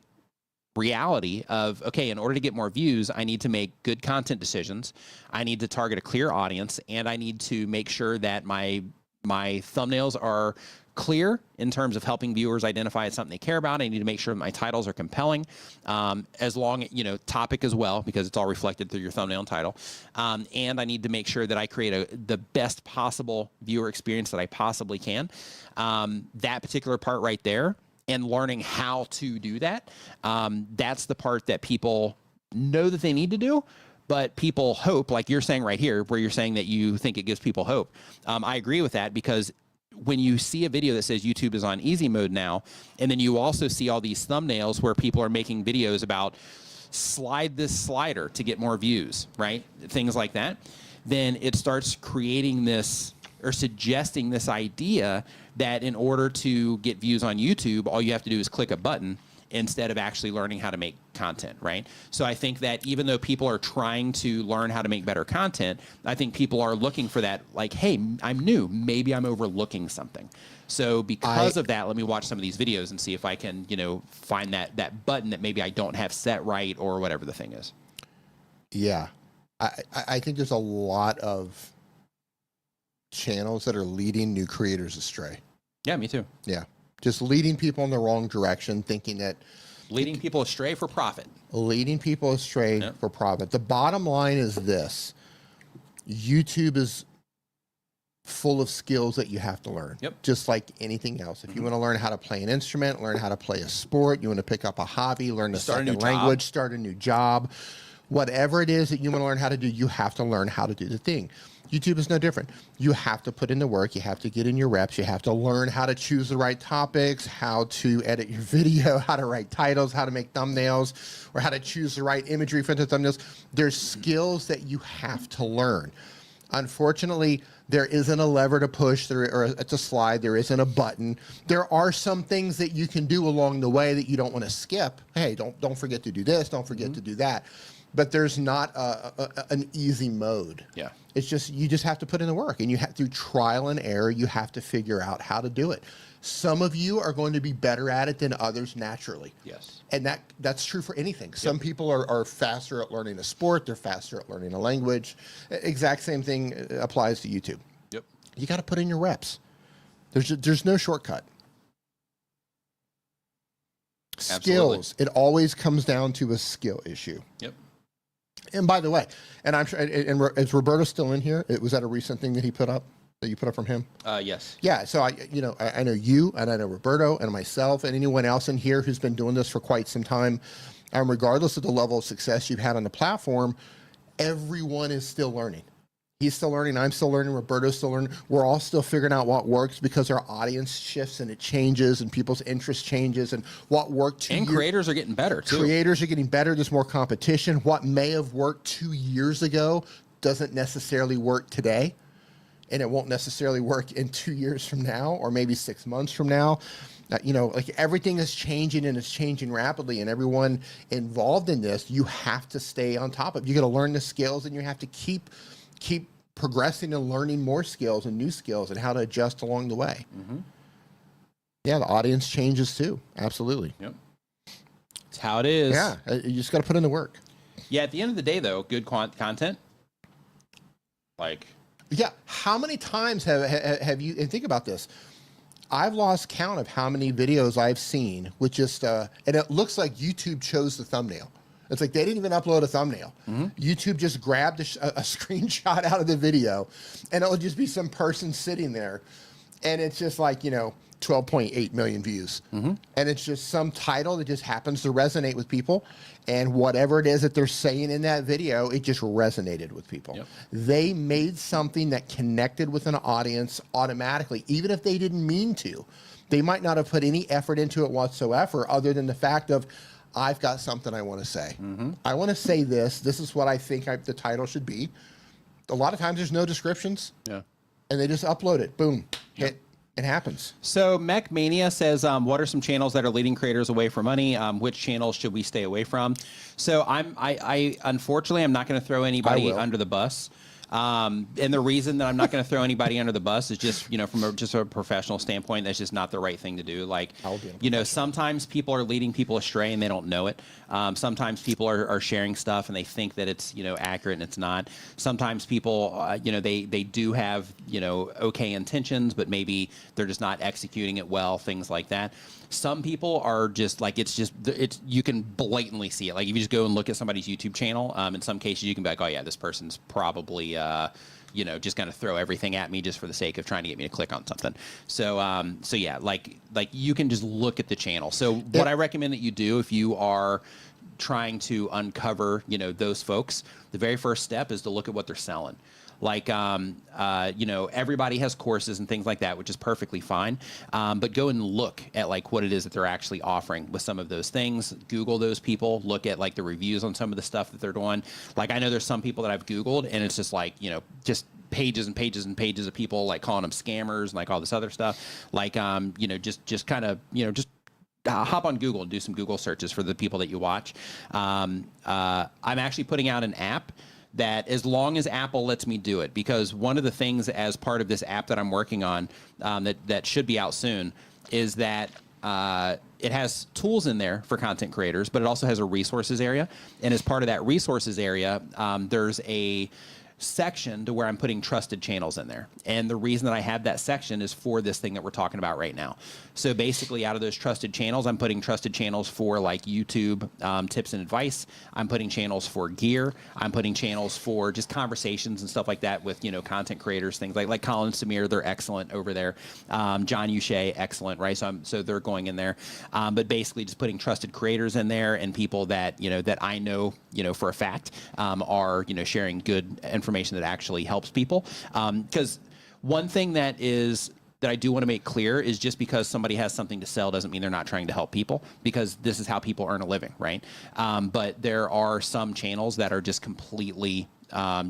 reality of, okay, in order to get more views, I need to make good content decisions. I need to target a clear audience, and I need to make sure that my thumbnails are clear in terms of helping viewers identify it's something they care about. I need to make sure that my titles are compelling, as long, you know, topic as well, because it's all reflected through your thumbnail and title. And I need to make sure that I create the best possible viewer experience that I possibly can. That particular part right there, and learning how to do that, that's the part that people know that they need to do. But people hope, like you're saying right here, where you're saying that you think it gives people hope. I agree with that, because when you see a video that says YouTube is on easy mode now, and then you also see all these thumbnails where people are making videos about slide this slider to get more views, right? Things like that, then it starts creating this, or suggesting this idea that in order to get views on YouTube, all you have to do is click a button, instead of actually learning how to make content, right? So I think that even though people are trying to learn how to make better content, I think people are looking for that, like, hey, I'm new, maybe I'm overlooking something. So because of that, let me watch some of these videos and see if I can, you know, find that button that maybe I don't have set right, or whatever the thing is. Yeah. I think there's a lot of channels that are leading new creators astray. Yeah, me too. Yeah. Just leading people in the wrong direction, thinking that... Leading people astray for profit. Leading people astray for profit. The bottom line is this. YouTube is full of skills that you have to learn. Yep. Just like anything else. If you want to learn how to play an instrument, learn how to play a sport, you want to pick up a hobby, learn a second language, start a new job, whatever it is that you want to learn how to do, you have to learn how to do the thing. YouTube is no different. You have to put in the work. You have to get in your reps. You have to learn how to choose the right topics, how to edit your video, how to write titles, how to make thumbnails, or how to choose the right imagery for the thumbnails. There's skills that you have to learn. Unfortunately, there isn't a lever to push, or it's a slide. There isn't a button. There are some things that you can do along the way that you don't want to skip. Hey, don't forget to do this. Don't forget to do that. But there's not an easy mode. Yeah. It's just, you just have to put in the work, and you have, through trial and error, you have to figure out how to do it. Some of you are going to be better at it than others naturally. Yes. And that's true for anything. Some people are faster at learning a sport. They're faster at learning a language. Exact same thing applies to YouTube. Yep. You got to put in your reps. There's no shortcut. Absolutely. Skills. It always comes down to a skill issue. Yep. And by the way, and I'm sure, and is Roberto still in here? Was that a recent thing that he put up, that you put up from him? Yes. Yeah. So I know you, and I know Roberto, and myself, and anyone else in here who's been doing this for quite some time. Regardless of the level of success you've had on the platform, everyone is still learning. He's still learning. I'm still learning. Roberto's still learning. We're all still figuring out what works, because our audience shifts and it changes, and people's interest changes, and what worked. And creators are getting better too. Creators are getting better. There's more competition. What may have worked 2 years ago doesn't necessarily work today, and it won't necessarily work in 2 years from now, or maybe 6 months from now. Like, everything is changing, and it's changing rapidly, and everyone involved in this, you have to stay on top of. You got to learn the skills, and you have to keep progressing and learning more skills and new skills, and how to adjust along the way. Mm-hmm. Yeah, the audience changes too. Absolutely. Yep. It's how it is. Yeah, you just got to put in the work. Yeah, at the end of the day, though, good content. Like. Yeah, how many times have you? And think about this. I've lost count of how many videos I've seen with just, and it looks like YouTube chose the thumbnail. It's like they didn't even upload a thumbnail. Mm-hmm. YouTube just grabbed a screenshot out of the video, and it'll just be some person sitting there, and it's just like, 12.8 million views. Mm-hmm. And it's just some title that just happens to resonate with people, and whatever it is that they're saying in that video, it just resonated with people. Yep. They made something that connected with an audience automatically, even if they didn't mean to. They might not have put any effort into it whatsoever, other than the fact of, I've got something I want to say. Mm-hmm. I want to say this. This is what I think the title should be. A lot of times there's no descriptions. Yeah. And they just upload it. Boom. Yep. It happens. So Mech Mania says, what are some channels that are leading creators away from money? Which channels should we stay away from? So I unfortunately, I'm not going to throw anybody under the bus. And the reason that I'm not going to throw anybody under the bus is just, from a professional standpoint, that's just not the right thing to do. Like, sometimes people are leading people astray and they don't know it. Sometimes people are sharing stuff and they think that it's, accurate, and it's not. Sometimes people, they do have, okay intentions, but maybe they're just not executing it well, things like that. Some people are just like, you can blatantly see it. Like, if you just go and look at somebody's YouTube channel, in some cases you can be like, oh yeah, this person's probably, just going to throw everything at me just for the sake of trying to get me to click on something. So yeah, like you can just look at the channel. So what I recommend that you do, if you are trying to uncover, those folks, the very first step is to look at what they're selling. Like, everybody has courses and things like that, which is perfectly fine. But go and look at like what it is that they're actually offering with some of those things. Google those people, look at like the reviews on some of the stuff that they're doing. Like, I know there's some people that I've Googled, and it's just like, just pages and pages and pages of people like calling them scammers and like all this other stuff. Like, just kind of, just hop on Google and do some Google searches for the people that you watch. I'm actually putting out an app that, as long as Apple lets me do it, because one of the things as part of this app that I'm working on, that should be out soon, is that it has tools in there for content creators, but it also has a resources area. And as part of that resources area, there's a section to where I'm putting trusted channels in there. And the reason that I have that section is for this thing that we're talking about right now. So basically, out of those trusted channels, I'm putting trusted channels for like YouTube tips and advice. I'm putting channels for gear. I'm putting channels for just conversations and stuff like that with, content creators, things like Colin Samir. They're excellent over there. John Uche, excellent, right? So they're going in there. But basically just putting trusted creators in there, and people that, that I know, for a fact, are, sharing good information information that actually helps people. Because one thing that I do want to make clear is just because somebody has something to sell doesn't mean they're not trying to help people, because this is how people earn a living, right? But there are some channels that are just completely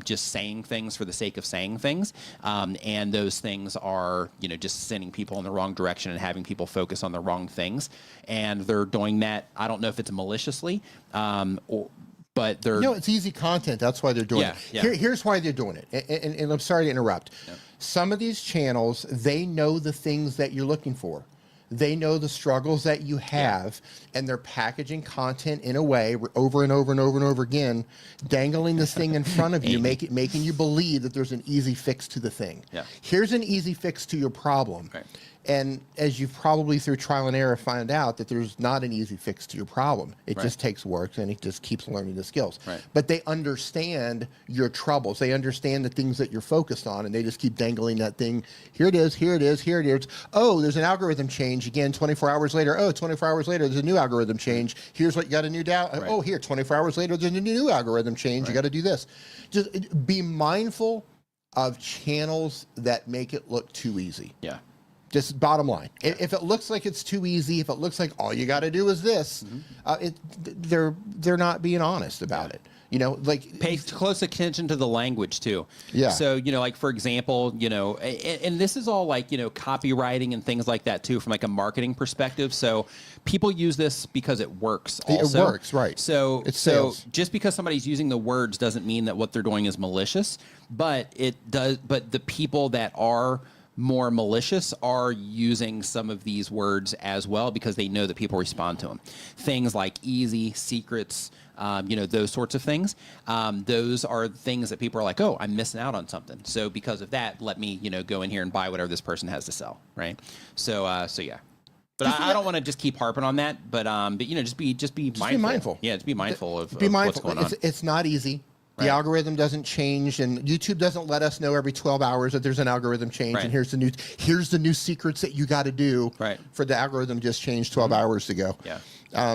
just saying things for the sake of saying things. And those things are, just sending people in the wrong direction and having people focus on the wrong things. And they're doing that. I don't know if it's maliciously, but they're... it's easy content. That's why they're doing it. Yeah. Here's why they're doing it. And I'm sorry to interrupt. Yep. Some of these channels, they know the things that you're looking for. They know the struggles that you have, and they're packaging content in a way over and over and over and over again, dangling this thing in front of you, making you believe that there's an easy fix to the thing. Yeah. Here's an easy fix to your problem. Right. And as you've probably through trial and error found out, that there's not an easy fix to your problem. It just takes work, and it just keeps learning the skills. Right. But they understand your troubles. They understand the things that you're focused on, and they just keep dangling that thing. Here it is, here it is, here it is. Oh, there's an algorithm change. Again, 24 hours later. Oh, 24 hours later, there's a new algorithm change. Here's what you got a new doubt. Right. Oh, here, 24 hours later, there's a new algorithm change. Right. You got to do this. Just be mindful of channels that make it look too easy. Yeah. Just bottom line. If it looks like it's too easy, if it looks like all you got to do is this, they're not being honest about it. Pay close attention to the language too. Yeah. So, like for example, and this is all like, copywriting and things like that too, from like a marketing perspective. So people use this because it works also. It works, right. So just because somebody's using the words doesn't mean that what they're doing is malicious, but it does. But the people that are more malicious are using some of these words as well, because they know that people respond to them. Things like easy, secrets, those sorts of things. Those are things that people are like, oh, I'm missing out on something. So because of that, let me, go in here and buy whatever this person has to sell. Right. So yeah. But I don't want to just keep harping on that. But just be mindful. Be mindful. Yeah, just be mindful of what's going on. It's not easy. The Right. algorithm doesn't change, and YouTube doesn't let us know every 12 hours that there's an algorithm change. Right. And here's the new secrets that you got to do for the algorithm just changed 12 hours ago. Yeah.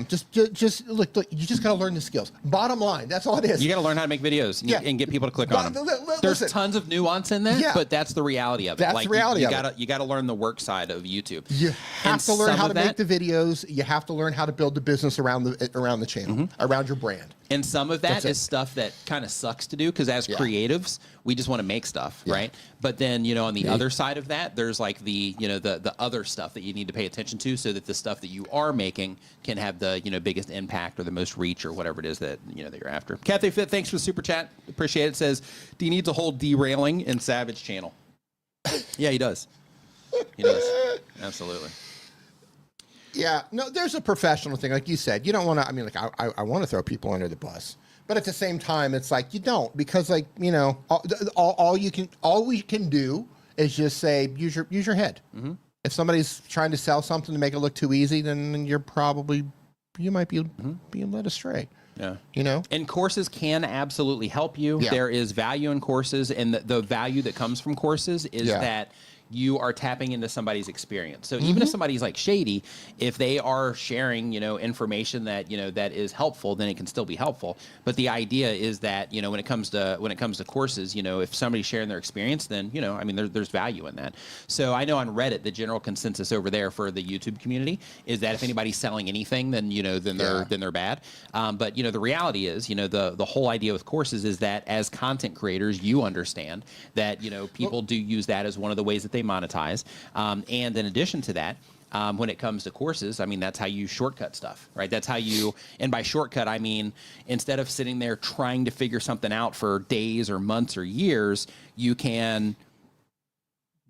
Just look, you just got to learn the skills. Bottom line, that's all it is. You got to learn how to make videos and get people to click on them. There's tons of nuance in that, but that's the reality of it. That's the reality of it. You got to learn the work side of YouTube. You have to learn how to make the videos. You have to learn how to build the business around the channel, around your brand. And some of that is stuff that kind of sucks to do, because as creatives, we just want to make stuff, right? But then, on the other side of that, there's like the other stuff that you need to pay attention to, so that the stuff that you are making can have the, biggest impact or the most reach or whatever it is that, that you're after. Cathy Fit, thanks for the super chat. Appreciate it. Says, do you need to hold derailing in Savage channel? Yeah, he does. He does. Absolutely. Yeah, no, there's a professional thing. Like you said, you don't want to, I want to throw people under the bus. But at the same time, it's like, you don't, because all we can do is just say, use your head. Mm-hmm. If somebody's trying to sell something to make it look too easy, then you might be being led astray. Yeah. And courses can absolutely help you. Yeah. There is value in courses, and the value that comes from courses is that you are tapping into somebody's experience. So even if somebody's like shady, if they are sharing, information that, that is helpful, then it can still be helpful. But the idea is that, when it comes to courses, if somebody's sharing their experience, then, there's value in that. So I know on Reddit, the general consensus over there for the YouTube community is that if anybody's selling anything, then, then they're bad. But, the reality is, the whole idea with courses is that as content creators, you understand that, people do use that as one of the ways that they monetize. And in addition to that, when it comes to courses, that's how you shortcut stuff, right? That's how you, and by shortcut, I mean, instead of sitting there trying to figure something out for days or months or years, you can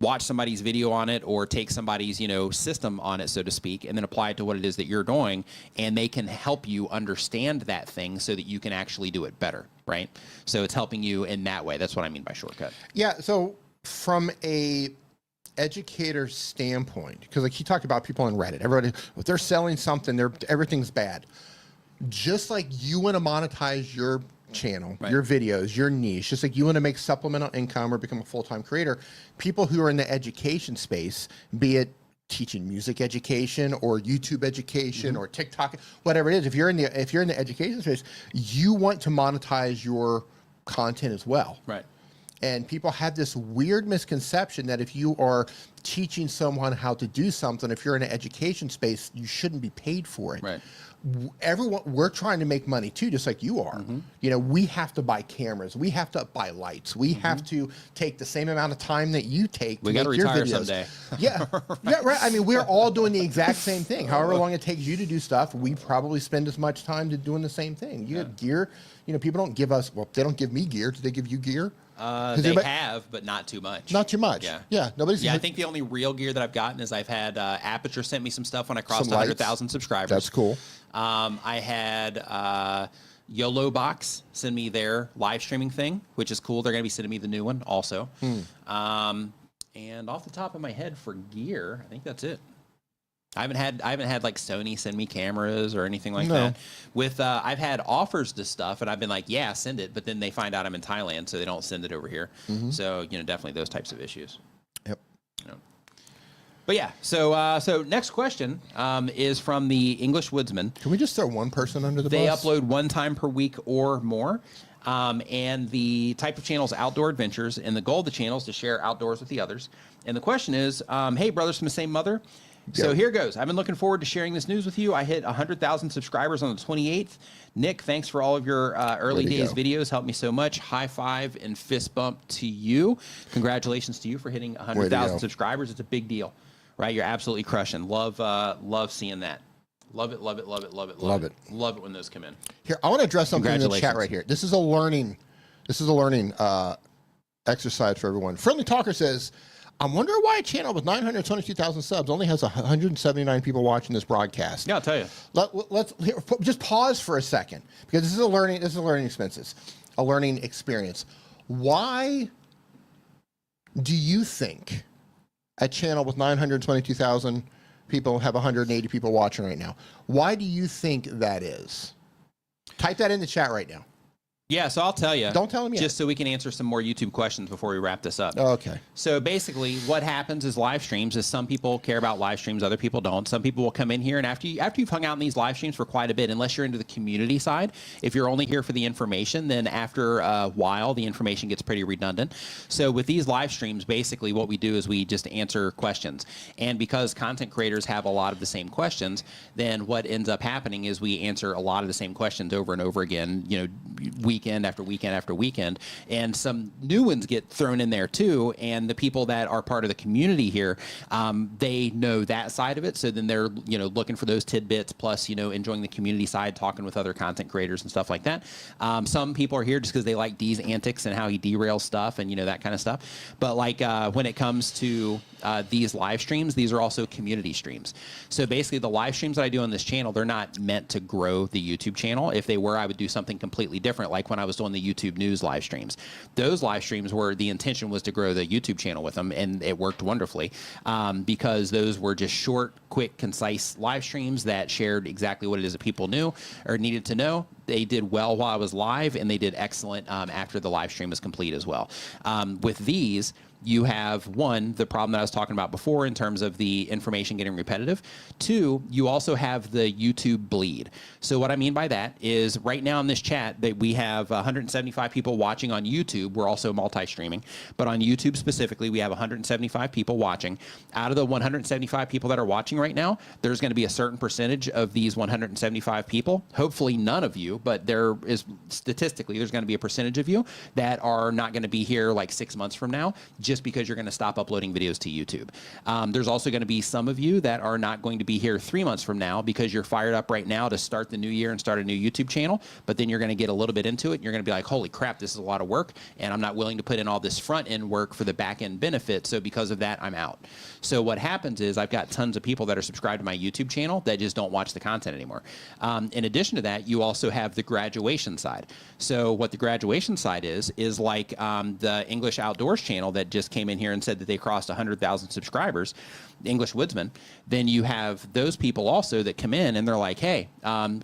watch somebody's video on it or take somebody's, system on it, so to speak, and then apply it to what it is that you're doing. And they can help you understand that thing so that you can actually do it better, right? So it's helping you in that way. That's what I mean by shortcut. Yeah. So from a educator standpoint, because like you talked about people on Reddit, everybody, if they're selling something, everything's bad. Just like you want to monetize your channel, your videos, your niche, just like you want to make supplemental income or become a full-time creator, people who are in the education space, be it teaching music education or YouTube education or TikTok, whatever it is, if you're in the education space, you want to monetize your content as well. Right. And people have this weird misconception that if you are teaching someone how to do something, if you're in an education space, you shouldn't be paid for it. Right. Everyone, we're trying to make money too, just like you are. You know, we have to buy cameras, we have to buy lights, we have to take the same amount of time that you take to make your retire videos. someday. Yeah, yeah, right. I mean, we're all doing the exact same thing. However long it takes you to do stuff, we probably spend as much time to doing the same thing. You get gear. You know, people don't give us. Well, they don't give me gear. Do they give you gear? They have, but not too much. Not too much. Yeah. Nobody's. Yeah, I think the only real gear that I've gotten is I've had Aperture sent me some stuff when I crossed Some lights. 100,000 subscribers. That's cool. I had YOLO Box send me their live streaming thing, which is cool. They're going to be sending me the new one also. And off the top of my head for gear, I think that's it. I haven't had like Sony send me cameras or anything like that. With I've had offers to stuff and I've been like, yeah, send it, but then they find out I'm in Thailand, so they don't send it over here. So you know, definitely those types of issues. Yep. You know. But yeah, so next question is from the English Woodsman. Can we just throw one person under the bus? They upload 1 time per week or more. And the type of channel is Outdoor Adventures, and the goal of the channel is to share outdoors with the others. And the question is, hey, brothers from the same mother. So here goes. I've been looking forward to sharing this news with you. I hit 100,000 subscribers on the 28th. Nick, thanks for all of your early days videos. Helped me so much. High five and fist bump to you. Congratulations to you for hitting 100,000 subscribers. It's a big deal, right? You're absolutely crushing. Love seeing that. Love it, love it, love it, love it, love it. Love it when those come in. Here, I want to address something in the chat right here. This is a learning exercise for everyone. Friendly Talker says, I'm wondering why a channel with 922,000 subs only has 179 people watching this broadcast. Yeah, I'll tell you. Let's just pause for a second, because this is a learning experience. Why do you think a channel with 922,000 people have 180 people watching right now? Why do you think that is? Type that in the chat right now. Yeah, so I'll tell you. Don't tell them yet. Just so we can answer some more YouTube questions before we wrap this up. Okay. So basically, what happens is live streams is some people care about live streams, other people don't. Some people will come in here, and after you've hung out in these live streams for quite a bit, unless you're into the community side, if you're only here for the information, then after a while, the information gets pretty redundant. So with these live streams, basically what we do is we just answer questions. And because content creators have a lot of the same questions, then what ends up happening is we answer a lot of the same questions over and over again, you know, weekend after weekend after weekend, and some new ones get thrown in there too. And the people that are part of the community here, they know that side of it, so then they're, you know, looking for those tidbits, plus, you know, enjoying the community side, talking with other content creators and stuff like that. Some people are here just because they like Dee's antics and how he derails stuff and, you know, that kind of stuff. But like when it comes to these live streams, these are also community streams. So basically the live streams that I do on this channel, they're not meant to grow the YouTube channel. If they were, I would do something completely different, like when I was doing the YouTube news live streams. Those live streams were, the intention was to grow the YouTube channel with them, and it worked wonderfully because those were just short, quick, concise live streams that shared exactly what it is that people knew or needed to know. They did well while I was live, and they did excellent after the live stream was complete as well. With these, you have, one, the problem that I was talking about before in terms of the information getting repetitive. Two, you also have the YouTube bleed. So what I mean by that is right now in this chat that we have 175 people watching on YouTube. We're also multi-streaming, but on YouTube specifically, we have 175 people watching. Out of the 175 people that are watching right now, there's going to be a certain percentage of these 175 people, hopefully none of you, but there is statistically, there's going to be a percentage of you that are not going to be here like 6 months from now, just because you're going to stop uploading videos to YouTube. There's also going to be some of you that are not going to be here 3 months from now because you're fired up right now to start the new year and start a new YouTube channel, but then you're going to get a little bit into it and you're going to be like, holy crap, this is a lot of work, and I'm not willing to put in all this front end work for the back end benefit, so because of that, I'm out. So what happens is I've got tons of people that are subscribed to my YouTube channel that just don't watch the content anymore. In addition to that, you also have the graduation side. So what the graduation side is like the English Outdoors channel that just just came in here and said that they crossed 100,000 subscribers, English Woodsman, then you have those people also that come in and they're like, hey,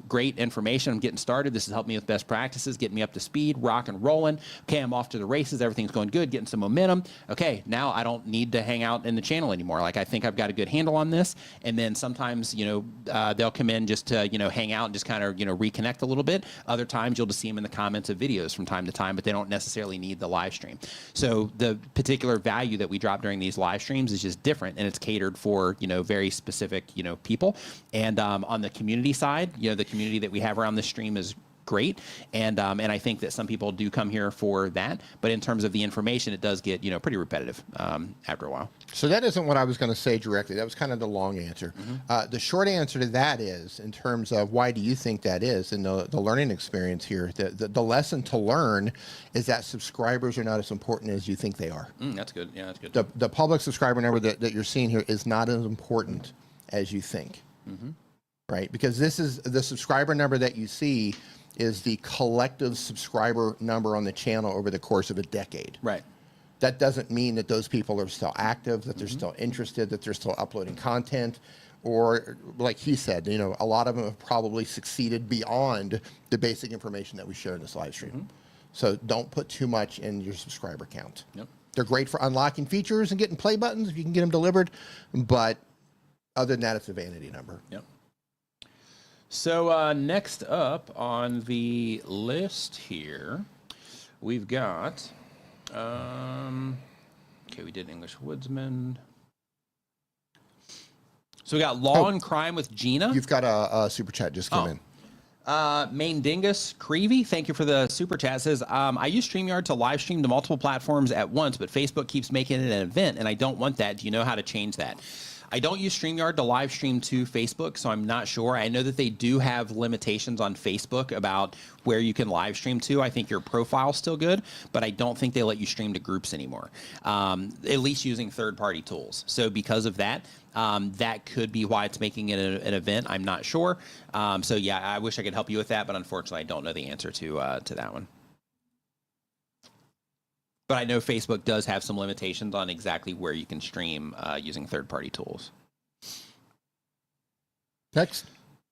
great information. I'm getting started. This has helped me with best practices, getting me up to speed, rock and rolling. Okay, I'm off to the races. Everything's going good, getting some momentum. Okay, now I don't need to hang out in the channel anymore. Like, I think I've got a good handle on this. And then sometimes, they'll come in just to, hang out and just kind of, reconnect a little bit. Other times you'll just see them in the comments of videos from time to time, but they don't necessarily need the live stream. So the particular value that we drop during these live streams is just different, and it's catered for very specific people. And on the community side, the community that we have around this stream is great, and I think that some people do come here for that. But in terms of the information, it does get pretty repetitive after a while. So that isn't what I was going to say directly. That was kind of the long answer. The short answer to that is, in terms of why do you think that is, and the learning experience here, the lesson to learn is that subscribers are not as important as you think they are. That's good. Yeah, that's good. The public subscriber number that you're seeing here is not as important as you think, right? Because this is the subscriber number that you see is the collective subscriber number on the channel over the course of a decade. Right. That doesn't mean that those people are still active, that they're still interested, that they're still uploading content, or like he said, a lot of them have probably succeeded beyond the basic information that we share in this live stream. So don't put too much in your subscriber count. They're great for unlocking features and getting play buttons if you can get them delivered, but other than that, it's a vanity number. So next up on the list here, we've got, okay, we did English Woodsman. So we got Law and Crime with Gina. You've got a super chat just come in. Main Dingus Creevy, thank you for the super chat. Says, I use StreamYard to live stream to multiple platforms at once, but Facebook keeps making it an event, and I don't want that. Do you know how to change that? I don't use StreamYard to live stream to Facebook, so I'm not sure. I know that they do have limitations on Facebook about where you can live stream to. I think your profile's still good, but I don't think they let you stream to groups anymore, at least using third-party tools. So because of that, that could be why it's making it an event. I'm not sure. So yeah, I wish I could help you with that, but unfortunately, I don't know the answer to that one. But I know Facebook does have some limitations on exactly where you can stream using third-party tools. Next.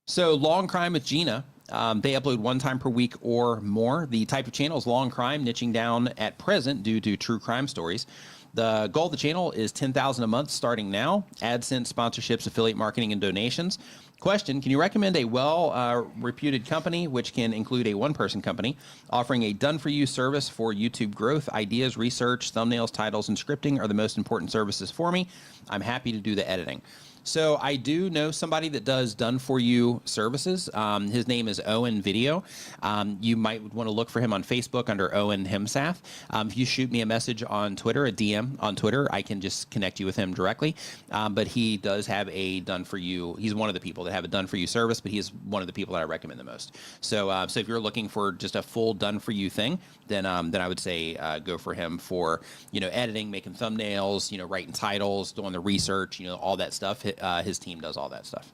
So Law and Crime with Gina. They upload 1 time per week or more. The type of channel is Law and Crime, niching down at present due to true crime stories. The goal of the channel is $10,000 a month starting now. AdSense, sponsorships, affiliate marketing, and donations. Question, can you recommend a well-reputed company, which can include a one-person company, offering a done-for-you service for YouTube growth? Ideas, research, thumbnails, titles, and scripting are the most important services for me. I'm happy to do the editing. So I do know somebody that does done-for-you services. His name is Owen Video. You might want to look for him on Facebook under Owen Himsath. If you shoot me a message on Twitter, a DM on Twitter, I can just connect you with him directly. But he does have a done-for-you. He's one of the people that have a done-for-you service, but he's one of the people that I recommend the most. So, so if you're looking for just a full done-for-you thing, then I would say go for him for editing, making thumbnails, writing titles, doing the research, all that stuff. His team does all that stuff.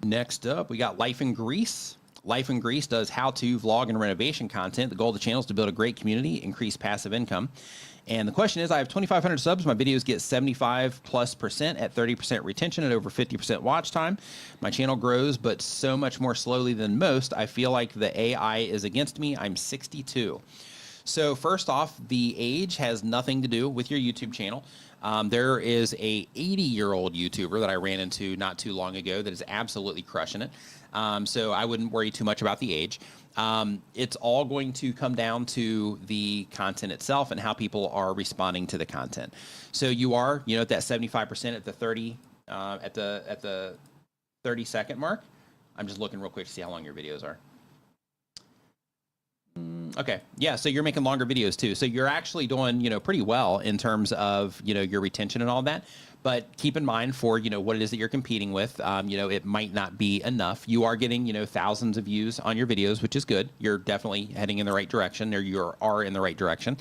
Next up, we got Life in Greece. Life in Greece does how-to, vlog, and renovation content. The goal of the channel is to build a great community, increase passive income. And the question is, I have 2,500 subs. My videos get 75+% at 30% retention and over 50% watch time. My channel grows, but so much more slowly than most. I feel like the AI is against me. I'm 62. So first off, the age has nothing to do with your YouTube channel. There is a 80-year-old YouTuber that I ran into not too long ago that is absolutely crushing it. So I wouldn't worry too much about the age. It's all going to come down to the content itself and how people are responding to the content. So you are, at that 75% at the 30-second mark. I'm just looking real quick to see how long your videos are. Okay. Yeah. So you're making longer videos too. So you're actually doing, pretty well in terms of, your retention and all that. But keep in mind for, what it is that you're competing with, it might not be enough. You are getting, thousands of views on your videos, which is good. You're definitely heading in the right direction, or you are in the right direction.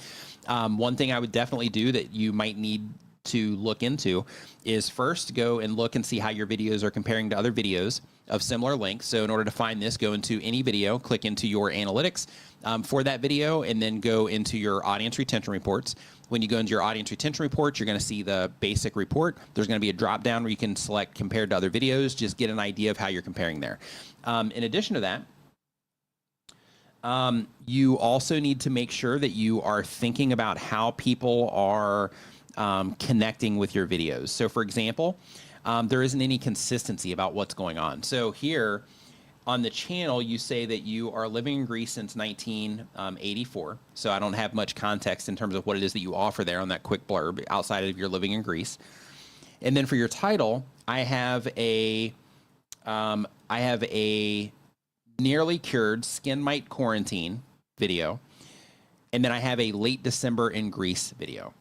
One thing I would definitely do that you might need to look into is first go and look and see how your videos are comparing to other videos of similar length. So in order to find this, go into any video, click into your analytics for that video, and then go into your audience retention reports. When you go into your audience retention reports, you're going to see the basic report. There's going to be a drop down where you can select compared to other videos, just get an idea of how you're comparing there. In addition to that, you also need to make sure that you are thinking about how people are connecting with your videos. So for example, there isn't any consistency about what's going on. So here on the channel, you say that you are living in Greece since 1984. So I don't have much context in terms of what it is that you offer there on that quick blurb outside of your living in Greece. And then for your title, I have a nearly cured skin mite quarantine video. And then I have a late December in Greece video.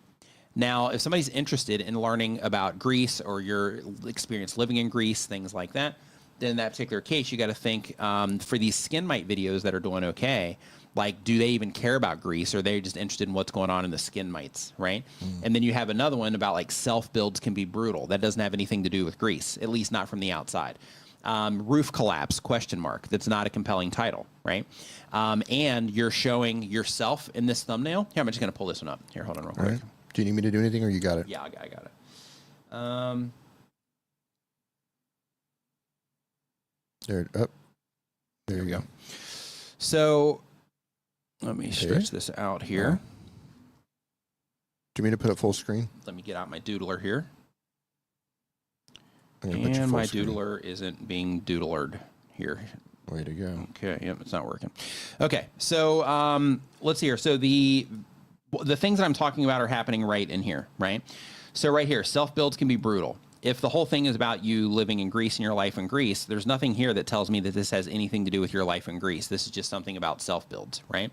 Now, if somebody's interested in learning about Greece or your experience living in Greece, things like that, then in that particular case, you got to think for these skin mite videos that are doing okay, like, do they even care about Greece, or are they just interested in what's going on in the skin mites, right? And then you have another one about like self-builds can be brutal. That doesn't have anything to do with Greece, at least not from the outside. Roof collapse, question mark. That's not a compelling title, right? And you're showing yourself in this thumbnail. Here, I'm just going to pull this one up. Here, hold on real quick. Right. Do you need me to do anything, or you got it? Yeah, I got it. There you go. So let me stretch this out here. Do you mean to put it full screen? Let me get out my doodler here. And my doodler isn't being doodlered here. Way to go. Okay, yep, it's not working. Okay, so let's see here. So the things that I'm talking about are happening right in here, right? So right here, self-builds can be brutal. If the whole thing is about you living in Greece and your life in Greece, there's nothing here that tells me that this has anything to do with your life in Greece. This is just something about self-builds, right?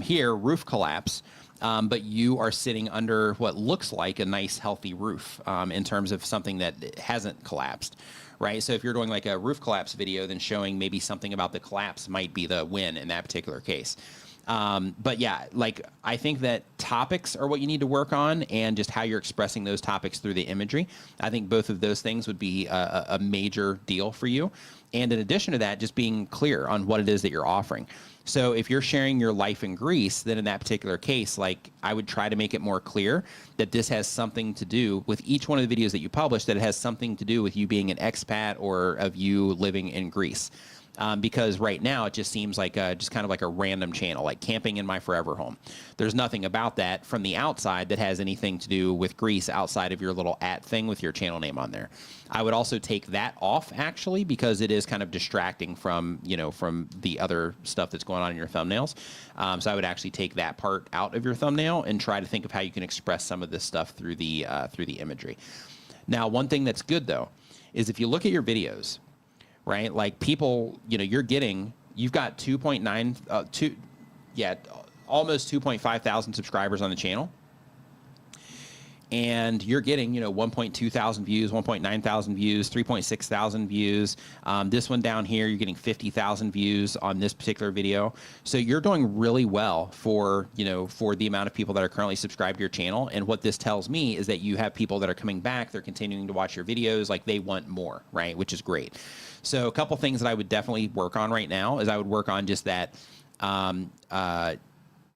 Here, roof collapse, but you are sitting under what looks like a nice, healthy roof in terms of something that hasn't collapsed, right? So if you're doing like a roof collapse video, then showing maybe something about the collapse might be the win in that particular case. But yeah, like, I think that topics are what you need to work on, and just how you're expressing those topics through the imagery. I think both of those things would be a major deal for you. And in addition to that, just being clear on what it is that you're offering. So if you're sharing your life in Greece, then in that particular case, like, I would try to make it more clear that this has something to do with each one of the videos that you publish, that it has something to do with you being an expat or of you living in Greece. Because right now it just seems like just kind of like a random channel, like camping in my forever home. There's nothing about that from the outside that has anything to do with Greece outside of your little @ thing with your channel name on there. I would also take that off, actually, because it is kind of distracting from, you know, from the other stuff that's going on in your thumbnails. So I would actually take that part out of your thumbnail and try to think of how you can express some of this stuff through the imagery. Now, one thing that's good though is if you look at your videos, right? Like, people, you know, you've got 2.9, almost 2.5 thousand subscribers on the channel. And you're getting, you know, 1.2 thousand views, 1.9 thousand views, 3.6 thousand views. This one down here, you're getting 50,000 views on this particular video. So you're doing really well for, you know, for the amount of people that are currently subscribed to your channel. And what this tells me is that you have people that are coming back, they're continuing to watch your videos, like, they want more, right? Which is great. So a couple things that I would definitely work on right now is I would work on just that,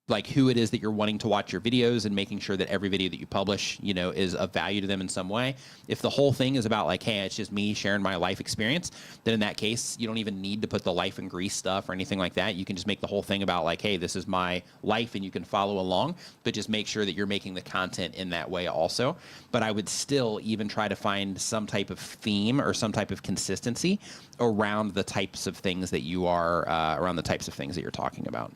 like, who it is that you're wanting to watch your videos, and making sure that every video that you publish, you know, is of value to them in some way. If the whole thing is about like, hey, it's just me sharing my life experience, then in that case, you don't even need to put the life in Greece stuff or anything like that. You can just make the whole thing about like, hey, this is my life, and you can follow along, but just make sure that you're making the content in that way also. But I would still even try to find some type of theme or some type of consistency around the types of things that you are, around the types of things that you're talking about.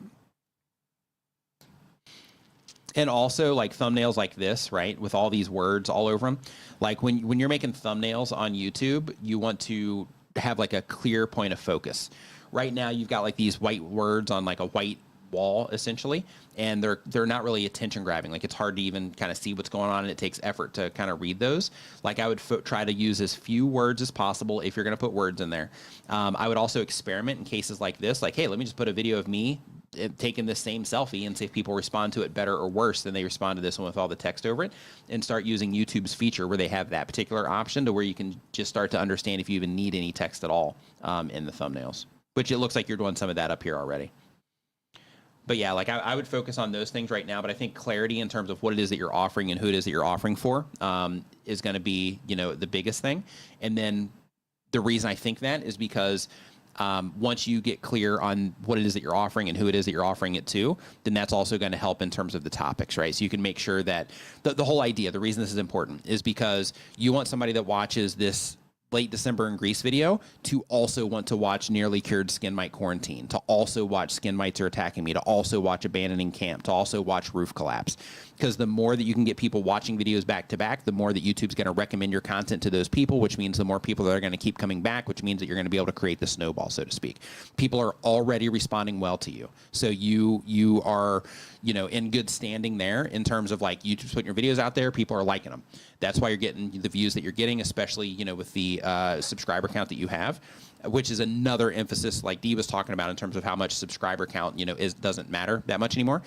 And also, like, thumbnails like this, right, with all these words all over them. Like, when you're making thumbnails on YouTube, you want to have like a clear point of focus. Right now, you've got like these white words on like a white wall, essentially, and they're not really attention grabbing. Like, it's hard to even kind of see what's going on, and it takes effort to kind of read those. Like, I would try to use as few words as possible if you're going to put words in there. I would also experiment in cases like this, like, hey, let me just put a video of me taken this same selfie and see if people respond to it better or worse than they respond to this one with all the text over it, and start using YouTube's feature where they have that particular option to where you can just start to understand if you even need any text at all in the thumbnails, which it looks like you're doing some of that up here already. But yeah, like I would focus on those things right now, but I think clarity in terms of what it is that you're offering and who it is that you're offering for is going to be, you know, the biggest thing. And then the reason I think that is because once you get clear on what it is that you're offering and who it is that you're offering it to, then that's also going to help in terms of the topics, right? So you can make sure that the whole idea, the reason this is important is because you want somebody that watches this late December in Greece video to also want to watch nearly cured skin mite quarantine, to also watch skin mites are attacking me, to also watch abandoning camp, to also watch roof collapse. Because the more that you can get people watching videos back to back, the more that YouTube's going to recommend your content to those people, which means the more people that are going to keep coming back, which means that you're going to be able to create the snowball, so to speak. People are already responding well to you. So you are, you know, in good standing there in terms of like YouTube's putting your videos out there, people are liking them. That's why you're getting the views that you're getting, especially, you know, with the subscriber count that you have, which is another emphasis like Dee was talking about in terms of how much subscriber count, you know, doesn't matter that much anymore.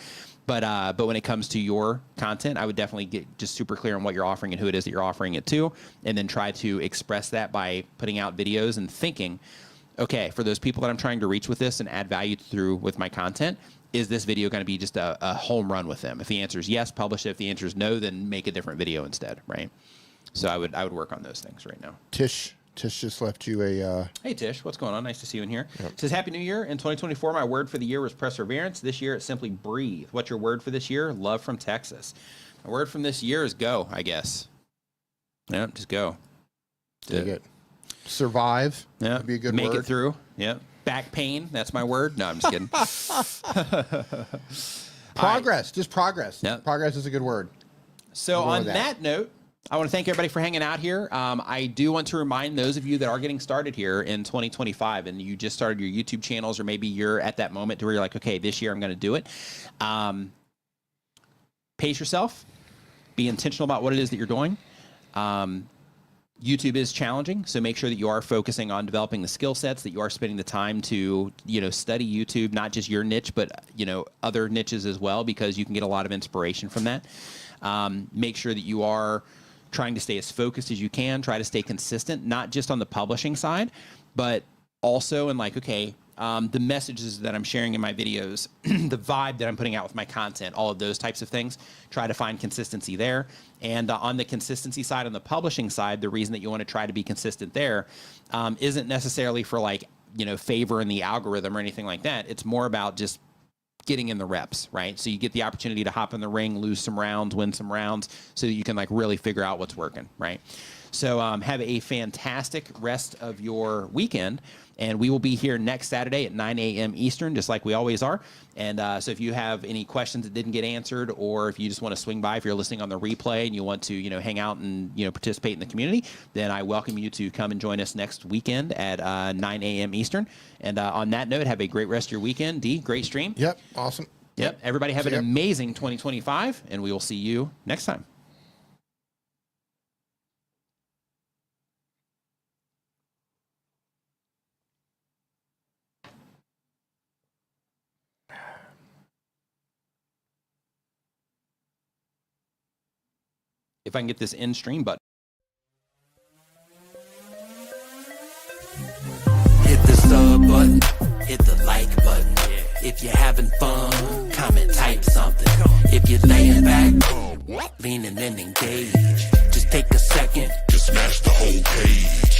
But when it comes to your content, I would definitely get just super clear on what you're offering and who it is that you're offering it to, and then try to express that by putting out videos and thinking, okay, for those people that I'm trying to reach with this and add value through with my content, is this video going to be just a home run with them? If the answer is yes, publish it. If the answer is no, then make a different video instead, right? So I would work on those things right now. Tish just left you a... Hey, Tish. What's going on? Nice to see you in here. Yep. It says, Happy New Year. In 2024, my word for the year was perseverance. This year, it's simply breathe. What's your word for this year? Love from Texas. My word from this year is go, I guess. Yeah, just go. Dig it. Survive. Yeah. Would be a good Make word. it through. Yeah. Back pain. That's my word. No, I'm just kidding. Progress. Just progress. Yep. Progress is a good word. So on that note, I want to thank everybody for hanging out here. I do want to remind those of you that are getting started here in 2025 and you just started your YouTube channels, or maybe you're at that moment to where you're like, okay, this year I'm going to do it. Pace yourself. Be intentional about what it is that you're doing. YouTube is challenging, so make sure that you are focusing on developing the skill sets, that you are spending the time to, you know, study YouTube, not just your niche, but, you know, other niches as well, because you can get a lot of inspiration from that. Make sure that you are trying to stay as focused as you can, try to stay consistent, not just on the publishing side, but also in like, okay, the messages that I'm sharing in my videos, the vibe that I'm putting out with my content, all of those types of things, try to find consistency there. And on the consistency side, on the publishing side, the reason that you want to try to be consistent there isn't necessarily for like, you know, favor in the algorithm or anything like that. It's more about just getting in the reps, right? So you get the opportunity to hop in the ring, lose some rounds, win some rounds, so that you can like really figure out what's working, right? So have a fantastic rest of your weekend. And we will be here next Saturday at 9 a.m. Eastern, just like we always are. And so if you have any questions that didn't get answered, or if you just want to swing by, if you're listening on the replay and you want to, you know, hang out and, you know, participate in the community, then I welcome you to come and join us next weekend at 9 a.m. Eastern. And on that note, have a great rest of your weekend. Dee, great stream. Yep, awesome. Yep. Everybody have an amazing 2025, and we will see you next time. If I can get this end stream button. Hit the sub button, hit the like button. If you're having fun, comment, type something. If you're laying back, leaning in, engage. Just take a second to smash the whole page.